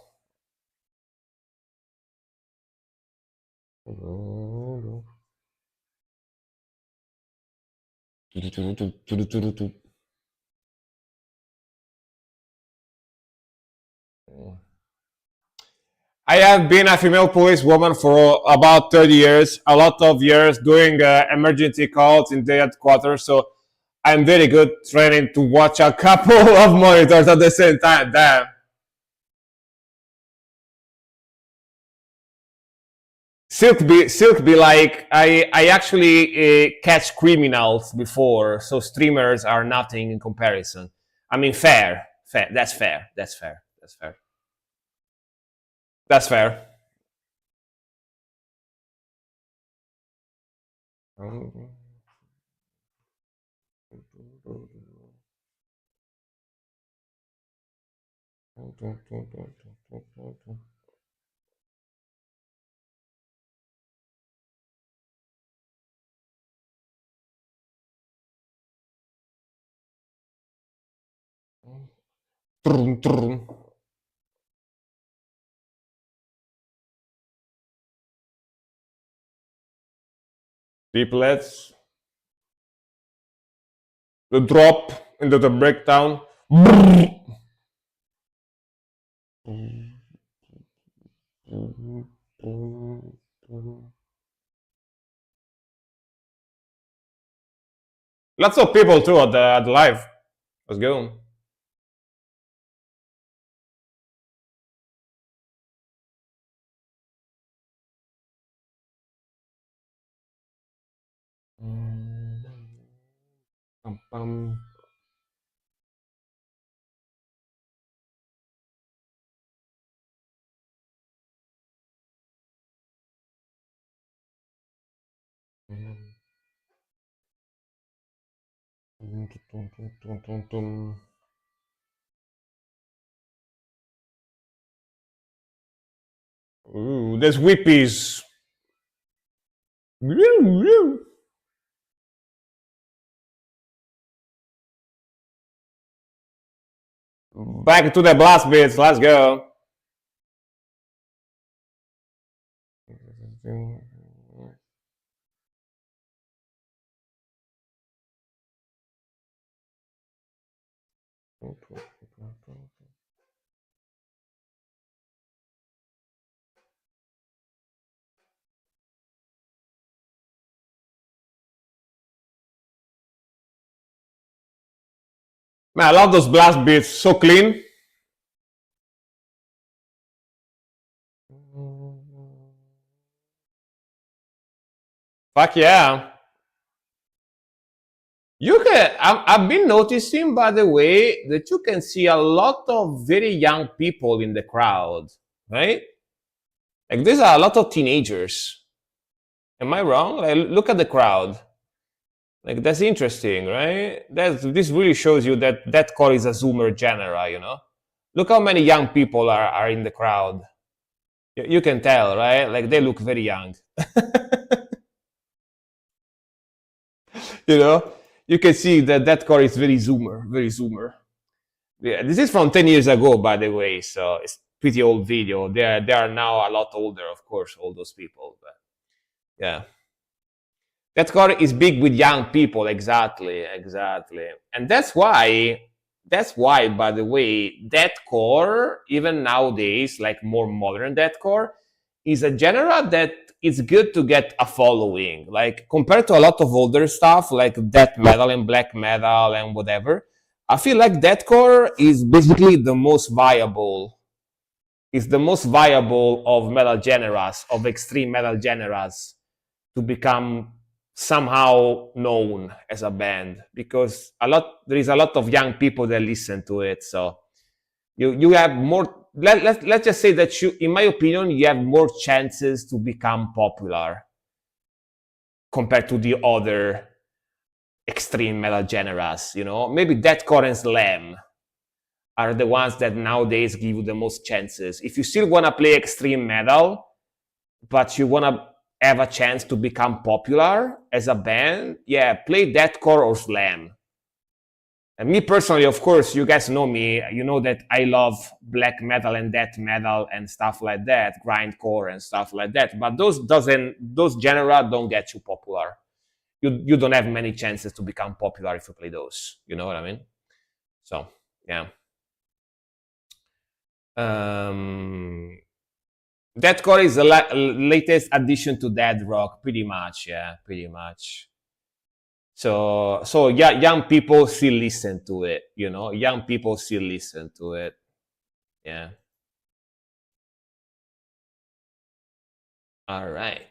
I have been a female police woman for about 30 years, a lot of years doing emergency calls in the headquarters. So I'm very good training to watch a couple of monitors at the same time. Damn. Silk be like, I actually catch criminals before, so streamers are nothing in comparison. I mean, fair, fair. That's fair. That's fair. That's fair. That's fair. Trun, trun. Triplets. The drop into the breakdown. Lots of people too at the live. Let's go. Pum, pum. Ooh, there's whippies. Back to the blast beats. Let's go. Man, I love those blast beats. So clean. Fuck yeah. You can. I've been noticing, by the way, that you can see a lot of very young people in the crowd, right? Like there's a lot of teenagers. Am I wrong? Like, look at the crowd. Like that's interesting, right? This really shows you that deathcore is a Zoomer genre, you know. Look how many young people are in the crowd. You can tell, right? Like they look very young. You know, you can see that deathcore is very Zoomer, very Zoomer. Yeah, this is from 10 years ago, by the way, so it's pretty old video. They are now a lot older, of course, all those people. But yeah, deathcore is big with young people, exactly, and that's why, by the way, deathcore, even nowadays, like more modern deathcore, is a genre that it's good to get a following. Like compared to a lot of older stuff like death metal and black metal and whatever, I feel like deathcore is basically the most viable. It's the most viable of metal genres, of extreme metal genres, to become somehow known as a band because there is a lot of young people that listen to it. So you have more. Let's just say that in my opinion, you have more chances to become popular compared to the other extreme metal genres. You know, maybe deathcore and slam are the ones that nowadays give you the most chances. If you still want to play extreme metal, but you want to have a chance to become popular as a band, yeah, play deathcore or slam. And me personally, of course, you guys know me. You know that I love black metal and death metal and stuff like that, grindcore and stuff like that. But those genera don't get you popular. You don't have many chances to become popular if you play those. You know what I mean? So yeah. Deathcore is the latest addition to dead rock, pretty much. Yeah, pretty much. So yeah, young people still listen to it. You know, young people still listen to it. Yeah. All right.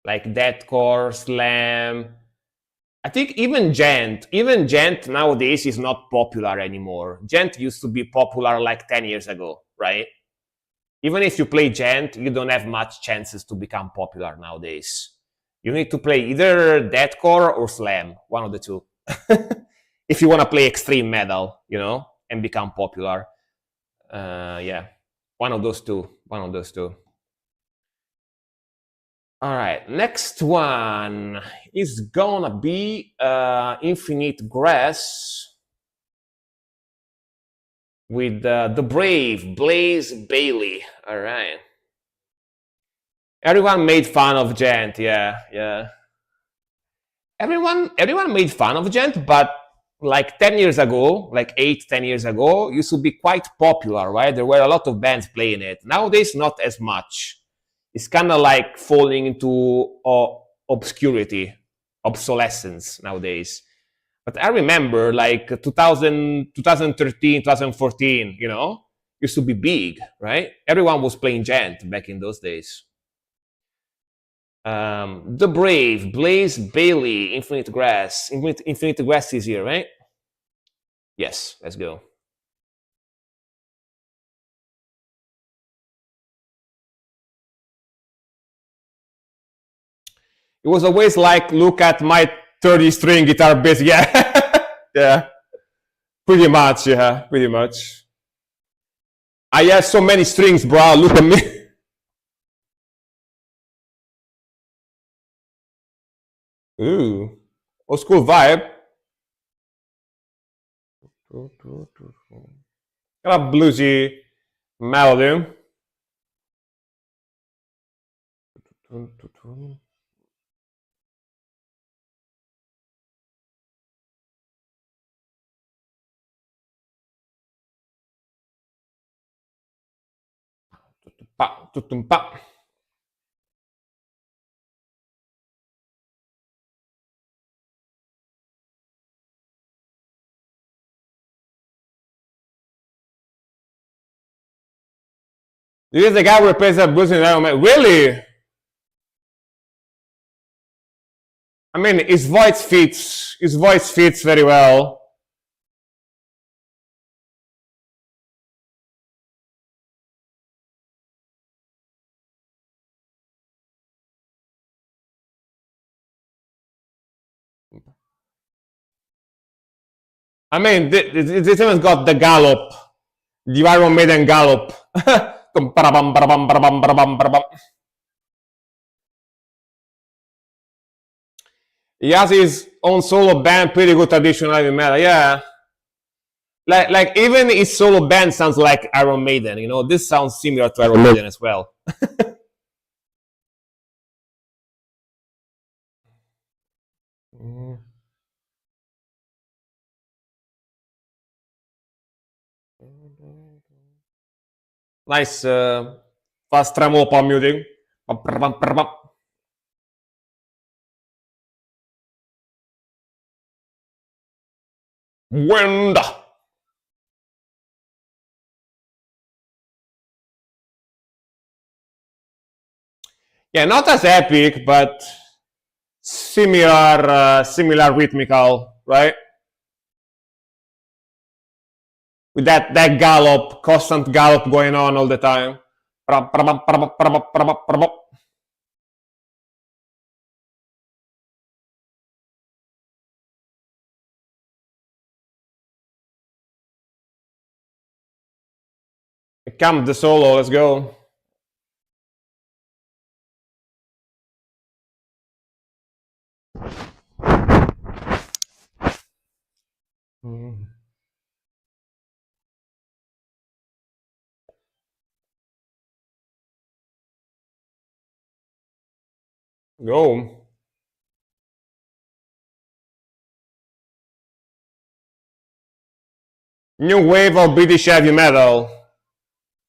Like deathcore, slam. I think even gent nowadays is not popular anymore. Gent used to be popular like 10 years ago, right? Even if you play gent, you don't have much chances to become popular nowadays. You need to play either deathcore or slam, one of the two. If you want to play extreme metal, you know, and become popular. Yeah, one of those two. One of those two. All right, next one is gonna be Infinite Grass. with the brave Blaze Bailey. All right. Everyone made fun of Gent. Yeah, yeah. Everyone made fun of Gent, but like 10 years ago, like 8, 10 years ago, used to be quite popular, right? There were a lot of bands playing it. Nowadays, not as much. It's kind of like falling into obscurity, obsolescence nowadays. But I remember like 2000, 2013, 2014, used to be big, right? Everyone was playing Gent back in those days. The Brave, Blaze Bailey, Infinite Grass. Infinite Grass is here, right? Yes, let's go. It was always like, look at my 30 string guitar bass. Yeah. Yeah. Pretty much, yeah, pretty much. I have so many strings, bro. Look at me. Ooh. Old school vibe. Kind of bluesy melody. Pa, tutum, pa. This is the guy who plays that blues in Iron Man. Really? I mean, his voice fits. His voice fits very well. I mean, this even got the gallop, the Iron Maiden gallop. He has his own solo band, pretty good traditional heavy metal. Yeah, like even his solo band sounds like Iron Maiden. This sounds similar to Iron Maiden as well. Nice fast tremolo palm muting. Wind. Yeah, not as epic, but similar rhythmical, right? With that gallop, constant gallop going on all the time. Come the solo, let's go. Go. New wave of British heavy metal.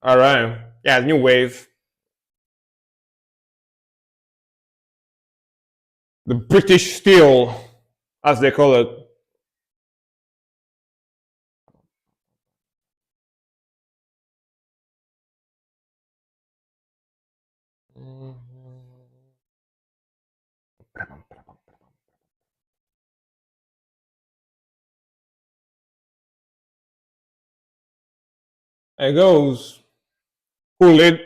All right. Yeah, new wave. The British steel, as they call it. It goes. Cool it.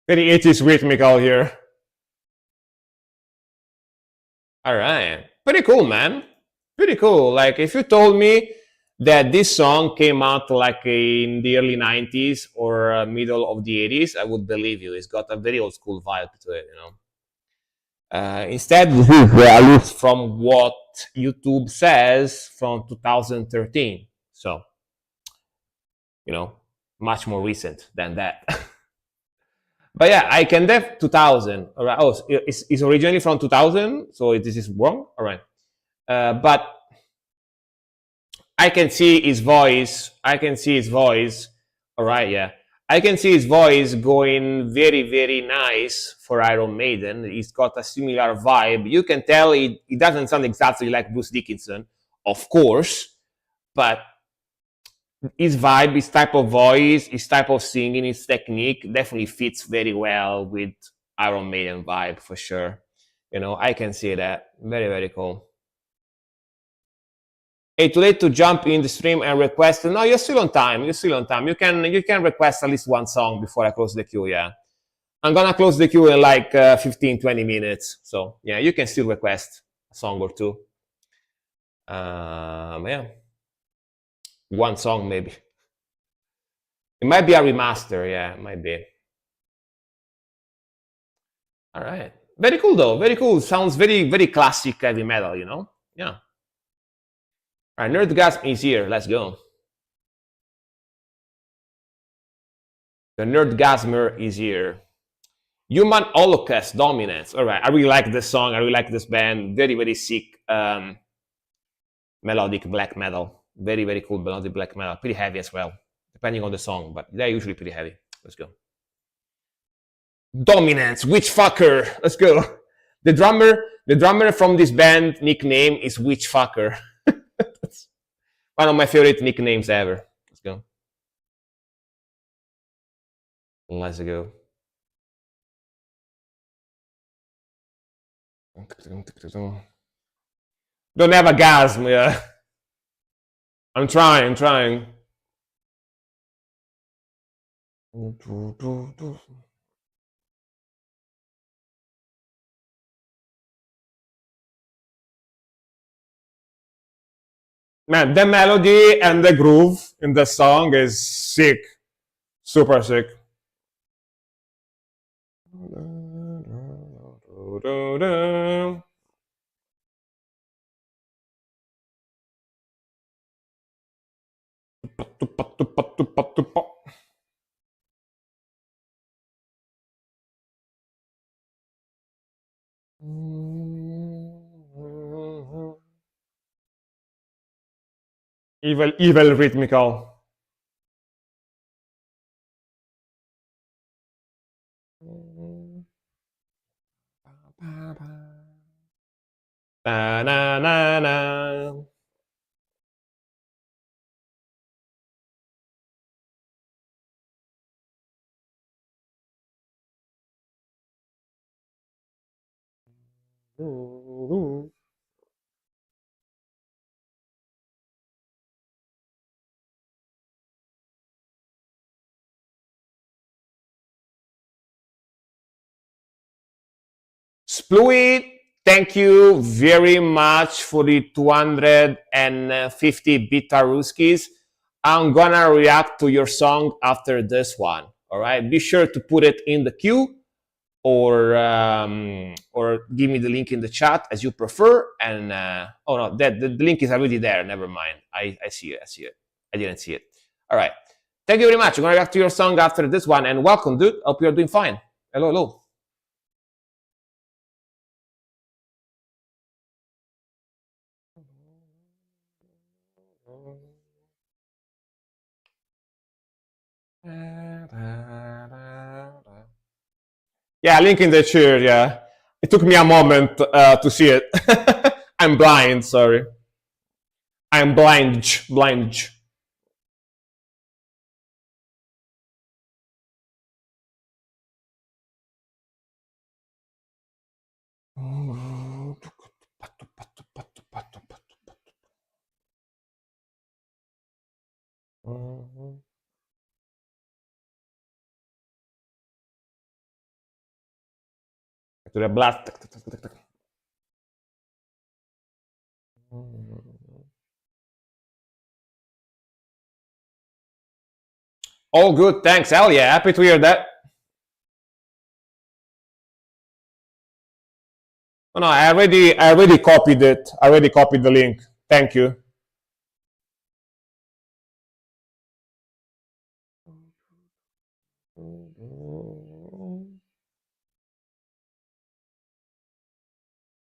Very 80s rhythmical here. All right. Pretty cool, man. Pretty cool. Like if you told me that this song came out like in the early 90s or middle of the 80s, I would believe you. It's got a very old school vibe to it, you know. Instead, this is at least from what YouTube says from 2013. So, you know, much more recent than that. But yeah, I can def 2000. All right. Oh, it's originally from 2000, so this is wrong. All right. But I can see his voice. I can see his voice. All right, yeah. I can see his voice going very, very nice for Iron Maiden. He's got a similar vibe. You can tell it doesn't sound exactly like Bruce Dickinson, of course, but his vibe, his type of voice, his type of singing, his technique definitely fits very well with Iron Maiden vibe for sure. You know, I can see that. Very, very cool. Hey, too late to jump in the stream and request. No, you're still on time. You're still on time. You can request at least one song before I close the queue. Yeah, I'm gonna close the queue in like 15, 20 minutes. So yeah, you can still request a song or two. Yeah, one song maybe. It might be a remaster. Yeah, it might be. All right. Very cool though. Very cool. Sounds very, very classic heavy metal. You know. Yeah. All right. Nerdgasm is here. Let's go. The Nerdgasmer is here. Human Holocaust Dominance. All right, I really like this song. I really like this band. Very, very sick melodic black metal. Very, very cool melodic black metal. Pretty heavy as well, depending on the song, but they're usually pretty heavy. Let's go. Dominance, Witch Fucker. Let's go. The drummer from this band nickname is Witch Fucker. That's one of my favorite nicknames ever. Let's go. Let's go. Don't have a gasm, yeah. I'm trying, I'm trying. Man, the melody and the groove in the song is sick. Super sick. Evil, evil rhythmical. Na na na na. Spluit, thank you very much for the 250 Bitaruskis. I'm gonna react to your song after this one. All right, be sure to put it in the queue or give me the link in the chat as you prefer. And oh no, the link is already there. Never mind. I see it. I see it. I didn't see it. All right. Thank you very much. I'm gonna react to your song after this one. And welcome, dude. Hope you're doing fine. Hello, hello. Yeah, link in the chair. Yeah, it took me a moment to see it. I'm blind. Sorry, I'm blind. Blind. To the blast. All good, thanks. Hell yeah, happy to hear that. Oh, no, I already copied it. I already copied the link. Thank you.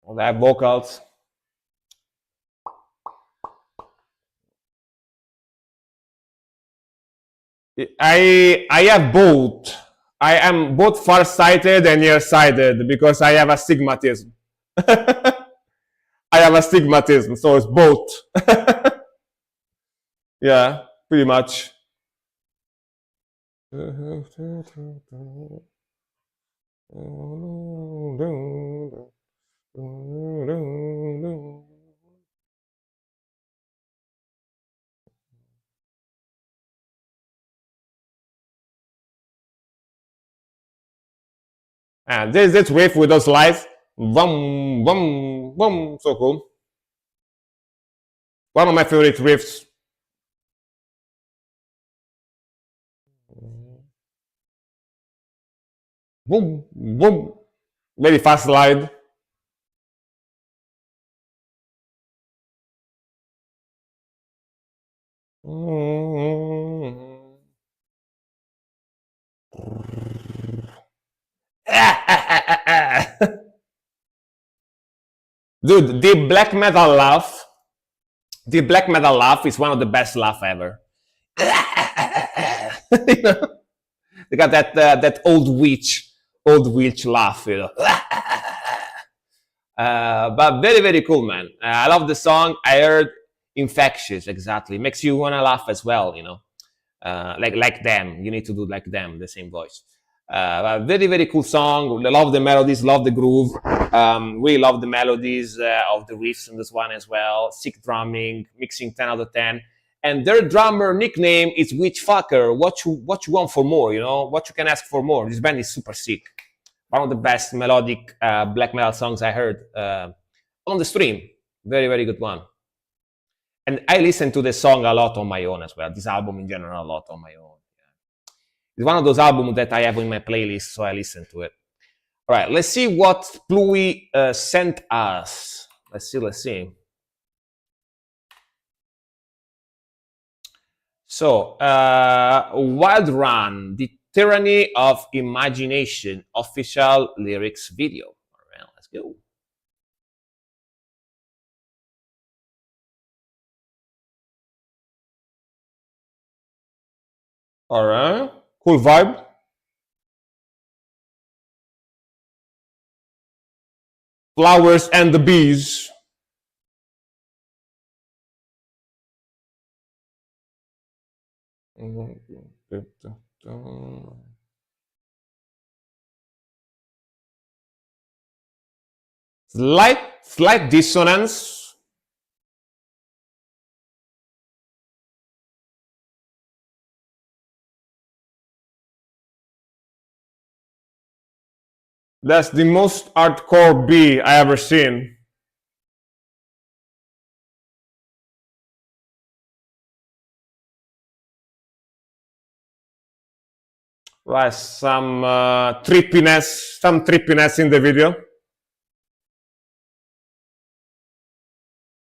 All that vocals. I have both. I am both far-sighted and near-sighted because I have astigmatism. I have astigmatism, so it's both. Yeah, pretty much. And this riff with those lights, boom, boom, boom, so cool. One of my favorite riffs. Boom, boom, very fast slide. Dude, the black metal laugh is one of the best laugh ever. You know? They got that old witch laugh, you know. But very very cool, man. I love the song. I heard infectious, exactly. Makes you wanna laugh as well, you know. Like them. You need to do like them, the same voice. Very very cool song. Love the melodies, love the groove. We love the melodies of the riffs in this one as well. Sick drumming, mixing 10 out of 10. And their drummer nickname is Witchfucker. What you want for more? You know what you can ask for more. This band is super sick. One of the best melodic black metal songs I heard on the stream. Very very good one. And I listen to the song a lot on my own as well. This album in general a lot on my own. It's one of those albums that I have in my playlist, so I listen to it. All right, let's see what Plui sent us. Let's see. So, Wild Run, the Tyranny of Imagination official lyrics video. All right, let's go. All right, cool vibe. Flowers and the bees. Slight dissonance. That's the most hardcore B I ever seen. Right, some trippiness in the video.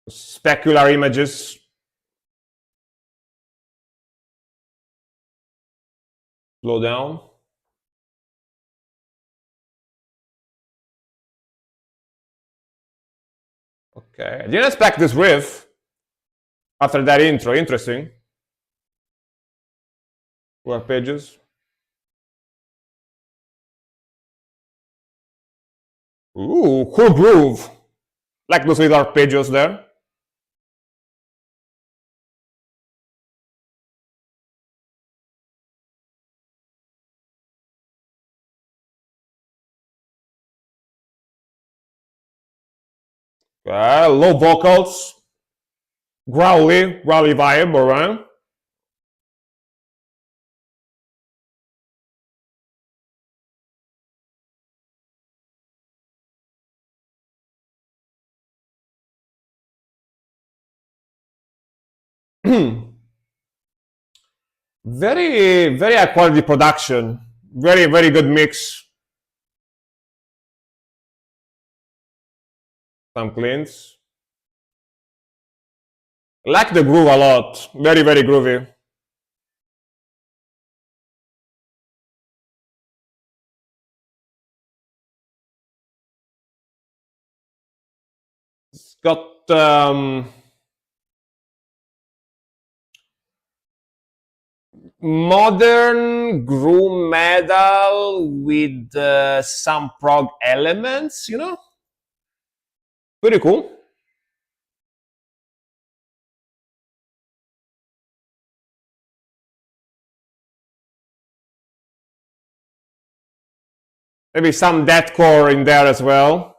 Specular images. Slow down. Okay, I didn't expect this riff after that intro. Interesting. Web pages. Ooh, cool groove. Like those little arpeggios there. Low vocals. Growly vibe, alright. Very, very high quality production. Very, very good mix. Some cleans. Like the groove a lot. Very, very groovy. It's got modern groove metal with some prog elements, you know? Pretty cool. Maybe some deathcore in there as well.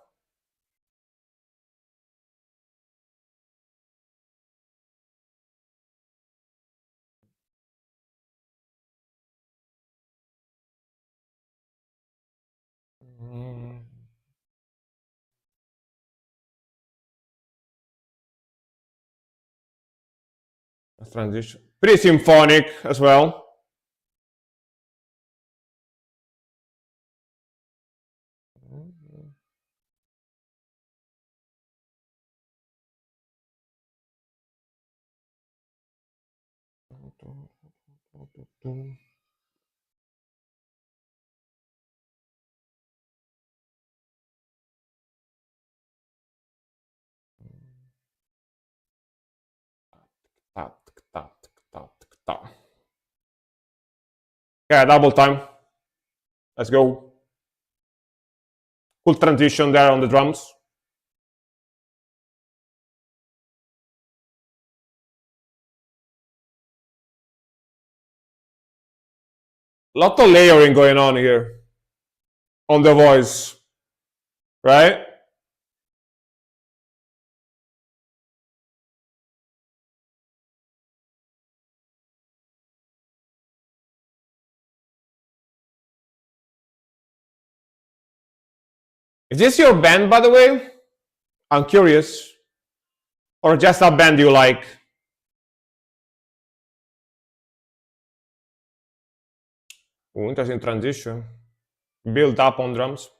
Transition. Pretty symphonic as well. Yeah, double time. Let's go. Cool transition there on the drums. Lot of layering going on here on the voice, right? Is this your band, by the way? I'm curious. Or just a band you like? Ooh, interesting transition. Build up on drums.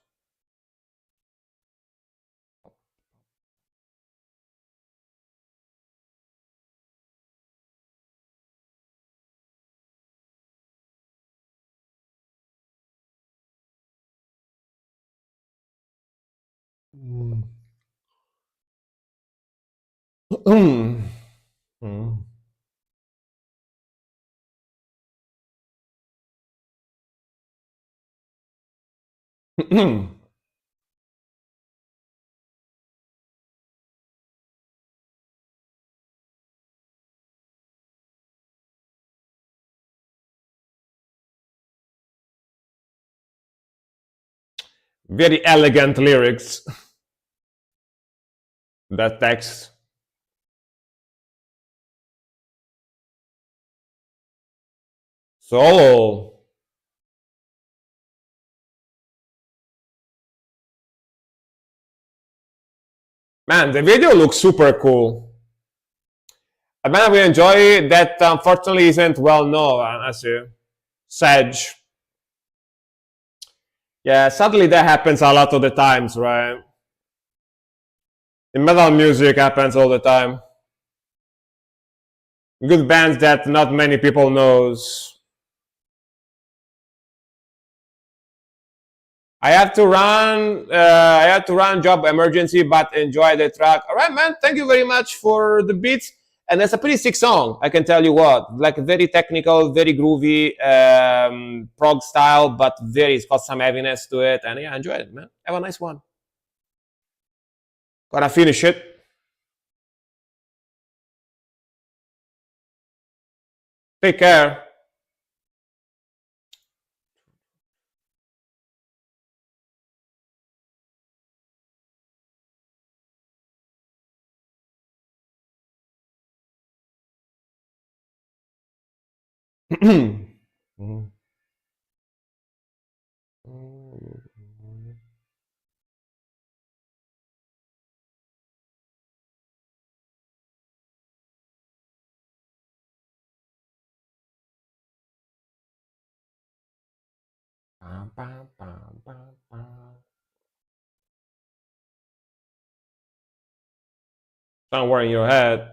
Very elegant lyrics. That text. Solo. Man, the video looks super cool. A band we enjoy that unfortunately isn't well known, as you Sedge. Yeah, sadly that happens a lot of the times, right? In metal music happens all the time. Good bands that not many people knows. I have to run. I have to run. Job emergency, but enjoy the track. All right, man. Thank you very much for the beats. And it's a pretty sick song. I can tell you what. Like very technical, very groovy, prog style, but very. It's got some heaviness to it. And yeah, enjoy it, man. Have a nice one. Gotta finish it. Take care. Somewhere in your head.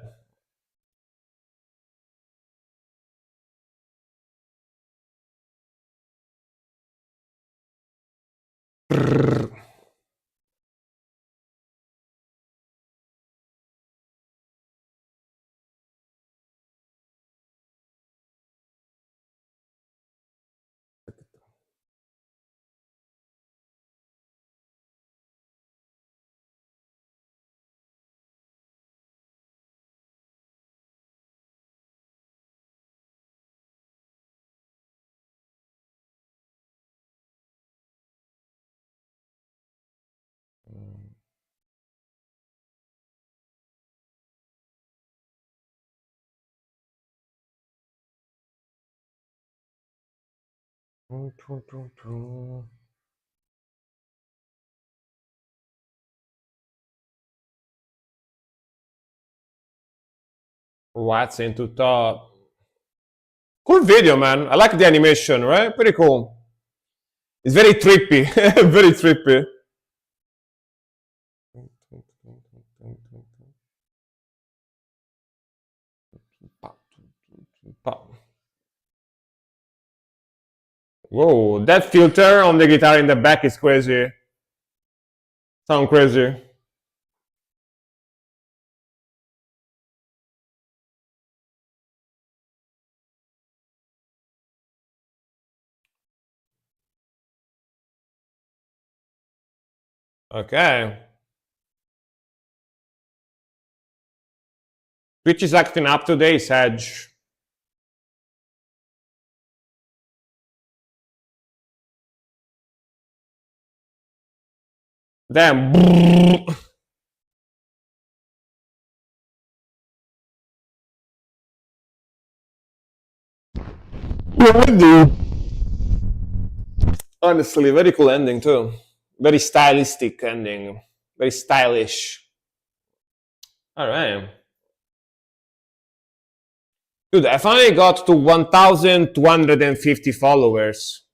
What's into thought? Cool video, man. I like the animation, right? Pretty cool. It's very trippy. Very trippy. Whoa, that filter on the guitar in the back is crazy. Sound crazy. Okay. Twitch is acting up today, Sedge. Damn. Honestly, very cool ending too. Very stylistic ending. Very stylish. All right. Dude, I finally got to 1,250 followers.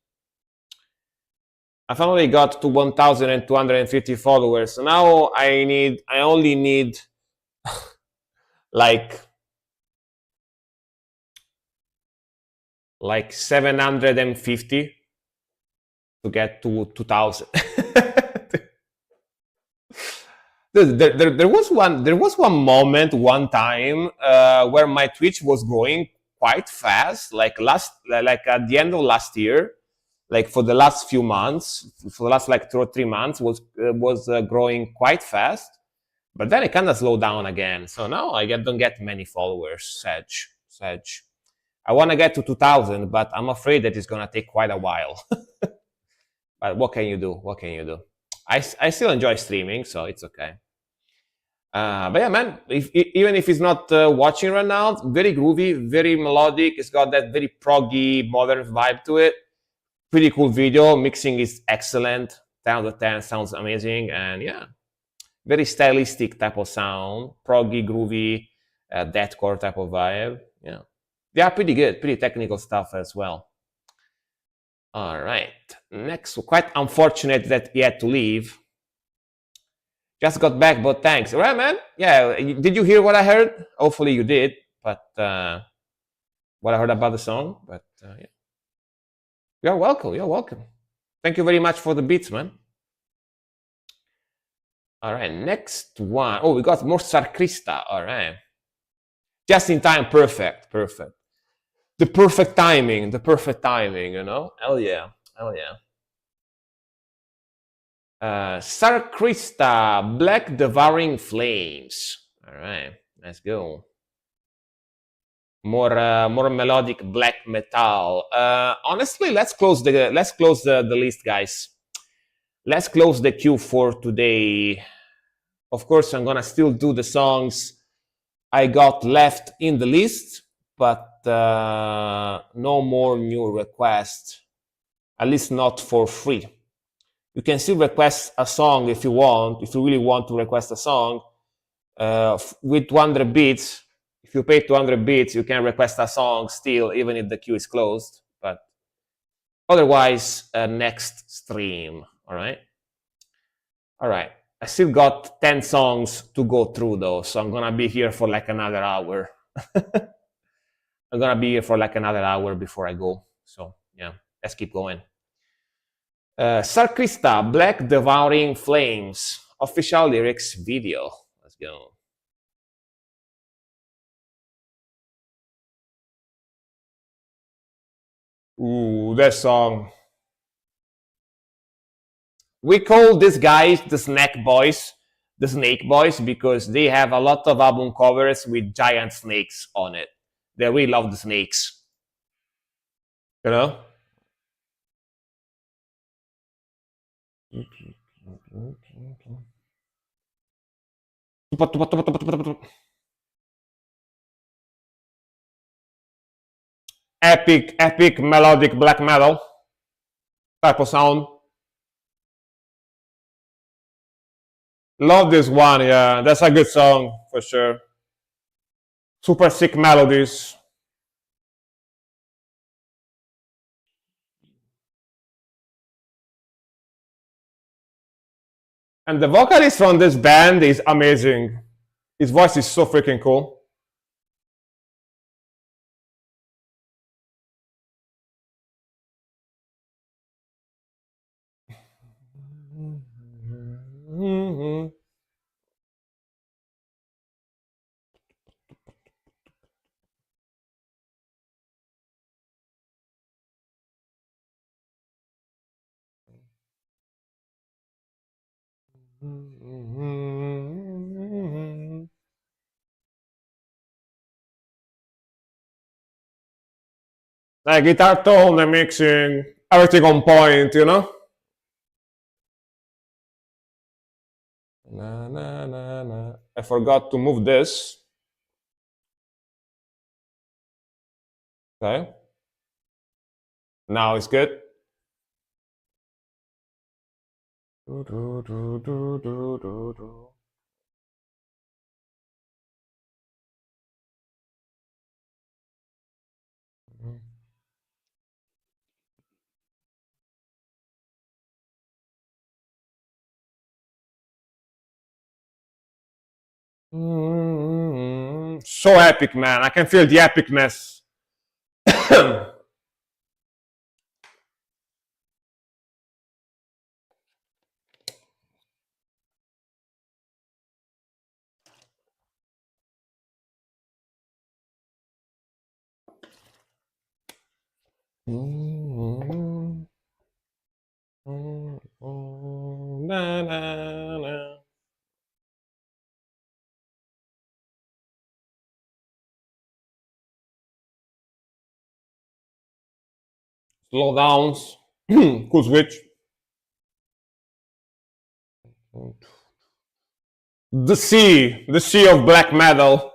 I finally got to 1,250 followers. Now I only need like 750 to get to 2,000. There was one moment, one time where my Twitch was growing quite fast, like at the end of last year, like for the last few months, for the last like 2 or 3 months, was growing quite fast. But then it kind of slowed down again. So now I don't get many followers. Sedge. I want to get to 2,000, but I'm afraid that it's gonna take quite a while. But what can you do? What can you do? I still enjoy streaming, so it's okay. But yeah, man, even if he's not watching right now, very groovy, very melodic. It's got that very proggy, modern vibe to it. Pretty cool video. Mixing is excellent. 10 out of 10, sounds amazing. And yeah, very stylistic type of sound. Proggy, groovy, deathcore type of vibe. Yeah, they are pretty good. Pretty technical stuff as well. All right. Next, quite unfortunate that he had to leave. Just got back, but thanks. All right, man. Yeah, did you hear what I heard? Hopefully you did. But what I heard about the song. But yeah, you're welcome. You're welcome. Thank you very much for the beats, man. All right, next one. Oh, we got more Sarkrista. All right. Just in time. Perfect. Perfect. The perfect timing. The perfect timing, you know? Hell yeah. Hell yeah. Sarkrista, Black Devouring Flames. All right, let's go. More melodic black metal. Honestly, let's close the list, guys. Let's close the queue for today. Of course, I'm gonna still do the songs I got left in the list, but no more new requests. At least not for free. You can still request a song if you want, if you really want to request a song. With 200 bits, if you pay 200 bits, you can request a song still, even if the queue is closed. But Otherwise, next stream. All right. All right. I still got 10 songs to go through though, so I'm gonna be here for like another hour. I'm gonna be here for like another hour before I go. So yeah, let's keep going. Sarkrista, Black Devouring Flames, official lyrics video. Let's go. Ooh, that song. We call these guys the Snake Boys, because they have a lot of album covers with giant snakes on it. They really love the snakes. You know? Epic melodic black metal type of sound. Love this one, yeah. That's a good song for sure. Super sick melodies. And the vocalist from this band is amazing. His voice is so freaking cool. Like guitar tone, the mixing, everything on point, you know? Na, na, na, na. I forgot to move this. Okay. Now it's good. Do, do, do, do, do, do, do. So epic, man. I can feel the epicness. Na, na, na. Slow downs. Cool switch. The sea of black metal.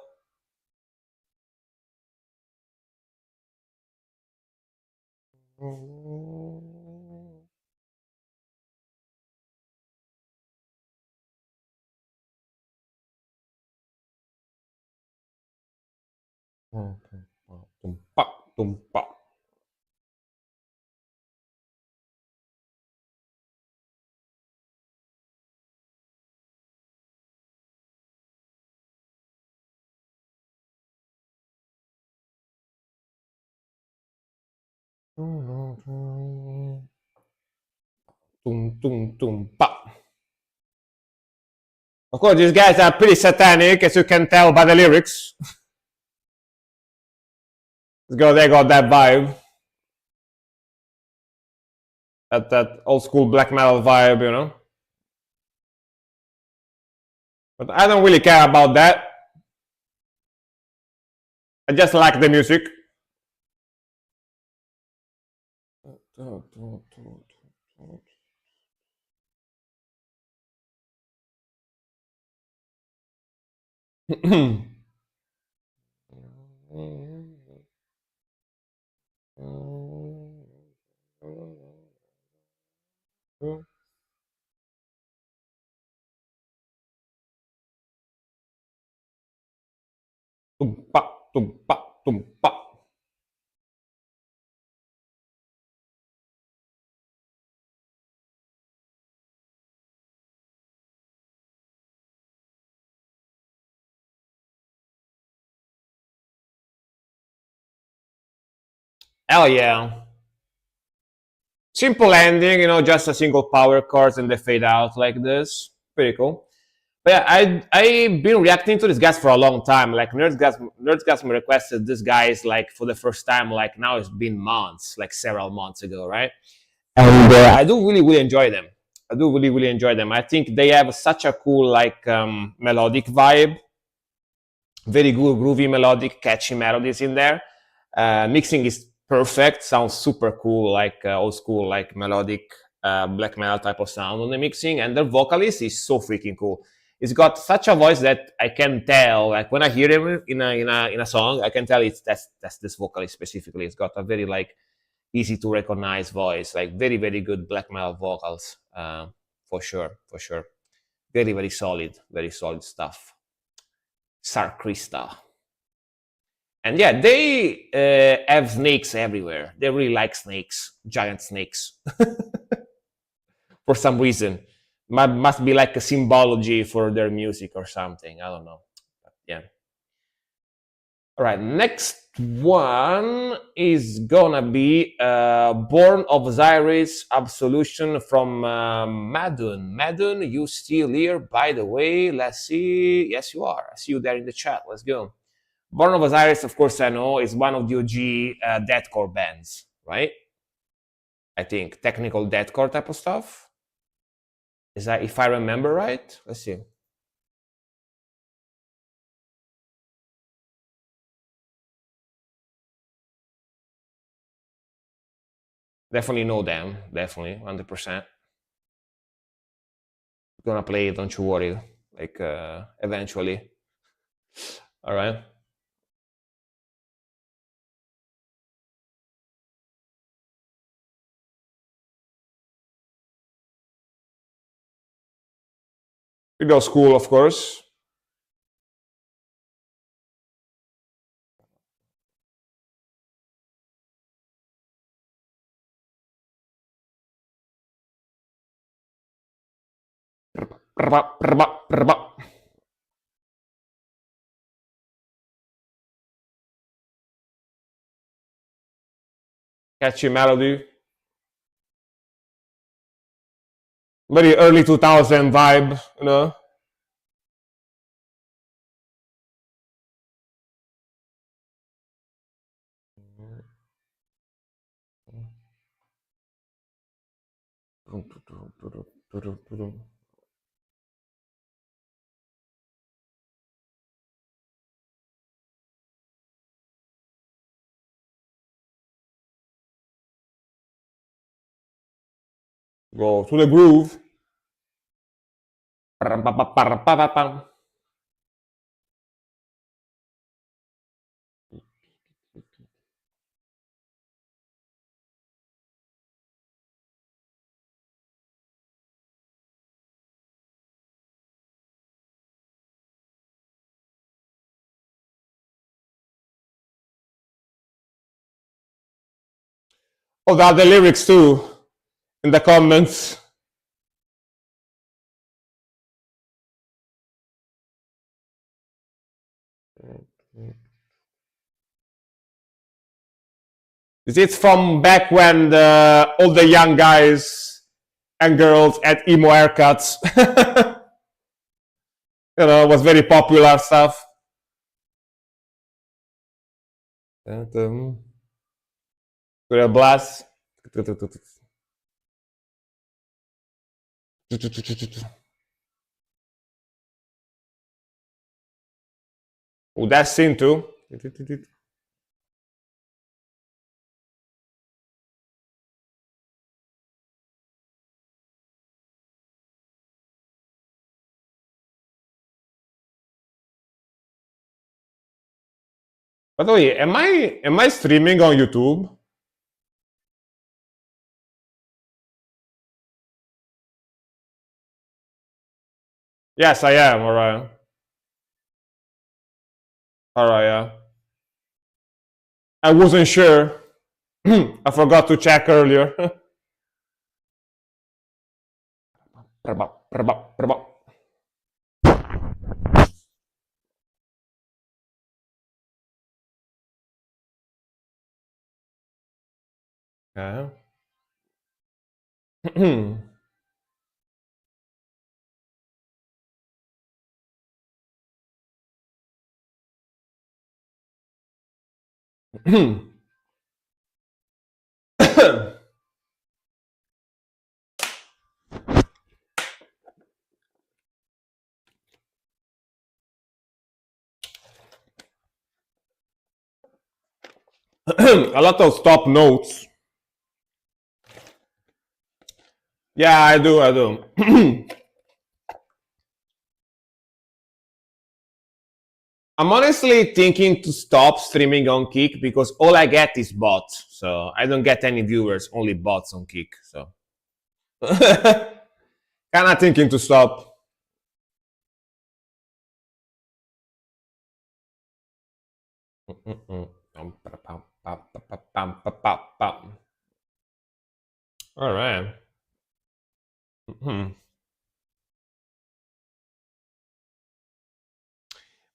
Tumpa, tumpa. Tum, tum, tumpa. Of course, these guys are pretty satanic, as you can tell by the lyrics. They got that vibe. That old school black metal vibe, you know? But I don't really care about that. I just like the music. Tumpa, tumpa, tumpa. Hell yeah. Simple ending, just a single power chords and they fade out like this. Pretty cool. But yeah, I've been reacting to these guys for a long time. Like Nerdgasm requested this guys like for the first time. Like now it's been months, like several months ago, right? And I do really enjoy them. I do really enjoy them. I think they have such a cool like melodic vibe, very good groovy melodic, catchy melodies in there. Mixing is perfect. Sounds super cool, like old school, like melodic black metal type of sound on the mixing. And the vocalist is so freaking cool. He's got such a voice that I can tell, like when I hear him in a song, I can tell that's this vocalist specifically. It's got a very like easy to recognize voice, like very good black metal vocals, for sure. Very solid stuff. Sarkrista. And yeah, they have snakes everywhere. They really like snakes, giant snakes, for some reason. Must be like a symbology for their music or something. I don't know. But yeah. All right, next one is gonna be Born of Osiris Absolution from Madun. Madun, you still here? By the way, let's see. Yes, you are. I see you there in the chat. Let's go. Born of Osiris, of course, I know, is one of the OG deathcore bands, right? I think technical deathcore type of stuff. Is that if I remember right? Let's see. Definitely know them. Definitely, 100%. Gonna play it, don't you worry. Like eventually. All right. We go school, of course. Catchy melody. Very early 2000 vibe, you know. Go to the groove. Oh, the other lyrics too in the comments. Is it from back when all the young guys and girls had emo haircuts? Was very popular stuff. With a blast. Oh, that scene too. By the way, am I streaming on YouTube? Yes, I am. All right. All right. Yeah. I wasn't sure. I forgot to check earlier. Okay. A lot of stop notes. Yeah, I do. I do. I'm honestly thinking to stop streaming on Kick because all I get is bots. So I don't get any viewers, only bots on Kick. So kind of thinking to stop. All right.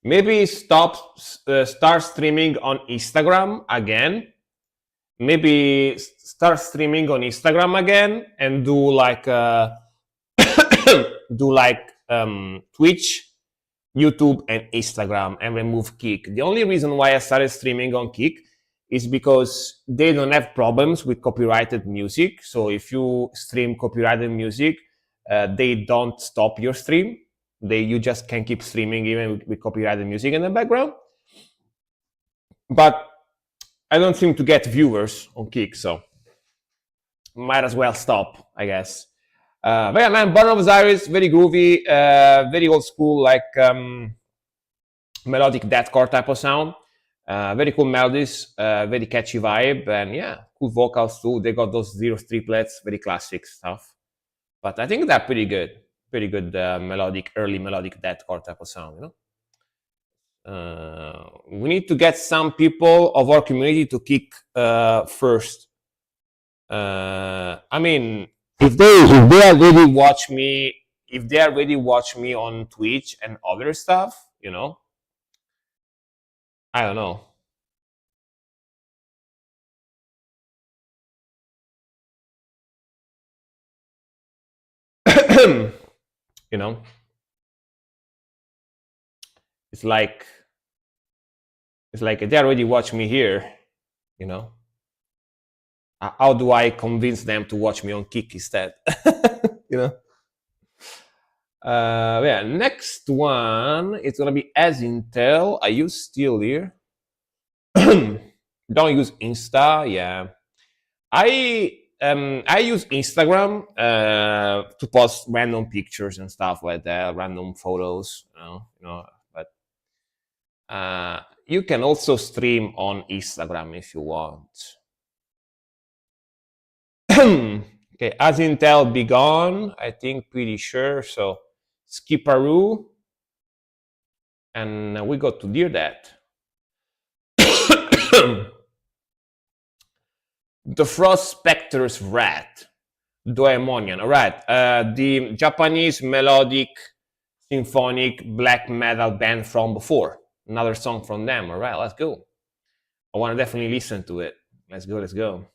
Maybe start streaming on Instagram again. Maybe start streaming on Instagram again and do like Twitch, YouTube, and Instagram, and remove Kick. The only reason why I started streaming on Kick is because they don't have problems with copyrighted music. So if you stream copyrighted music, they don't stop your stream. You just can keep streaming even with copyrighted music in the background. But I don't seem to get viewers on Kick, so might as well stop, I guess. But yeah, man, Born of Osiris, very groovy, very old school, like melodic deathcore type of sound. Very cool melodies, very catchy vibe, and yeah, cool vocals too. They got those zero triplets, very classic stuff. But I think they're pretty good melodic, early melodic deathcore type of sound. You know, we need to get some people of our community to Kick first. I mean, if they already watch me, if they already watch me on Twitch and other stuff, you know, I don't know. You know, it's like they already watch me here. You know, how do I convince them to watch me on Kick instead? You know. Yeah, next one it's gonna be As Intel. Are you still here? Don't use Insta. Yeah, I use Instagram to post random pictures and stuff like that, random photos. But you can also stream on Instagram if you want. Okay, As Intel be gone, I think pretty sure. So Skiparoo, and we got to Dear That. The Frost Spectre's Rat, Doemonian. All right, the Japanese melodic symphonic black metal band from before. Another song from them. All right, let's go. I want to definitely listen to it. Let's go, let's go.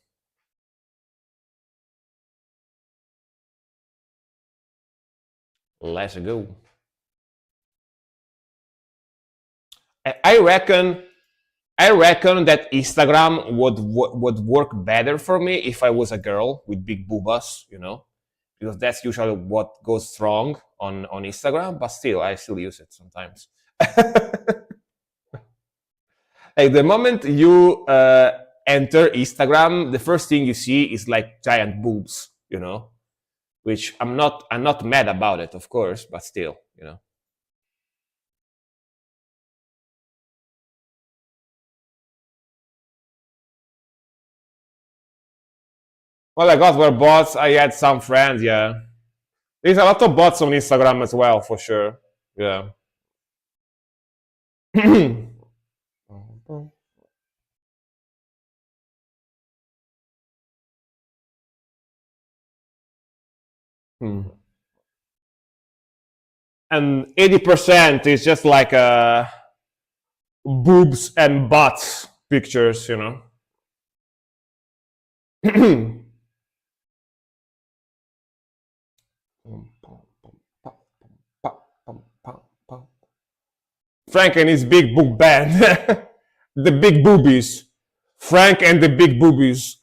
Let's go. I reckon that Instagram would work better for me if I was a girl with big boobas, you know, because that's usually what goes wrong on Instagram. But still, I still use it sometimes. Like the moment you enter Instagram, the first thing you see is like giant boobs, you know, which I'm not mad about it, of course, but still, you know. Well, I got were bots. I had some friends, yeah. There's a lot of bots on Instagram as well, for sure. Yeah. Hmm. And 80% is just like boobs and butts pictures, you know. Frank and his big book band. The big boobies. Frank and the big boobies.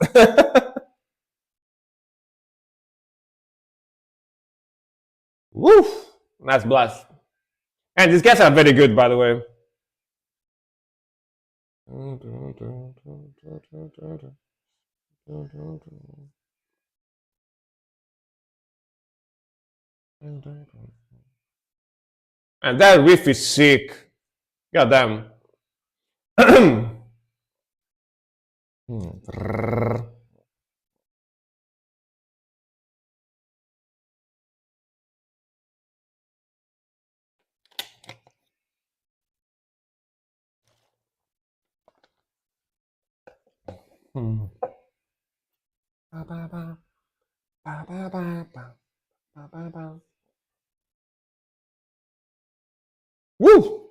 Woof. Nice blast. And these guys are very good, by the way. And that riff is sick. Goddamn. Woo!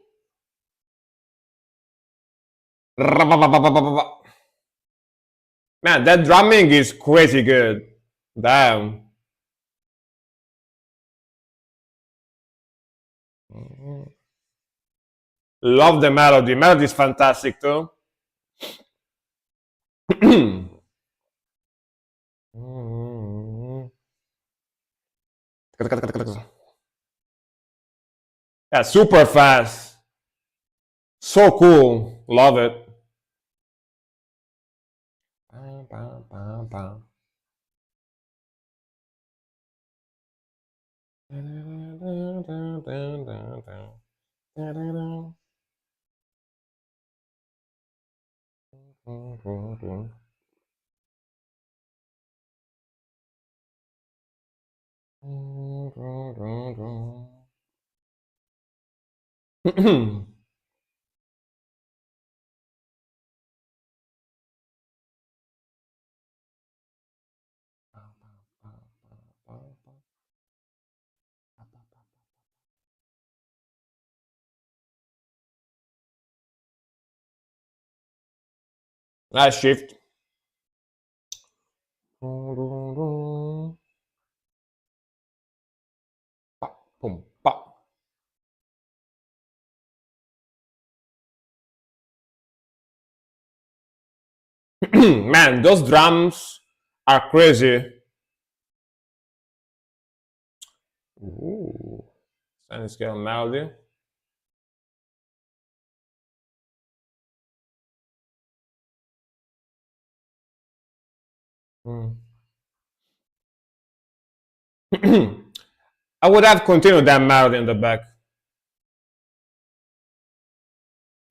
Man, that drumming is crazy good. Damn. Love the melody. Melody is fantastic too. Yeah, super fast. So cool. Love it. Nice shift. Boom, pop. Man, those drums are crazy. Ooh. Standing scale melody. I would have continued that melody in the back.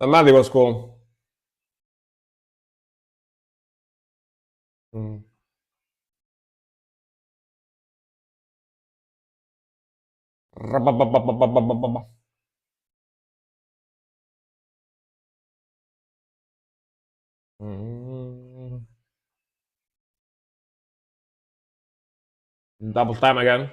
The melody was cool. Double time again.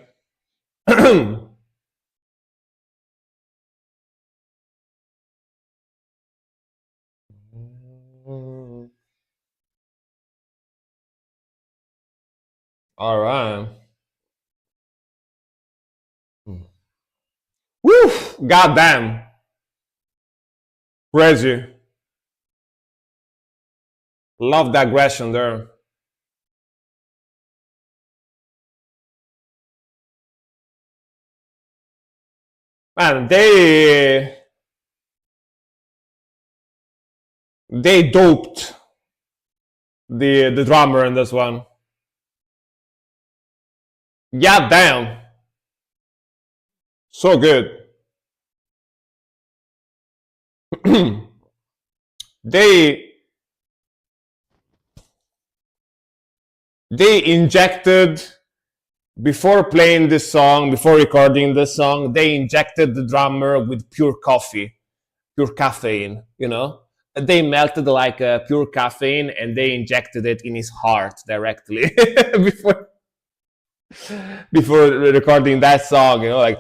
All right. Woo! Goddamn. Crazy. Love the aggression there. Man, they doped the drummer in this one. God damn. So good. they they injected before playing this song, before recording this song, they injected the drummer with pure coffee, pure caffeine, you know? They melted like pure caffeine and they injected it in his heart directly before before recording that song, you know, like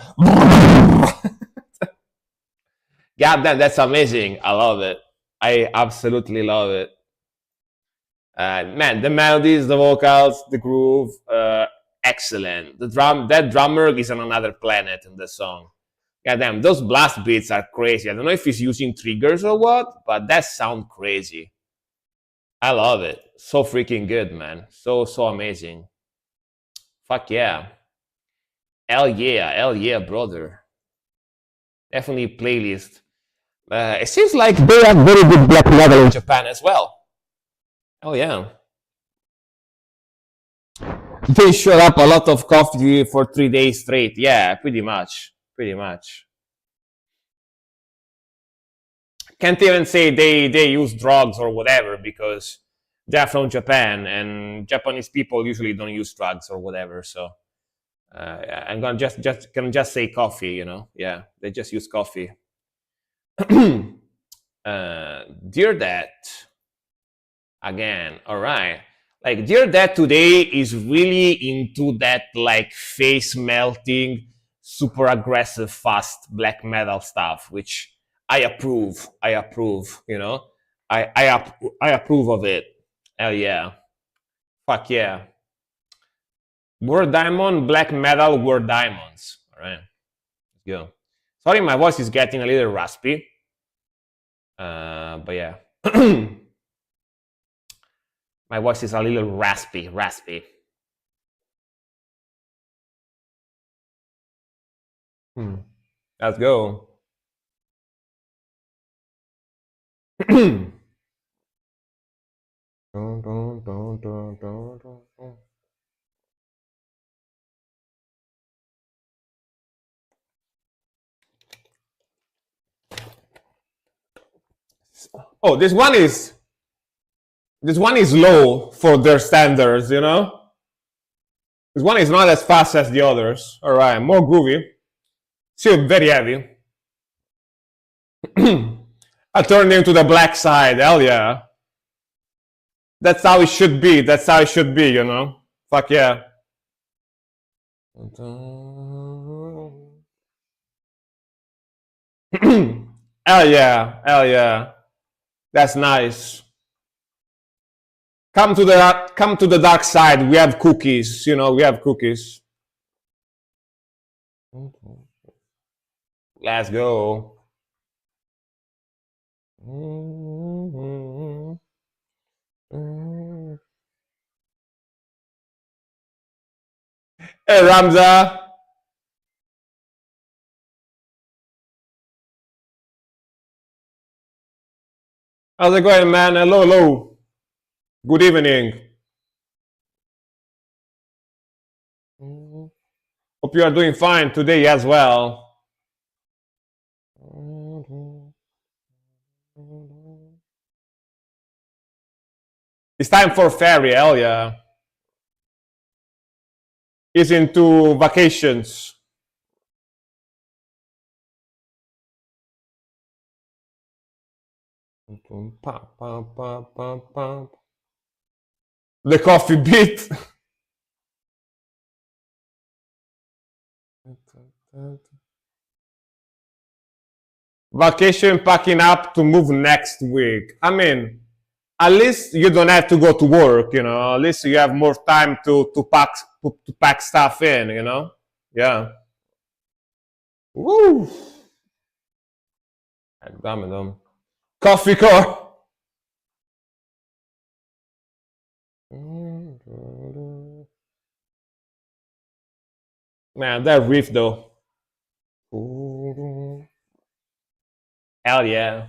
God damn, that's amazing. I love it. I absolutely love it. Man, the melodies, the vocals, the groove, excellent. That drummer is on another planet in the song. Goddamn, those blast beats are crazy. I don't know if he's using triggers or what, but that sound crazy. I love it. So freaking good, man. So amazing. Fuck yeah. Hell yeah, brother. Definitely playlist. It seems like they have very good black metal in Japan as well. Oh yeah. They showed up a lot of coffee for 3 days straight. Yeah, pretty much. Pretty much. Can't even say they use drugs or whatever because they're from Japan and Japanese people usually don't use drugs or whatever. So I'm gonna just say coffee. Yeah, they just use coffee. Dear Dad, again. All right. Like Dear Dad today is really into that like face melting, super aggressive, fast black metal stuff, which I approve. I approve. I approve of it. Hell yeah. Fuck yeah. Word Diamond, black metal, Word Diamonds. All right. Let's go. Sorry, my voice is getting a little raspy. But yeah. My voice is a little raspy. Let's go. Oh, this one is low for their standards, This one is not as fast as the others. All right, more groovy. Still very heavy. I turned into the black side. Hell yeah. That's how it should be. That's how it should be, Fuck yeah. Hell yeah. Hell yeah. That's nice. Come to the dark side. We have cookies, we have cookies. Let's go. Hey Ramza. How's it going, man? Hello. Good evening. Hope you are doing fine today as well. It's time for ferry, hell yeah. He's into vacations. The coffee beat. Vacation packing up to move next week. I mean, at least you don't have to go to work, At least you have more time to pack stuff in, Yeah. Woo. Damn. Coffee core. Man, that riff though. Hell yeah.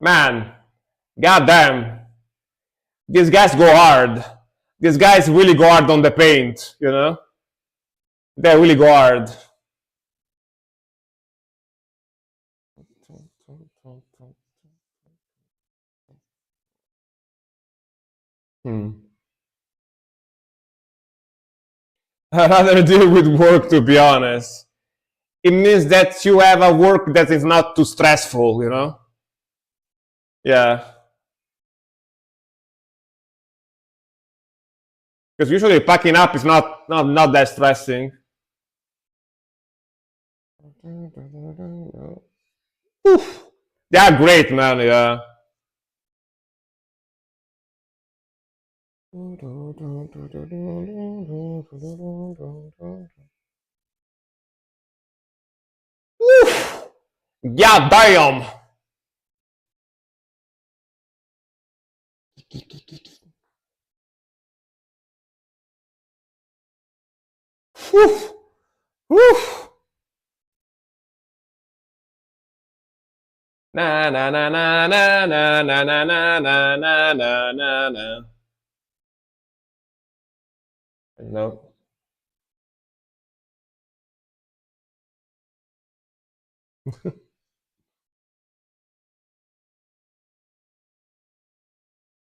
Man, goddamn. These guys go hard. These guys really go hard on the paint, They really go hard. I'd rather deal with work, to be honest. It means that you have a work that is not too stressful, Yeah. Because usually packing up is not that stressing. Oof. They are great, man. Yeah. Oof. Yeah, damn. Oof. Oof. Na na na na na na na na na na na na na na. No.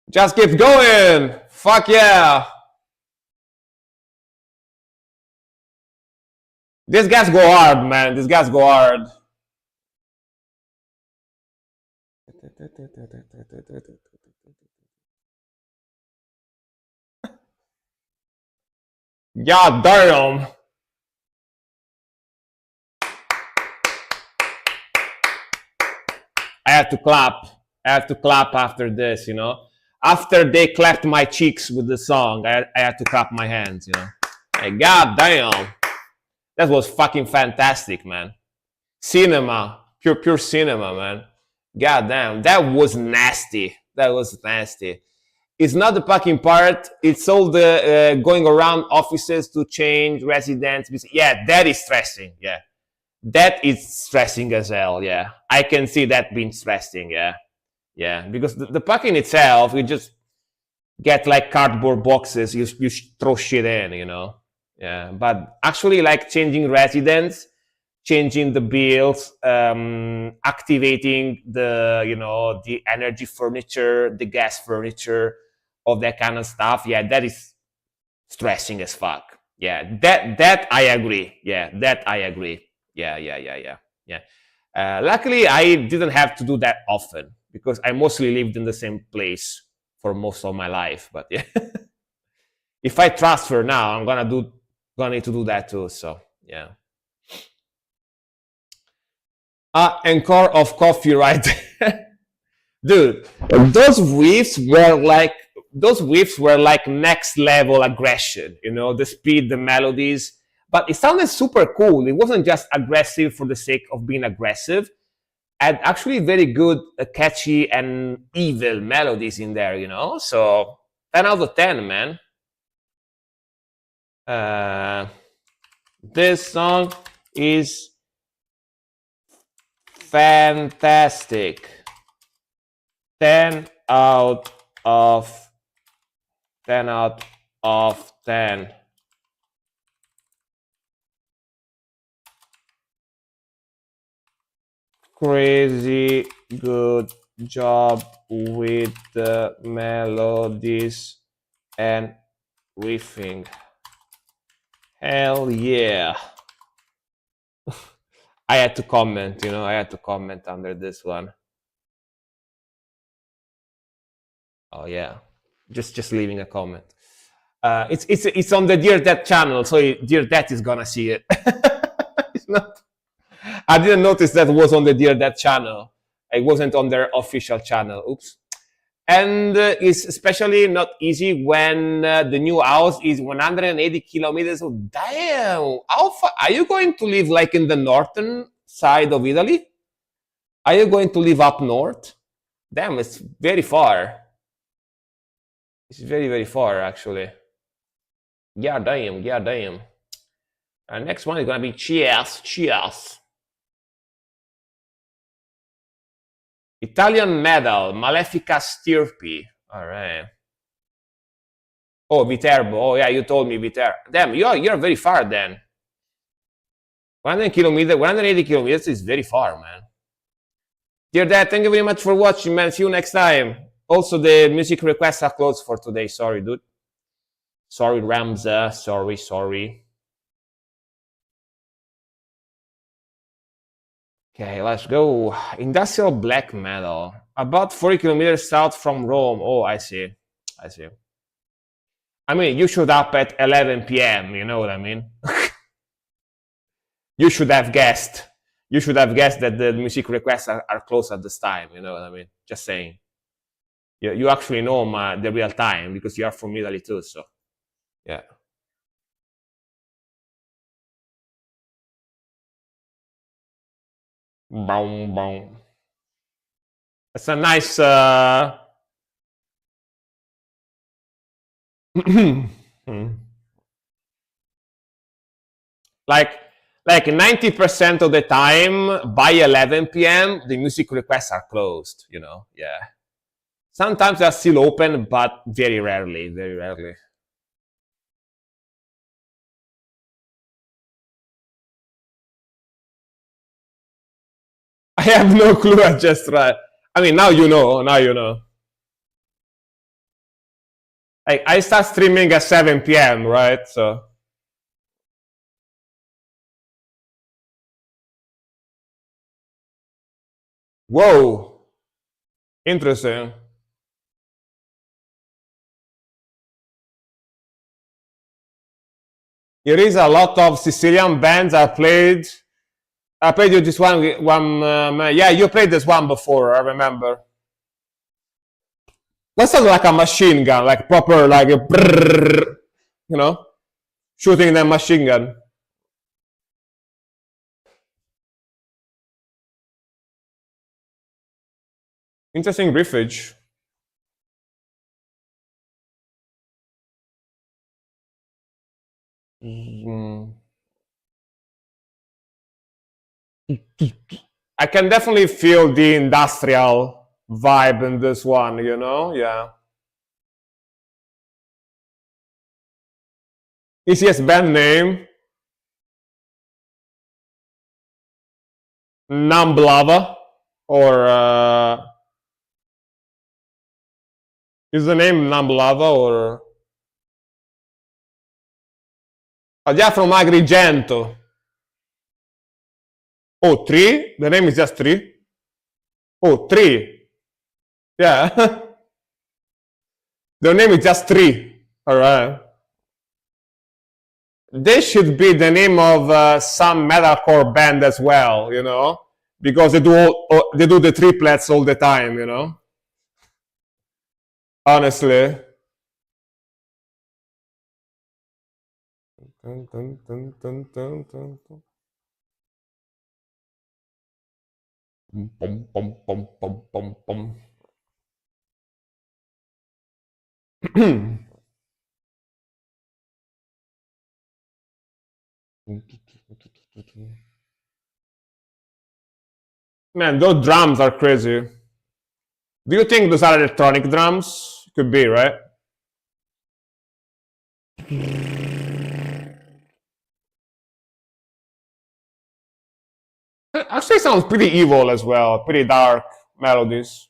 Just keep going. Fuck yeah. These guys go hard, man. These guys go hard. God damn. I had to clap. I had to clap after this, you know. After they clapped my cheeks with the song, I had to clap my hands, you know. Hey, God damn. That was fucking fantastic, man. Cinema. Pure cinema, man. God damn. That was nasty. That was nasty. It's not the fucking part. It's all the going around offices to change residents. Yeah, that is stressing. Yeah, that is stressing as hell. Yeah, I can see that being stressing. Yeah, yeah, because the packing itself, you just get like cardboard boxes. You throw shit in, you know. Yeah, but actually, like changing residents, changing the bills, activating the the energy furniture, the gas furniture, of that kind of stuff. Yeah, that is stressing as fuck. Yeah, that I agree. Yeah, that I agree. Yeah, yeah, yeah, yeah, yeah. Luckily, I didn't have to do that often because I mostly lived in the same place for most of my life. But yeah, if I transfer now, I'm gonna need to do that too. So yeah. Encore of coffee, right? Dude, those riffs were like next level aggression, you know, the speed, the melodies, but it sounded super cool. It wasn't just aggressive for the sake of being aggressive. And actually very good, catchy and evil melodies in there, you know. So 10 out of 10, man. This song is fantastic. 10 out of 10 out of 10. Crazy good job with the melodies and riffing. Hell yeah. I had to comment, you know, I had to comment under this one. Oh yeah, just leaving a comment. It's on the Dear Dad channel, so Dear Dad is gonna see it. It's not. I didn't notice that was on the Dear Dad channel. It wasn't on their official channel. Oops. And it's especially not easy when the new house is 180 kilometers. Oh, damn! How far are you going to live? Like in the northern side of Italy? Are you going to live up north? Damn, it's very far. It's very far, actually. Yeah, damn. Yeah, damn. Next one is gonna be Cheers. Cheers. Italian metal, Malefica Stirpe. All right. Oh, Viterbo. Oh, yeah, you told me Viterbo. Damn, you're very far then. 100 kilometers, 180 kilometers is very far, man. Dear Dad, thank you very much for watching, man. See you next time. Also, the music requests are closed for today. Sorry, dude. Sorry, Ramza. Sorry. Okay, let's go. Industrial black metal. About 40 kilometers south from Rome. Oh, I see. I mean, you showed up at 11 p.m. You know what I mean? You should have guessed. you should have guessed that the music requests are close at this time. You know what I mean? Just saying. You actually know the real time because you are from Italy too. So yeah. Boom, boom. It's a nice. like like 90% of the time by 11 p.m. the music requests are closed. Yeah. Sometimes they're still open, but very rarely, very rarely. I have no clue. I just try. I mean, now you know. Now you know. I start streaming at 7 p.m. Right? So whoa, interesting. There is a lot of Sicilian bands I played. I played you this one. Yeah, you played this one before. I remember. That sounds like a machine gun, like proper, like a brrrr, you know, shooting the machine gun. Interesting riffage. Mm. I can definitely feel the industrial vibe in this one, Yeah. Easiest band name? Numblava? Or is the name Numblava or yeah, from Agrigento? Oh, three? The name is just three? Oh, three. Yeah. The name is just three. All right. This should be the name of some metalcore band as well, because they do the triplets all the time, Honestly. Dun, dun, dun, dun, dun, dun, dun. Bum, bum, bum, bum, bum, bum. Man, those drums are crazy. Do you think those are electronic drums? Could be, right? Actually, sounds pretty evil as well. Pretty dark melodies.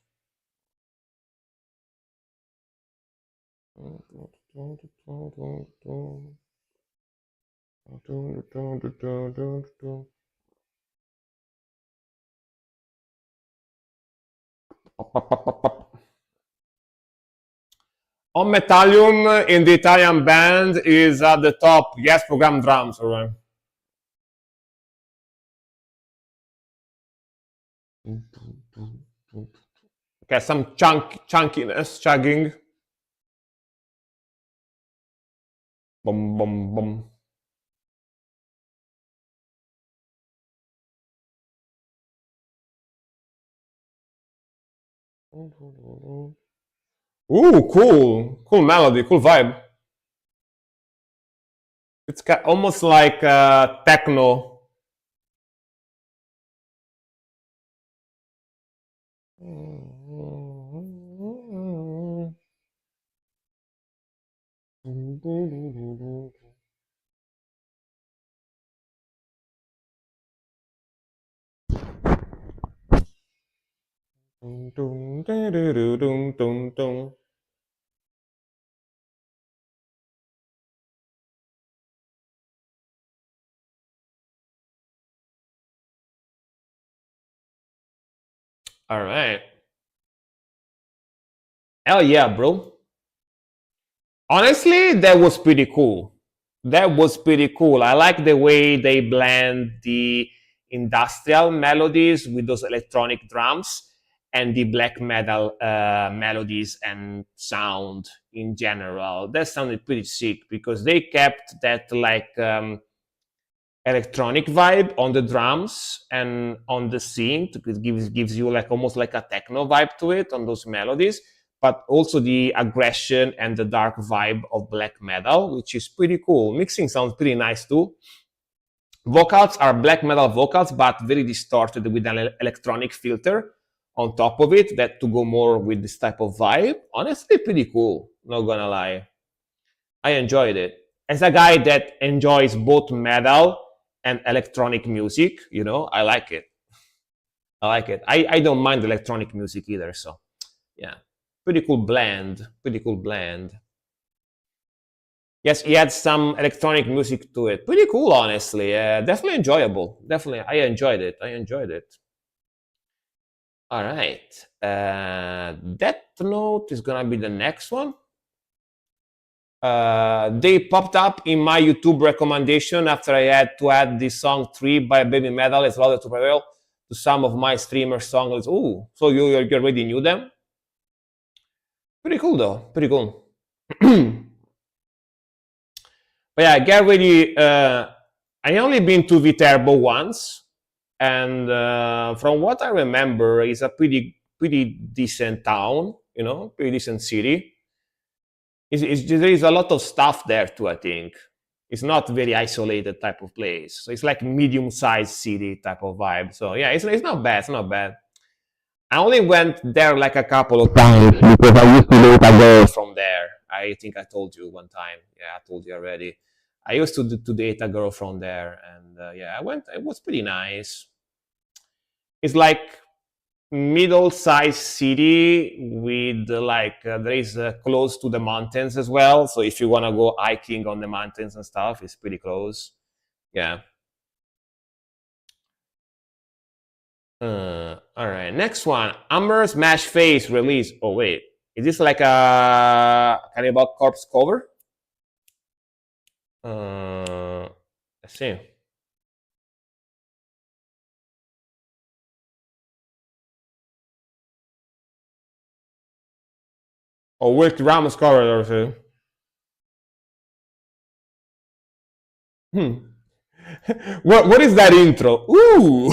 On Metallium in the Italian band is at the top. Yes, program drums, alright. Okay, some chunkiness, chugging. Bum bum bum. Ooh, cool melody, cool vibe. It's almost like techno. All right. Hell yeah, bro. Honestly, that was pretty cool. That was pretty cool. I like the way they blend the industrial melodies with those electronic drums and the black metal melodies and sound in general. That sounded pretty sick because they kept that like electronic vibe on the drums and on the synth. It gives you like almost like a techno vibe to it on those melodies, but also the aggression and the dark vibe of black metal, which is pretty cool. Mixing sounds pretty nice too. Vocals are black metal vocals, but very distorted with an electronic filter on top of it that to go more with this type of vibe. Honestly, pretty cool. Not gonna lie. I enjoyed it. As a guy that enjoys both metal and electronic music, I like it. I like it. I don't mind electronic music either. So, yeah, pretty cool blend. Pretty cool blend. Yes, he had some electronic music to it. Pretty cool, honestly. Definitely enjoyable. Definitely, I enjoyed it. I enjoyed it. All right. Death Note is gonna be the next one. They popped up in my YouTube recommendation after I had to add the song 3 by Baby Metal as well to prevail to some of my streamer songs. Ooh, so you already knew them? Pretty cool though. Pretty cool. But yeah, get ready. I only been to Viterbo once, and from what I remember, it's a pretty decent town. Pretty decent city. There is a lot of stuff there too. I think it's not very isolated type of place. So it's like medium-sized city type of vibe. So yeah, it's not bad. It's not bad. I only went there like a couple of times because I used to date a girl from there. I think I told you one time. Yeah, I told you already. I used to date a girl from there, and yeah, I went. It was pretty nice. It's like middle-sized city with like there is close to the mountains as well. So if you want to go hiking on the mountains and stuff, it's pretty close. Yeah. All right. Next one. Amber Smash Face release. Oh wait, is this like a Cannibal Corpse cover? Let's see. Oh, with Ramos cover or so. Hmm. What is that intro? Ooh.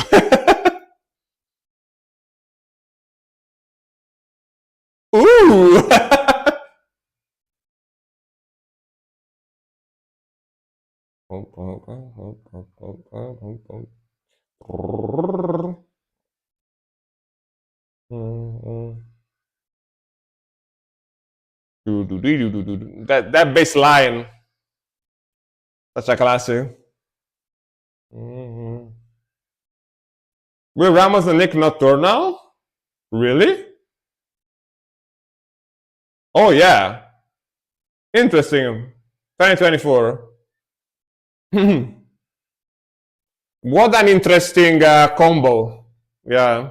Ooh. That bass line, such a classic. Will Ramos and Nick Nocturnal? Really? Oh yeah, interesting. 2024. What an interesting combo. Yeah.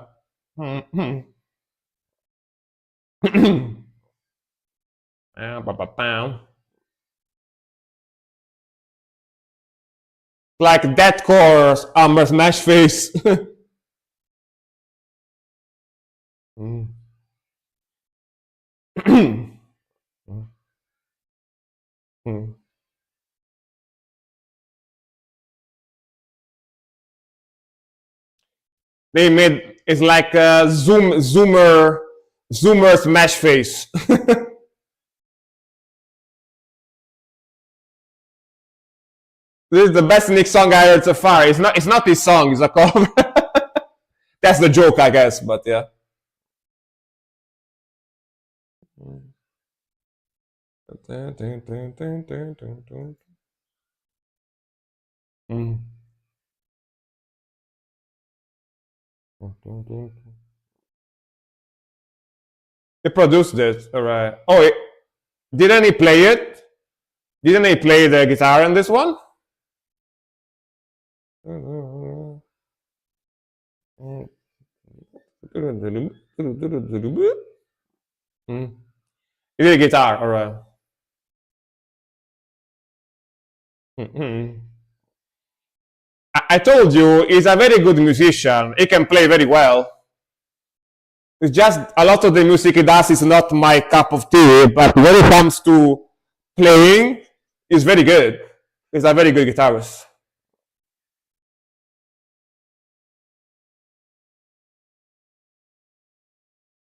Like deathcore Amber Smash Face. They made it's like a zoomer Smash Face. This is the best Nick song I heard so far. It's not his song, it's a cover. That's the joke, I guess, but yeah. He produced it, alright. Oh, didn't he play it? Didn't he play the guitar in this one? He did a guitar, alright. I told you he's a very good musician. He can play very well. It's just a lot of the music he does is not my cup of tea, but when it comes to playing, he's very good. He's a very good guitarist.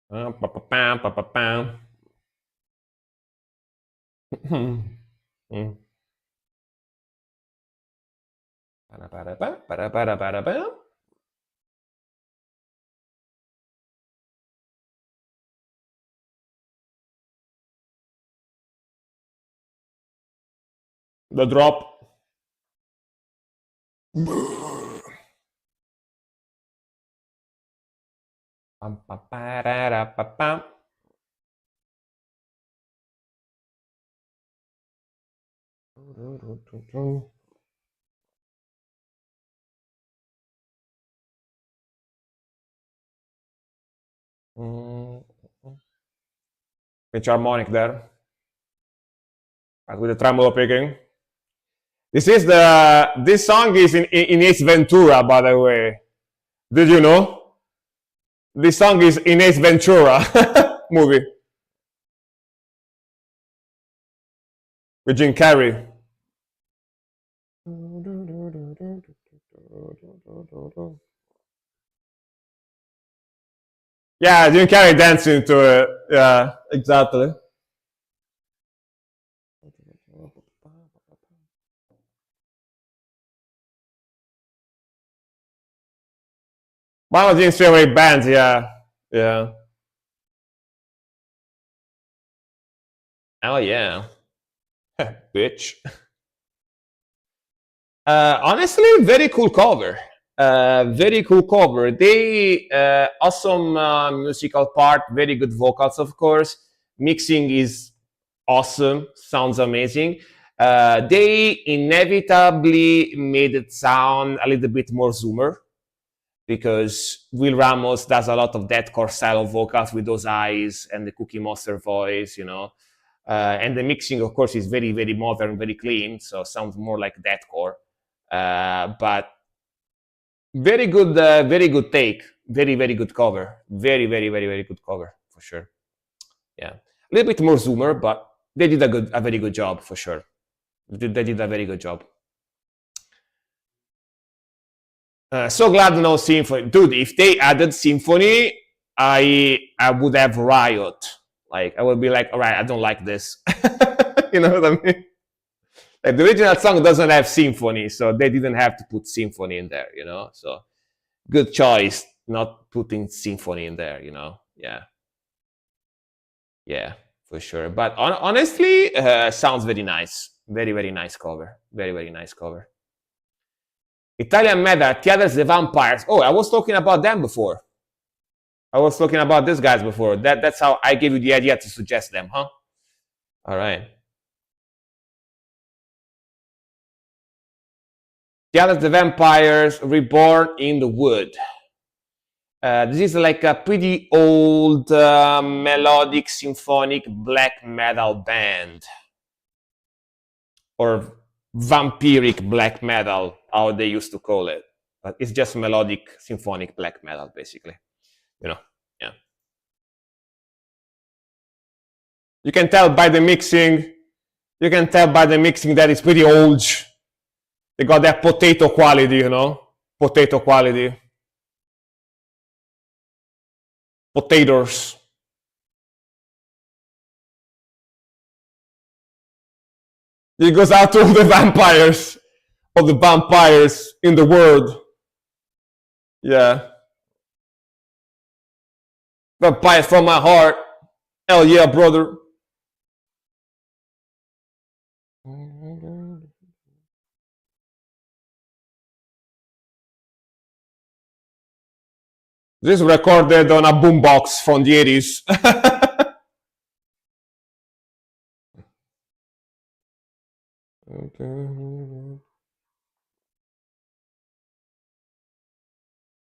Pa-pa-pam, pa-pa-pam. Para-para-pa, para-para-para-pa. The drop. Pam-pa-pa-ra-ra-pa-pam. Pitch harmonic there, with the tremolo picking. This song is in Ace Ventura, by the way. Did you know? This song is in Ace Ventura movie with Jim Carrey. Yeah, Jim Carrey dancing to it. Yeah, exactly. One of Jim's favorite bands, yeah. Yeah. Oh, yeah. Bitch. Honestly, very cool cover. Very cool cover. They awesome musical part, very good vocals, of course. Mixing is awesome, sounds amazing. They inevitably made it sound a little bit more zoomer because Will Ramos does a lot of deathcore style of vocals with those eyes and the Cookie Monster voice, you know. And the mixing, of course, is very, very modern, very clean, so sounds more like deathcore. But very good take. Very, very good cover. Very, very, very, very good cover for sure. Yeah, a little bit more zoomer, but they did a very good job for sure. They did a very good job. So glad no symphony, dude. If they added symphony, I would have riot. Like I would be like, all right, I don't like this. You know what I mean? Like the original song doesn't have symphony, so they didn't have to put symphony in there. You know, so good choice not putting symphony in there. You know, yeah, yeah, for sure. But honestly, sounds very nice. Very very nice cover. Very very nice cover. Italian metal, Theaters the Vampires. Oh, I was talking about them before. I was talking about these guys before. That's how I gave you the idea to suggest them, huh? All right. Theaters the Vampires, Reborn in the Wood. This is like a pretty old melodic symphonic black metal band, or vampiric black metal, how they used to call it. But it's just melodic symphonic black metal, basically. You know, yeah. You can tell by the mixing. You can tell by the mixing that it's pretty old. They got that potato quality, you know, potato quality. Potatoes. It goes out to all the vampires, all the vampires in the world. Yeah. Vampires from my heart. Hell yeah, brother. This is recorded on a boombox from the 80s.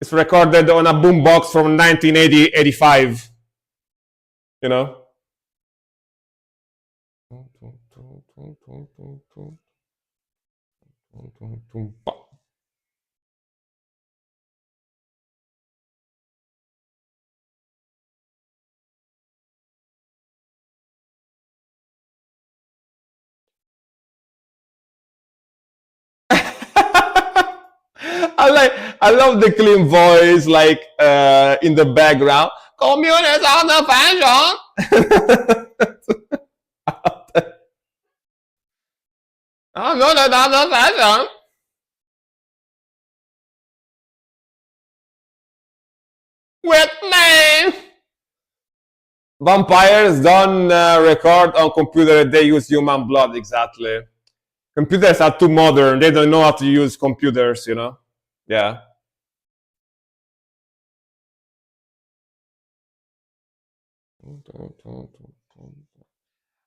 It's recorded on a boombox from 1985. You know? I love the clean voice, like in the background. Communists are the fashion. I'm not the fashion. With me. Vampires don't record on computer. They use human blood. Exactly. Computers are too modern. They don't know how to use computers. You know. Yeah.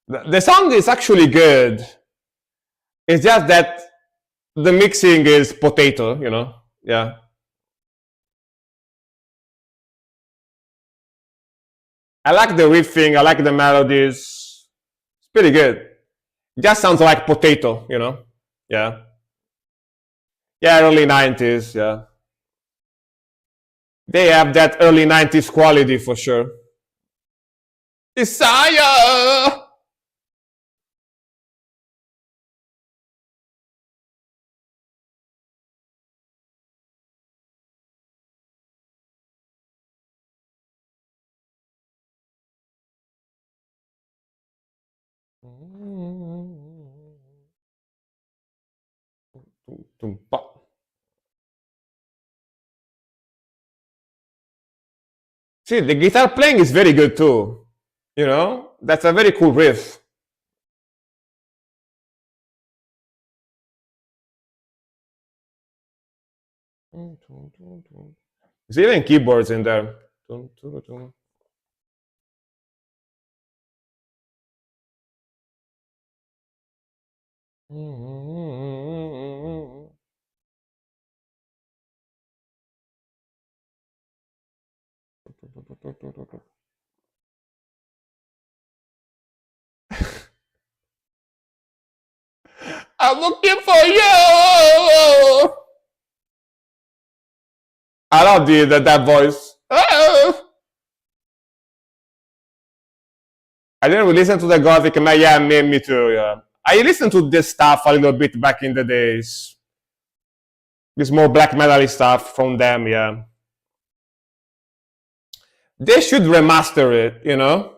The song is actually good. It's just that the mixing is potato. You know. Yeah. I like the riffing. I like the melodies. It's pretty good. It just sounds like potato. You know. Yeah. Yeah. Early 90s. Yeah. They have that early 90s quality for sure. Desire. See, the guitar playing is very good too. You know, that's a very cool riff. There's even keyboards in there. I'm looking for you. I love that voice. Oh. I didn't really listen to the gothic. Yeah, me too. Yeah, I listened to this stuff a little bit back in the days. This more black metal stuff from them. Yeah, they should remaster it. You know,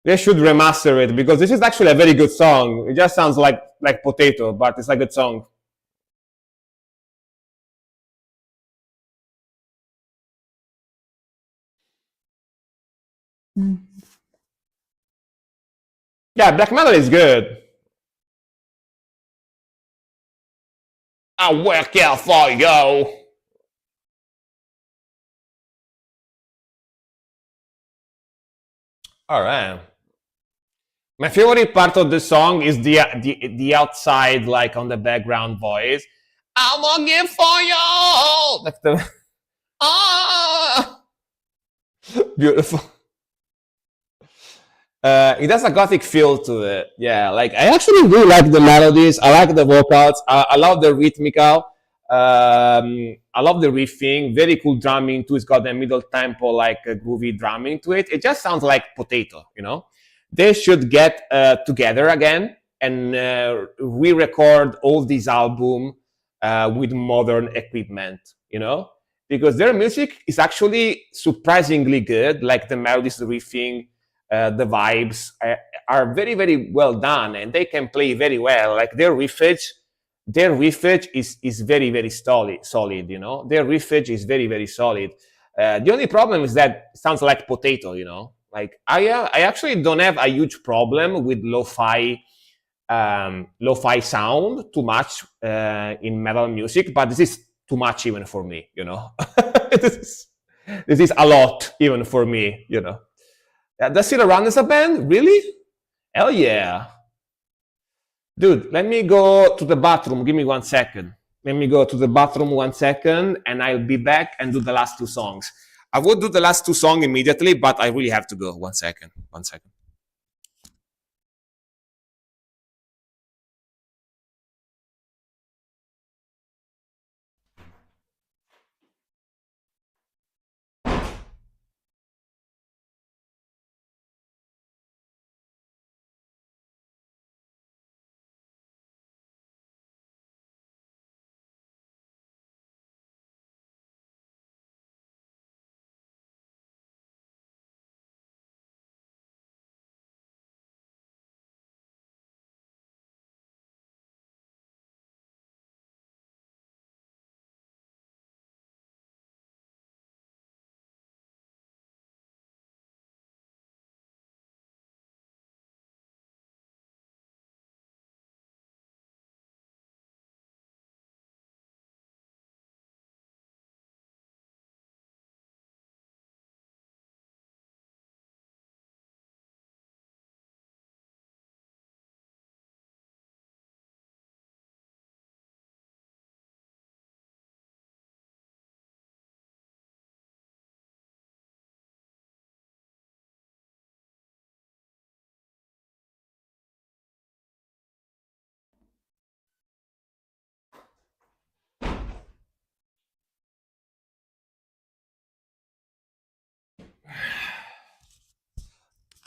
they should remaster it because this is actually a very good song. It just sounds like potato, but it's a good song. Yeah, black metal is good. I work out for you. All right. My favorite part of the song is the outside, like on the background voice. I'm looking for you. Like the ah, beautiful. It has a gothic feel to it. Yeah, like I actually really like the melodies. I like the vocals. I love the rhythmical. I love the riffing. Very cool drumming too. It's got a middle tempo, like a groovy drumming to it. It just sounds like potato. You know, they should get together again and re-record all these album with modern equipment. You know, because their music is actually surprisingly good. Like the melodies, the riffing, the vibes are very very well done, and they can play very well. Like their riffage is very very solid. You know, their riffage is very very solid. The only problem is that it sounds like potato. You know, like I actually don't have a huge problem with lo-fi sound too much in metal music, but this is too much even for me. You know, this is this is a lot even for me. You know. Does it run as a band? Really? Hell yeah. Dude, let me go to the bathroom. Give me 1 second. Let me go to the bathroom 1 second and I'll be back and do the last two songs. I would do the last two songs immediately, but I really have to go. 1 second. 1 second.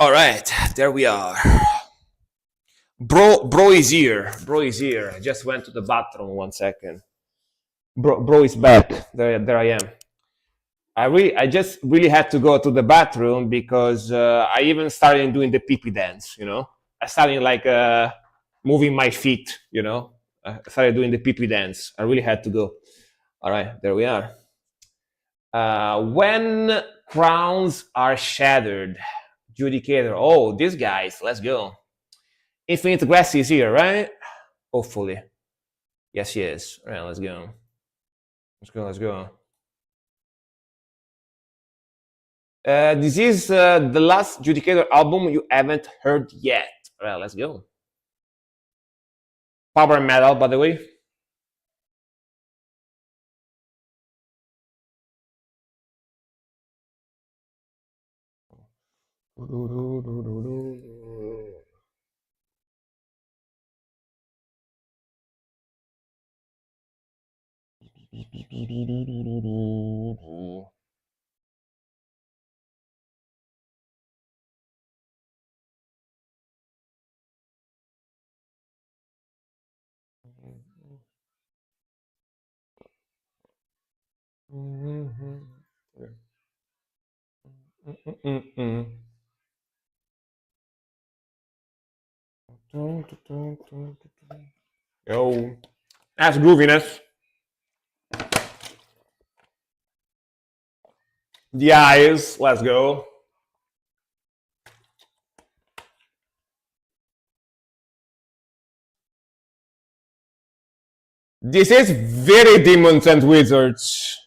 All right, there we are. Bro is here. Bro is here. I just went to the bathroom. 1 second. Bro is back. There I am. I just really had to go to the bathroom because I even started doing the pee pee dance. I started like moving my feet. I started doing the pee pee dance. I really had to go. All right, there we are. When crowns are shattered, Judicator. Oh, these guys. Let's go. Infinite Grass is here, right? Hopefully. Yes, he is. All right, let's go. Let's go. This is the last Judicator album you haven't heard yet. All right, let's go. Power metal, by the way. Yo, that's grooviness. The eyes. Let's go. This is very Demons and Wizards.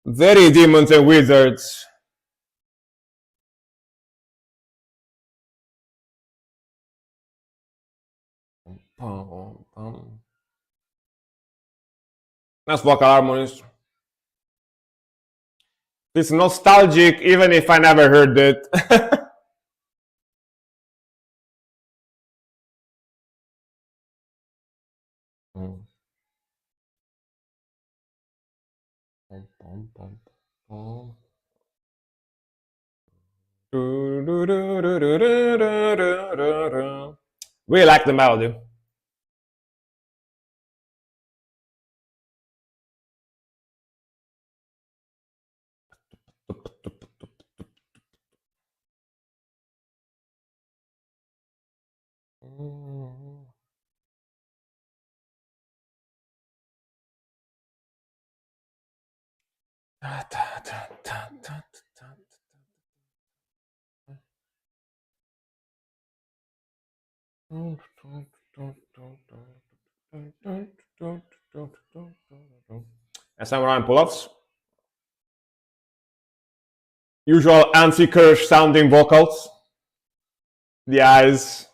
Very Demons and Wizards. That's vocal harmonies. It's nostalgic, even if I never heard it. Really like the melody. And some round pull-ups. Usual anti-Kirsch sounding vocals. The eyes.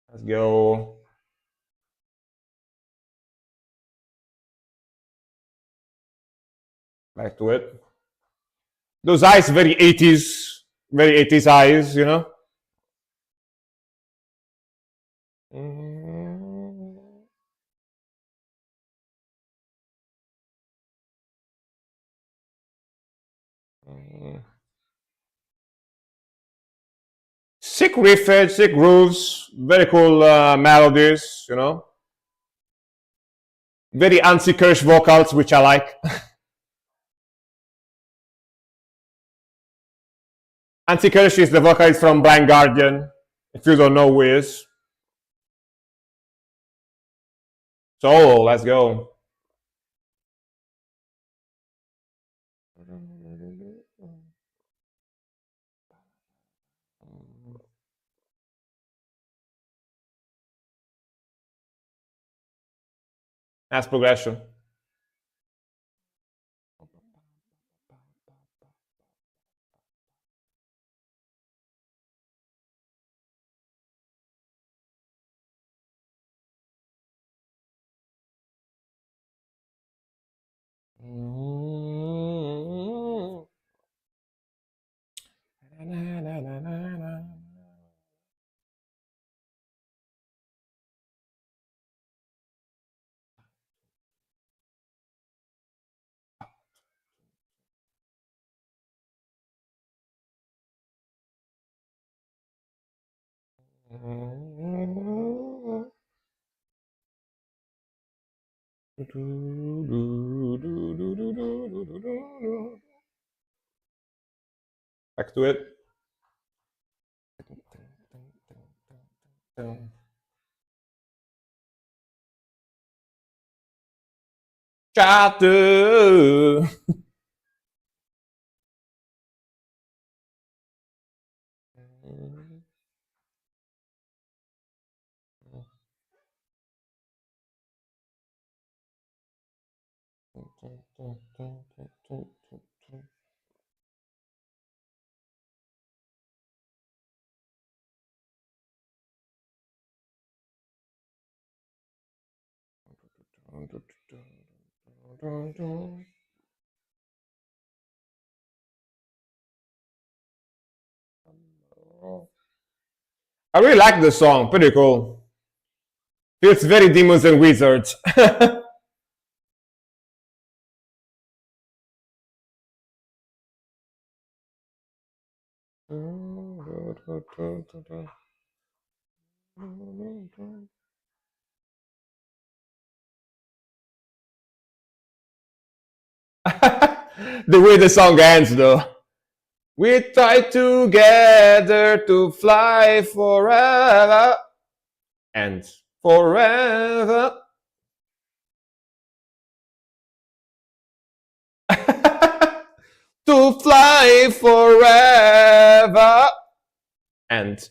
Let's go. Back to it. Those eyes, very 80s eyes. Sick riffage, sick grooves, very cool melodies. Very anti-Kirsch vocals, which I like. Anti-Kirsch is the vocalist from Blind Guardian, if you don't know who he is. So, let's go. That's progression. Back to it. Chato. I really like the song. Pretty cool. Feels very demons and wizards. The way the song ends, though. We try together to fly forever and forever. To fly forever and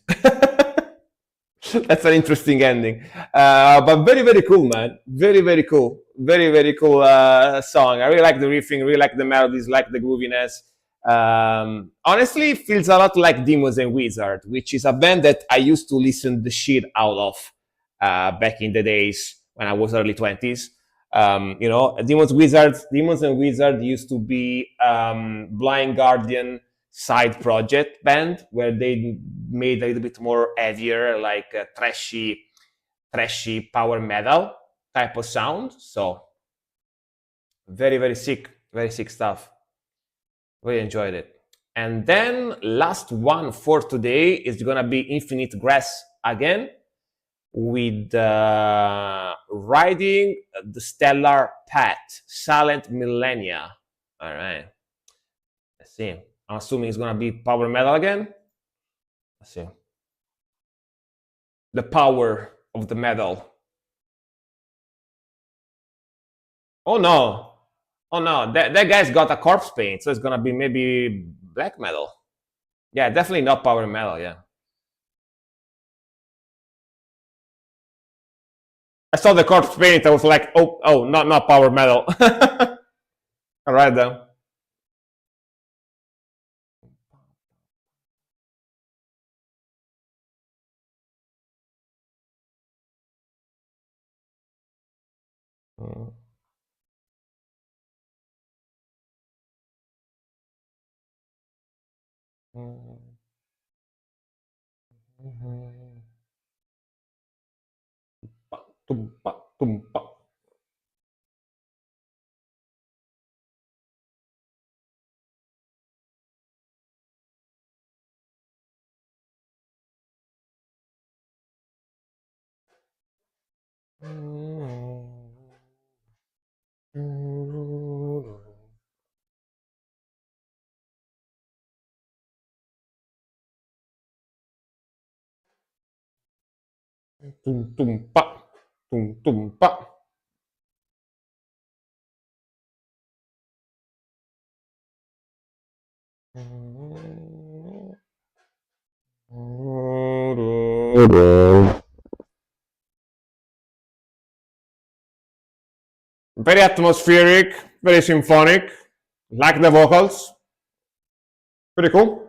that's an interesting ending, but very very cool, man. Very very cool, very very cool song. I really like the riffing, really like the melodies, like the grooviness. Honestly, it feels a lot like Demons and Wizard, which is a band that I used to listen the shit out of back in the days when I was early 20s. Demons and Wizard used to be Blind Guardian side project band where they made a little bit more heavier, like trashy power metal type of sound. So very very sick stuff. Really enjoyed it. And then last one for today is gonna be Infinite Grass again with Riding the Stellar Path, Silent Millennia. All right, let's see. I'm assuming it's gonna be power metal again. Let's see. The power of the metal. Oh no. Oh no, that guy's got a corpse paint, so it's gonna be maybe black metal. Yeah, definitely not power metal, yeah. I saw the corpse paint, I was like, not power metal. Alright then. Tumpa, tumpa. Tum tumpa. Tum tumpa. Very atmospheric, very symphonic. Like the vocals. Pretty cool.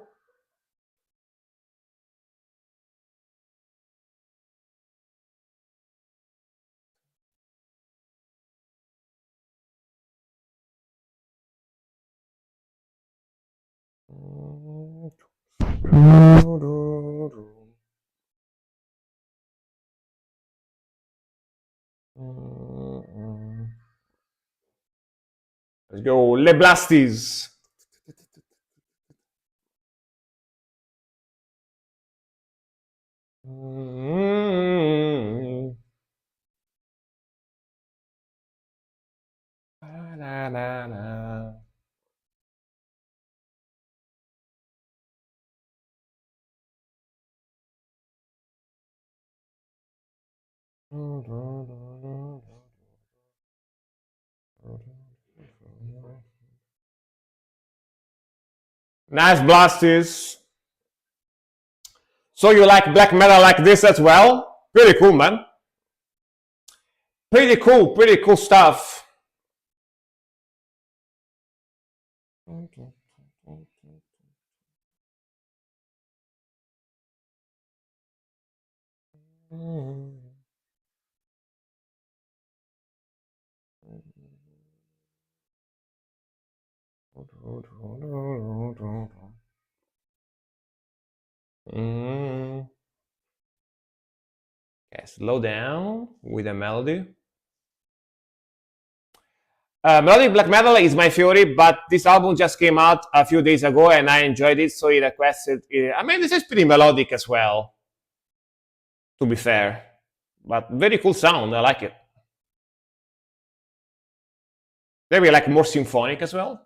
Let's go, Le Blasties. Mm. Na, na, na. Nice blasters. So you like black metal like this as well? Pretty cool, man. Pretty cool stuff. Mm. Okay, slow down with a melody. Melodic black metal is my favorite, but this album just came out a few days ago and I enjoyed it, so he requested. I mean, this is pretty melodic as well, to be fair, but very cool sound. I like it. Maybe like more symphonic as well.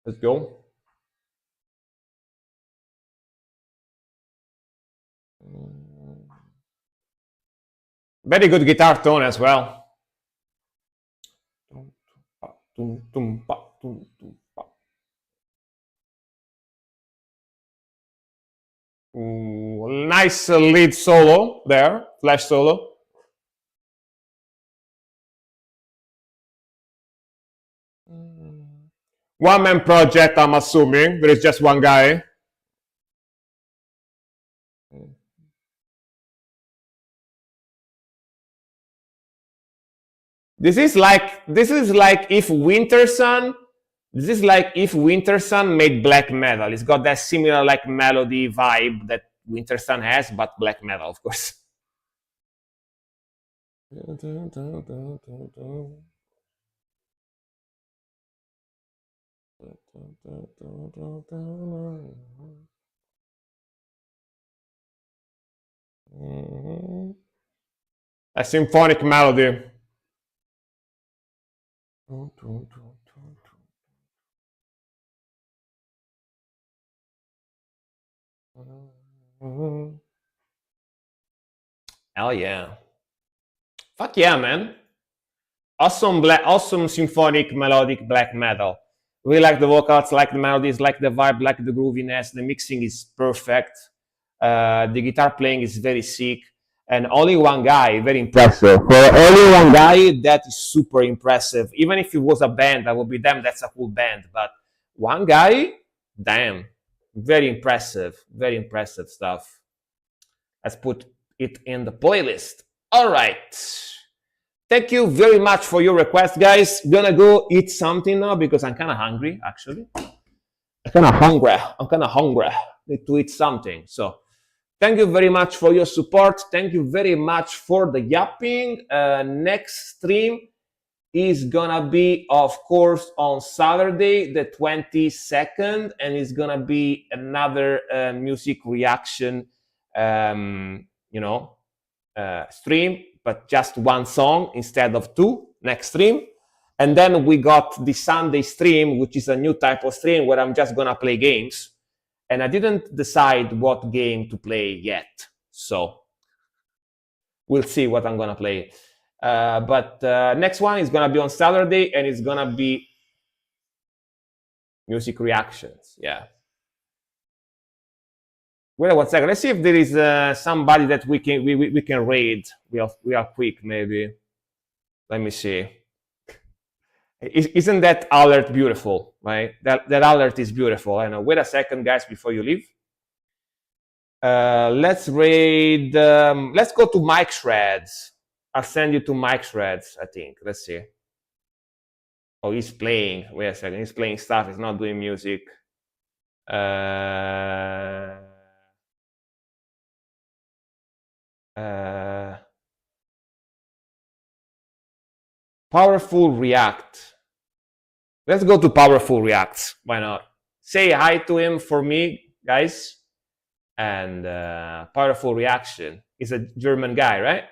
Let's go. Very good guitar tone as well. Ooh, nice lead solo there, flash solo. One man project, I'm assuming. There is just one guy. This is like if Wintersun. This is like if Wintersun made black metal. It's got that similar like melody vibe that Wintersun has, but black metal, of course. A symphonic melody. Hell yeah. Fuck yeah, man. Awesome symphonic melodic black metal. We like the vocals, like the melodies, like the vibe, like the grooviness. The mixing is perfect. The guitar playing is very sick. And only one guy, very impressive. For only one guy, that is super impressive. Even if it was a band, that would be damn, that's a cool band. But one guy, damn, very impressive stuff. Let's put it in the playlist. All right. Thank you very much for your request, guys. Gonna go eat something now because I'm kind of hungry, actually. I'm kind of hungry. Need to eat something. So, thank you very much for your support. Thank you very much for the yapping. Next stream is gonna be, of course, on Saturday, the 22nd, and it's gonna be another music reaction, stream, but just one song instead of two next stream. And then we got the Sunday stream, which is a new type of stream where I'm just gonna play games. And I didn't decide what game to play yet. So we'll see what I'm gonna play. But next one is gonna be on Saturday, and it's gonna be music reactions. Yeah. Wait 1 second. Let's see if there is somebody that we can raid. We are quick, maybe. Let me see. Isn't that alert beautiful, right? That alert is beautiful. I know. Wait a second, guys, before you leave. Let's raid. Let's go to Mike Shreds. I'll send you to Mike Shreds, I think. Let's see. Oh, he's playing. Wait a second. He's playing stuff. He's not doing music. Powerful React. Let's go to Powerful React. Why not? Say hi to him for me, guys. and powerful reaction. He's a German guy, right?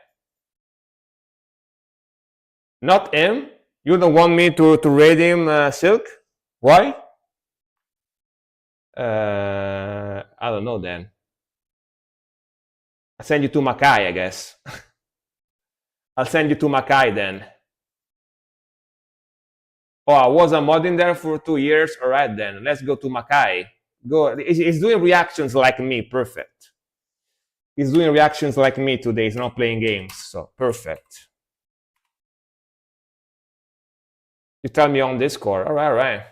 Not him. You don't want me to rate him, Silk? Why? I don't know then. I'll send you to Mackay, I guess. I'll send you to Mackay then. Oh, I was a mod in there for 2 years. All right then, let's go to Mackay. Go. He's doing reactions like me. Perfect. He's doing reactions like me today. He's not playing games. So perfect. You tell me on Discord. All right, all right.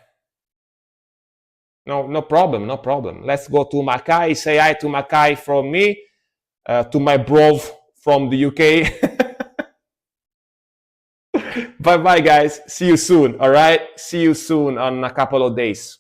No problem, no problem. Let's go to Mackay. Say hi to Mackay from me, to my bro from the UK. Bye bye, guys. See you soon. All right. See you soon on a couple of days.